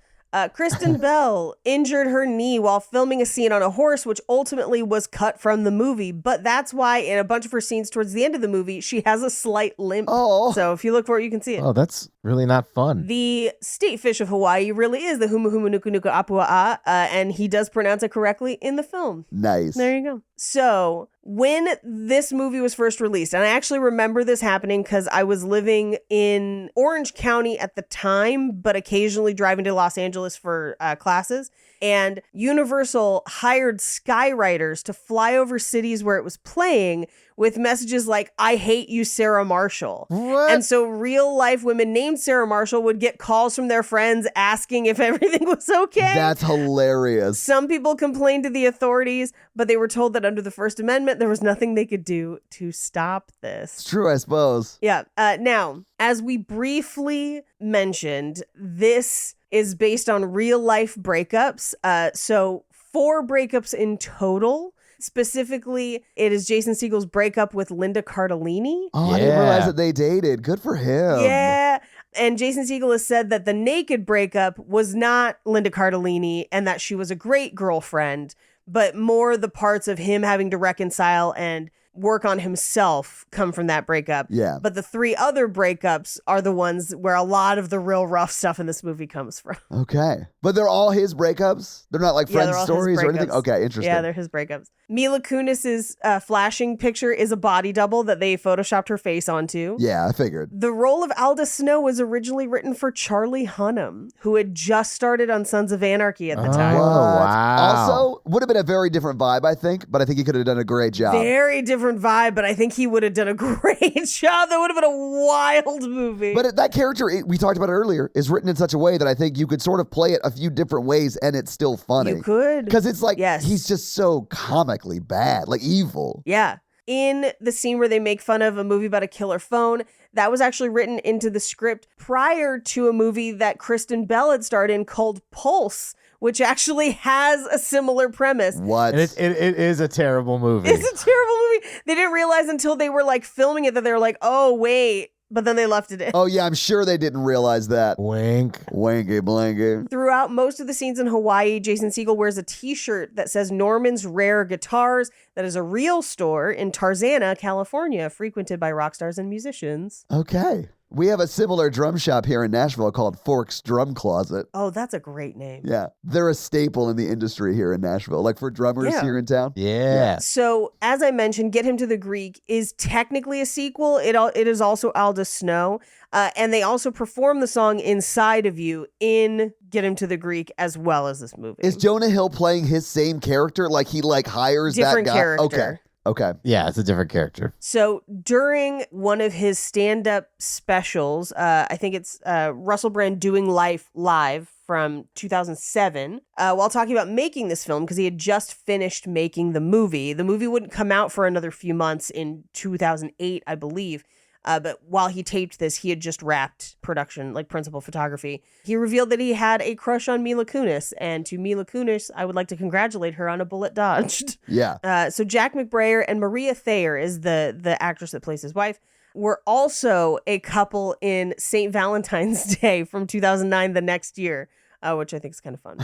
Kristen Bell injured her knee while filming a scene on a horse, which ultimately was cut from the movie. But that's why in a bunch of her scenes towards the end of the movie, she has a slight limp. Oh. So if you look for it, you can see it. Oh, that's really not fun. The state fish of Hawaii really is the Humu Humu Nuku Nuku Apua'a, and he does pronounce it correctly in the film. Nice. There you go. So when this movie was first released, and I actually remember this happening because I was living in Orange County at the time, but occasionally driving to Los Angeles for classes. And Universal hired skywriters to fly over cities where it was playing with messages like, I hate you, Sarah Marshall. What? And so real life women named Sarah Marshall would get calls from their friends asking if everything was okay. That's hilarious. Some people complained to the authorities, but they were told that under the First Amendment, there was nothing they could do to stop this. It's true, I suppose. Yeah. Now, as we briefly mentioned, this is based on real life breakups. So 4 breakups in total. Specifically, it is Jason Segel's breakup with Linda Cardellini. Oh, I didn't realize that they dated. Good for him. Yeah. And Jason Segel has said that the naked breakup was not Linda Cardellini and that she was a great girlfriend, but more the parts of him having to reconcile and work on himself come from that breakup. Yeah. But the 3 other breakups are the ones where a lot of the real rough stuff in this movie comes from. Okay. But they're all his breakups? They're not like friend stories or anything? Okay, interesting. Yeah, they're his breakups. Mila Kunis's flashing picture is a body double that they photoshopped her face onto. Yeah, I figured. The role of Alda Snow was originally written for Charlie Hunnam, who had just started on Sons of Anarchy at the time. What? Wow. Also, would have been a very different vibe, I think, but I think he could have done a great job. Very different vibe, but I think he would have done a great job. That would have been a wild movie. But that character, we talked about it earlier, is written in such a way that I think you could sort of play it a few different ways and it's still funny. You could. Because it's like, Yes. he's just so comically bad, like evil. Yeah. In the scene where they make fun of a movie about a killer phone, that was actually written into the script prior to a movie that Kristen Bell had starred in called Pulse, which actually has a similar premise. What? And it is a terrible movie. It's a terrible movie. They didn't realize until they were like filming it that they were like, oh, wait. But then they left it in. Oh, yeah, I'm sure they didn't realize that. Wink. Wanky blanky. Throughout most of the scenes in Hawaii, Jason Segel wears a t-shirt that says Norman's Rare Guitars. That is a real store in Tarzana, California, frequented by rock stars and musicians. Okay. We have a similar drum shop here in Nashville called Forks Drum Closet. Oh, that's a great name. Yeah. They're a staple in the industry here in Nashville, like for drummers here in town. Yeah. So, as I mentioned, Get Him to the Greek is technically a sequel. It is also Alda Snow. And they also perform the song Inside of You in Get Him to the Greek as well as this movie. Is Jonah Hill playing his same character? Like he hires Different that guy? character. Okay. Yeah, it's a different character. So during one of his stand-up specials, I think it's Russell Brand Doing Life Live from 2007, while talking about making this film, because he had just finished making the movie. The movie wouldn't come out for another few months in 2008, I believe. But while he taped this, he had just wrapped production, like principal photography. He revealed that he had a crush on Mila Kunis. And to Mila Kunis, I would like to congratulate her on a bullet dodged. Yeah. So Jack McBrayer and Maria Thayer is the actress that plays his wife, were also a couple in St. Valentine's Day from 2009, the next year. Which I think is kind of fun.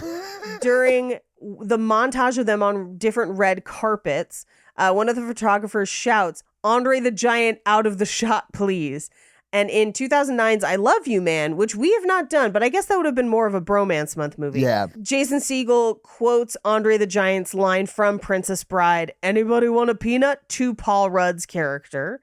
During the montage of them on different red carpets, one of the photographers shouts, "Andre the Giant out of the shot, please." And in 2009's I Love You, Man, which we have not done, but I guess that would have been more of a bromance month movie. Yeah. Jason Segel quotes Andre the Giant's line from Princess Bride, "Anybody want a peanut?" to Paul Rudd's character.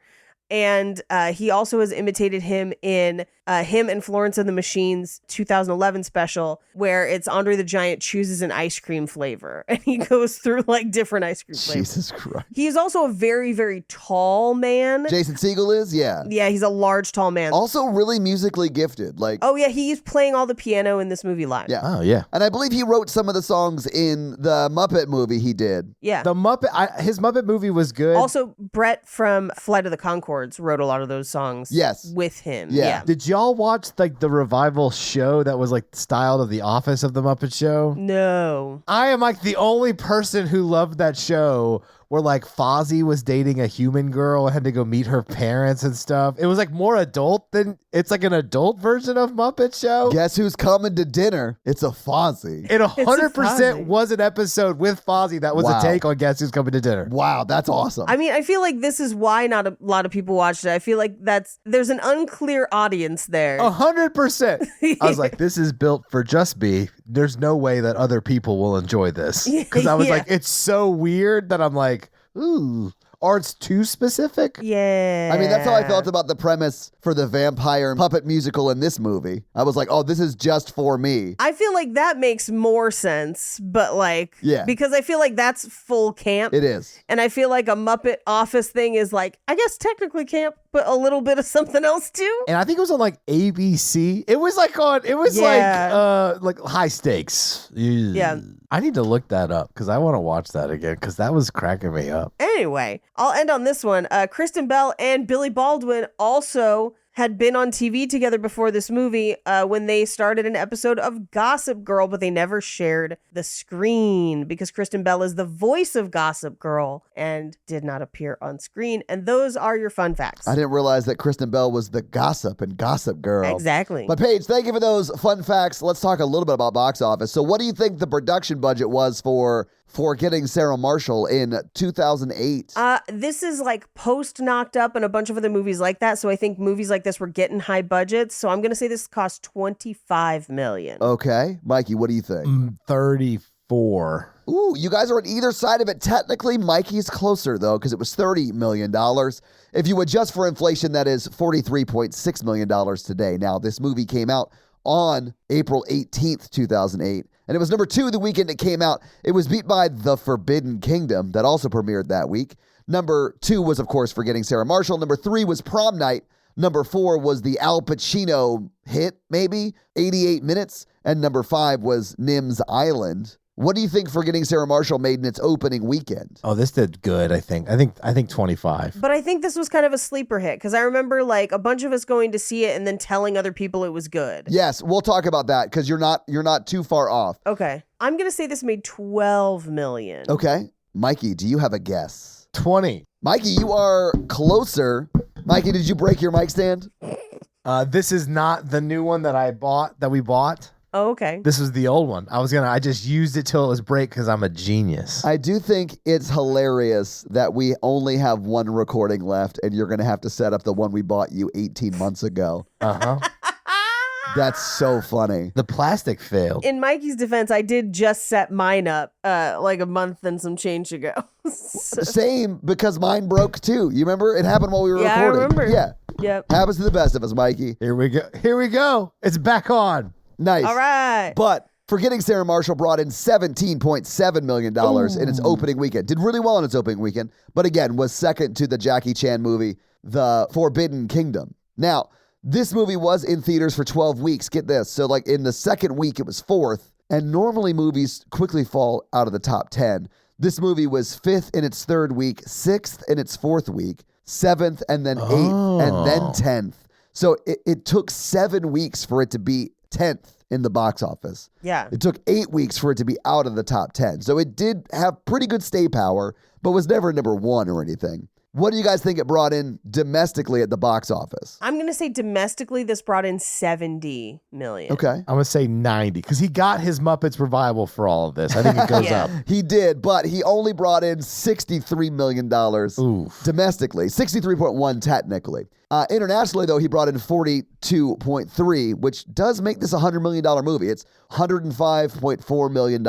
And he also has imitated him in him and Florence and the Machine's 2011 special, where it's Andre the Giant chooses an ice cream flavor. And he goes through like different ice cream flavors. Jesus Christ. He is also a very, very tall man. Jason Segel is? Yeah. Yeah, he's a large, tall man. Also really musically gifted. Like, oh, yeah, he's playing all the piano in this movie live. yeah. Oh, yeah. And I believe he wrote some of the songs in the Muppet movie he did. Yeah. The Muppet, his Muppet movie was good. Also, Brett from Flight of the Conchords wrote a lot of those songs with him. Yeah. Did y'all watch like the revival show that was like styled of The Office of the Muppet Show? No. I am like the only person who loved that show where like Fozzie was dating a human girl and had to go meet her parents and stuff. It was like more adult than, it's like an adult version of Muppet Show. Guess who's coming to dinner? It's a Fozzie. It 100% was an episode with Fozzie that was a take on Guess Who's Coming to Dinner. Wow, that's awesome. I mean, I feel like this is why not a lot of people watched it. I feel like there's an unclear audience there. 100%. I was like, this is built for just me. There's no way that other people will enjoy this. Because I was like, it's so weird that I'm like, ooh. Or it's too specific. Yeah. I mean, that's how I felt about the premise for the vampire puppet musical in this movie. I was like, oh, this is just for me. I feel like that makes more sense, but like, because I feel like that's full camp. It is. And I feel like a Muppet Office thing is like, I guess technically camp, but a little bit of something else too. And I think it was on like ABC. It was like like high stakes. Yeah. I need to look that up because I want to watch that again because that was cracking me up. Anyway, I'll end on this one. Kristen Bell and Billy Baldwin also had been on TV together before this movie when they started an episode of Gossip Girl, but they never shared the screen because Kristen Bell is the voice of Gossip Girl and did not appear on screen. And those are your fun facts. I didn't realize that Kristen Bell was the gossip in Gossip Girl. Exactly. But Paige, thank you for those fun facts. Let's talk a little bit about box office. So what do you think the production budget was for Getting Sarah Marshall in 2008? This is like post Knocked Up and a bunch of other movies like that. So I think movies like this were getting high budgets. So I'm going to say this cost $25 million. Okay. Mikey, what do you think? 34. Ooh, you guys are on either side of it. Technically, Mikey's closer, though, because it was $30 million. If you adjust for inflation, that is $43.6 million today. Now, this movie came out on April 18th, 2008. And it was number 2 the weekend it came out. It was beat by The Forbidden Kingdom that also premiered that week. Number 2 was, of course, Forgetting Sarah Marshall. Number 3 was Prom Night. Number 4 was the Al Pacino hit, maybe, 88 Minutes. And number 5 was Nim's Island. What do you think Forgetting Sarah Marshall made in its opening weekend? Oh, this did good, I think. I think 25. But I think this was kind of a sleeper hit because I remember like a bunch of us going to see it and then telling other people it was good. Yes, we'll talk about that because you're not too far off. Okay. I'm going to say this made $12 million. Okay. Mikey, do you have a guess? 20. Mikey, you are closer. Mikey, did you break your mic stand? This is not the new one that we bought. Oh, okay. This was the old one. I just used it till it was break because I'm a genius. I do think it's hilarious that we only have one recording left and you're going to have to set up the one we bought you 18 months ago. Uh-huh. That's so funny. The plastic failed. In Mikey's defense, I did just set mine up like a month and some change ago. Same, because mine broke too. You remember? It happened while we were recording. I remember. Yeah. Yep. Happens to the best of us, Mikey. Here we go. It's back on. Nice. All right. But Forgetting Sarah Marshall brought in $17.7 million in its opening weekend. Did really well in its opening weekend, but again, was second to the Jackie Chan movie, The Forbidden Kingdom. Now, this movie was in theaters for 12 weeks. Get this. So like in the second week, it was 4th, and normally movies quickly fall out of the top 10. This movie was 5th in its 3rd week, 6th in its 4th week, 7th, and then 8th, and then 10th. So it took 7 weeks for it to be 10th in the box office. Yeah. It took 8 weeks for it to be out of the top 10. So it did have pretty good stay power, but was never number 1 or anything. What do you guys think it brought in domestically at the box office? I'm going to say domestically, this brought in $70 million. Okay. I'm going to say 90 because he got his Muppets revival for all of this. I think it goes up. He did, but he only brought in $63 million domestically. 63.1 technically. Internationally, though, he brought in 42.3, which does make this a $100 million movie. It's $105.4 million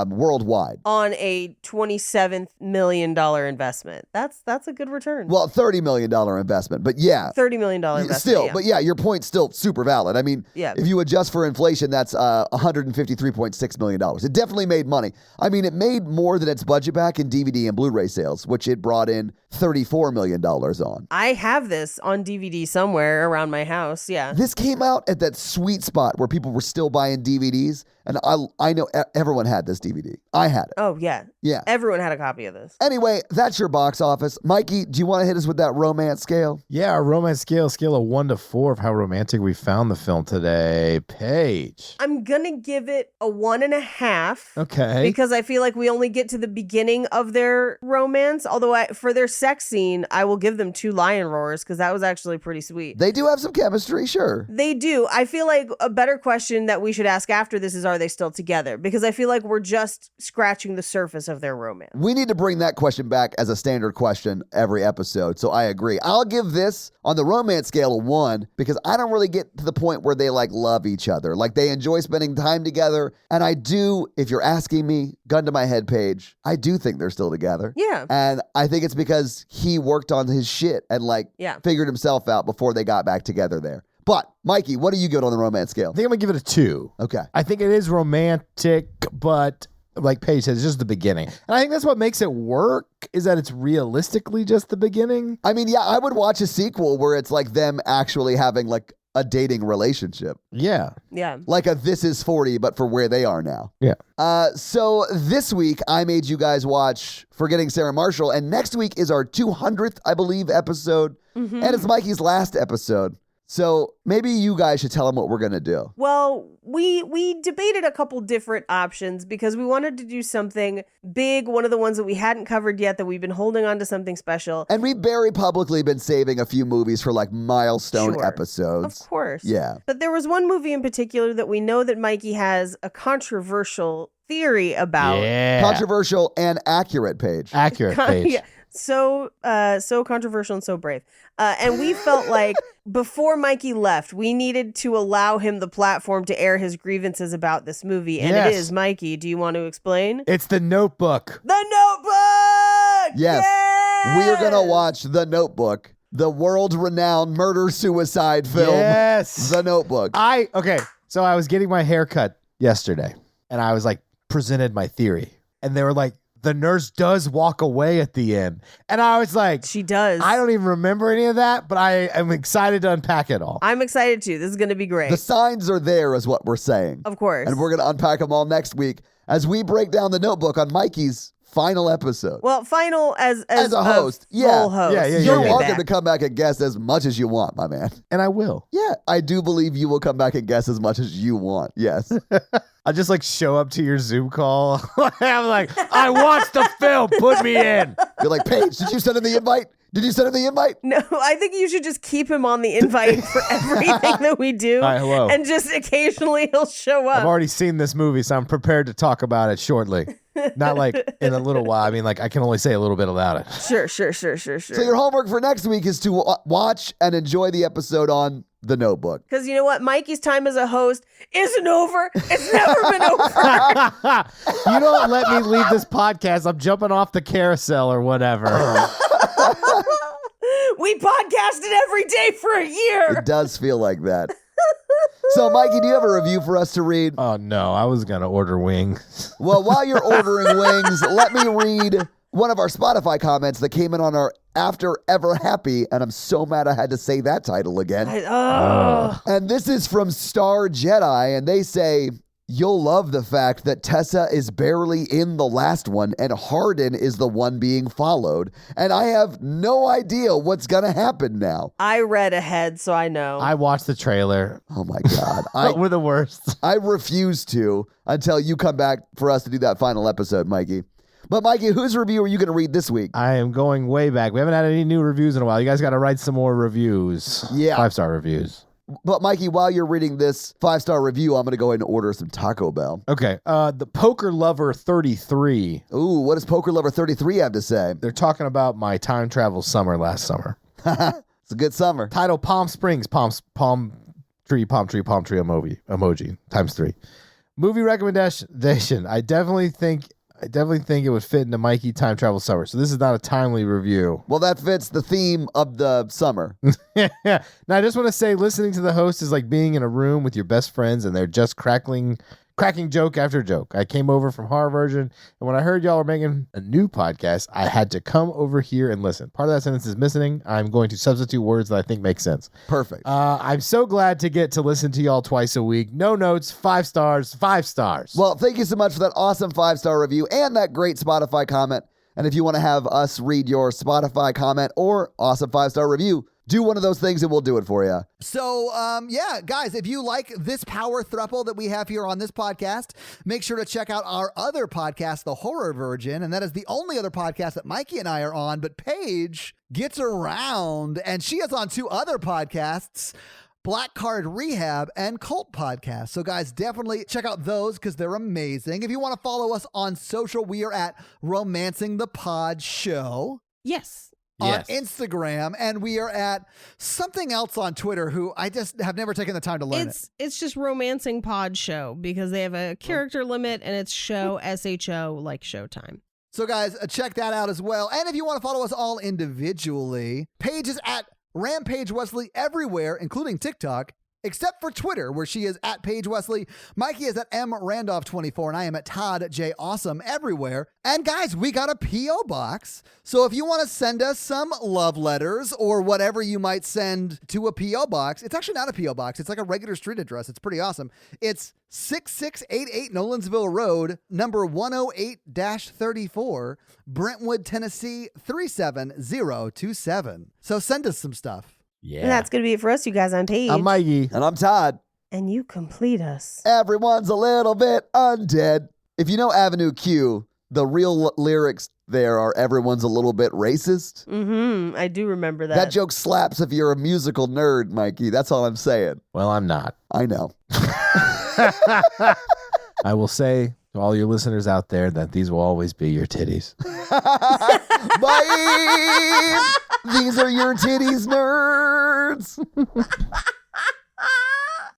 worldwide. On a $27 million investment. That's a good return. Well, $30 million investment, but yeah. $30 million investment, Still, yeah. but yeah, your point's still super valid. I mean, if you adjust for inflation, that's $153.6 million. It definitely made money. I mean, it made more than its budget back in DVD and Blu-ray sales, which it brought in $34 million on. I have this on DVD somewhere around my house, yeah. This came out at that sweet spot where people were still buying DVDs And I know everyone had this DVD. I had it. Oh, yeah. Yeah. Everyone had a copy of this. Anyway, that's your box office. Mikey, do you want to hit us with that romance scale? Yeah, our romance scale of 1 to 4 of how romantic we found the film today. Paige. I'm going to give it a 1.5. Okay. Because I feel like we only get to the beginning of their romance. Although for their sex scene, I will give them 2 lion roars because that was actually pretty sweet. They do have some chemistry, sure. They do. I feel like a better question that we should ask after this is, are they still together? Because I feel like we're just scratching the surface of their romance. We need to bring that question back as a standard question every episode. So I agree. I'll give this on the romance scale of 1 because I don't really get to the point where they like love each other. Like they enjoy spending time together. And I do, if you're asking me, gun to my head, Paige, I do think they're still together. Yeah. And I think it's because he worked on his shit and figured himself out before they got back together there. But, Mikey, what do you give on the romance scale? I think I'm going to give it a 2. Okay. I think it is romantic, but like Paige says, it's just the beginning. And I think that's what makes it work, is that it's realistically just the beginning. I mean, yeah, I would watch a sequel where it's like them actually having like a dating relationship. Yeah. Yeah. Like a This Is 40, but for where they are now. Yeah. So this week, I made you guys watch Forgetting Sarah Marshall, and next week is our 200th, I believe, episode. Mm-hmm. And it's Mikey's last episode. So maybe you guys should tell him what we're going to do. Well, we debated a couple different options because we wanted to do something big, one of the ones that we hadn't covered yet, that we've been holding on to something special. And we've very publicly been saving a few movies for like milestone episodes. Of course. Yeah. But there was one movie in particular that we know that Mikey has a controversial theory about. Yeah. Controversial and accurate, Paige. Accurate, Paige. Yeah. So controversial and so brave. And we felt like before Mikey left, we needed to allow him the platform to air his grievances about this movie. And It is, Mikey, do you want to explain? It's The Notebook. The Notebook! Yes. We are going to watch The Notebook, the world-renowned murder-suicide film. Yes. The Notebook. So I was getting my hair cut yesterday, and I was like, presented my theory. And they were like, the nurse does walk away at the end. And I was like, she does. I don't even remember any of that, but I am excited to unpack it all. I'm excited too. This is going to be great. The signs are there is what we're saying. Of course. And we're going to unpack them all next week as we break down The Notebook on Mikey's final episode. Well, final as a host. Full host. Yeah. You're welcome to come back and guess as much as you want, my man. And I will. Yeah, I do believe you will come back and guess as much as you want. Yes. I'll just like show up to your Zoom call. I'm like, I watched the film. Put me in. You're like, Paige, did you send him the invite? Did you send him the invite? No, I think you should just keep him on the invite for everything that we do. Hi, hello. And just occasionally he'll show up. I've already seen this movie, so I'm prepared to talk about it shortly. Not like in a little while. I mean, like I can only say a little bit about it. Sure. So your homework for next week is to watch and enjoy the episode on The Notebook. Because you know what? Mikey's time as a host isn't over. It's never been over. You don't let me leave this podcast. I'm jumping off the carousel or whatever. We podcasted every day for a year. It does feel like that. So, Mikey, do you have a review for us to read? Oh, no. I was going to order wings. Well, while you're ordering wings, let me read one of our Spotify comments that came in on our After Ever Happy, and I'm so mad I had to say that title again. And this is from Star Jedi, and they say, you'll love the fact that Tessa is barely in the last one and Hardin is the one being followed. And I have no idea what's going to happen now. I read ahead, so I know. I watched the trailer. Oh my God. We're the worst. I refuse to until you come back for us to do that final episode, Mikey. But Mikey, whose review are you going to read this week? I am going way back. We haven't had any new reviews in a while. You guys got to write some more reviews. Yeah. 5-star reviews. But Mikey, while you're reading this 5-star review, I'm going to go ahead and order some Taco Bell. Okay. The Poker Lover 33. Ooh, what does Poker Lover 33 have to say? They're talking about my time travel summer last summer. It's a good summer. Title Palm Springs, palm tree emoji times 3. Movie recommendation. I definitely think it would fit into Mikey time travel summer. So this is not a timely review. Well, that fits the theme of the summer. Yeah. Now I just want to say, listening to the host is like being in a room with your best friends and they're just crackling cracking joke after joke. I came over from horror version, and when I heard y'all were making a new podcast, I had to come over here and listen. Part of that sentence is missing. I'm going to substitute words that I think make sense. Perfect. I'm so glad to get to listen to y'all twice a week. No notes, 5 stars, 5 stars. Well, thank you so much for that awesome 5-star review and that great Spotify comment. And if you want to have us read your Spotify comment or awesome 5-star review, do one of those things and we'll do it for you. So, guys, if you like this power throuple that we have here on this podcast, make sure to check out our other podcast, The Horror Virgin. And that is the only other podcast that Mikey and I are on. But Paige gets around and she is on 2 other podcasts, Black Card Rehab and Cult Podcast. So guys, definitely check out those because they're amazing. If you want to follow us on social, we are at Romancing the Pod Show. Yes. On Instagram, and we are at something else on Twitter who I just have never taken the time to learn It's just Romancing Pod Show because they have a character limit and it's show, SHO, like Showtime. So guys, check that out as well. And if you want to follow us all individually, Paige is at Rampage Wesley everywhere, including TikTok, except for Twitter, where she is at Paige Wesley. Mikey is at M Randolph 24, and I am at Todd J Awesome everywhere. And guys, we got a P.O. box. So if you want to send us some love letters or whatever you might send to a P.O. box, it's actually not a P.O. box. It's like a regular street address. It's pretty awesome. It's 6688 Nolensville Road, number 108-34, Brentwood, Tennessee 37027. So send us some stuff. Yeah. And that's going to be it for us, you guys. I'm Paige. I'm Mikey. And I'm Todd. And you complete us. Everyone's a little bit undead. If you know Avenue Q, the real lyrics there are everyone's a little bit racist. Mm-hmm. I do remember that. That joke slaps if you're a musical nerd, Mikey. That's all I'm saying. Well, I'm not. I know. I will say to all your listeners out there that these will always be your titties. Bye! These are your titties, nerds.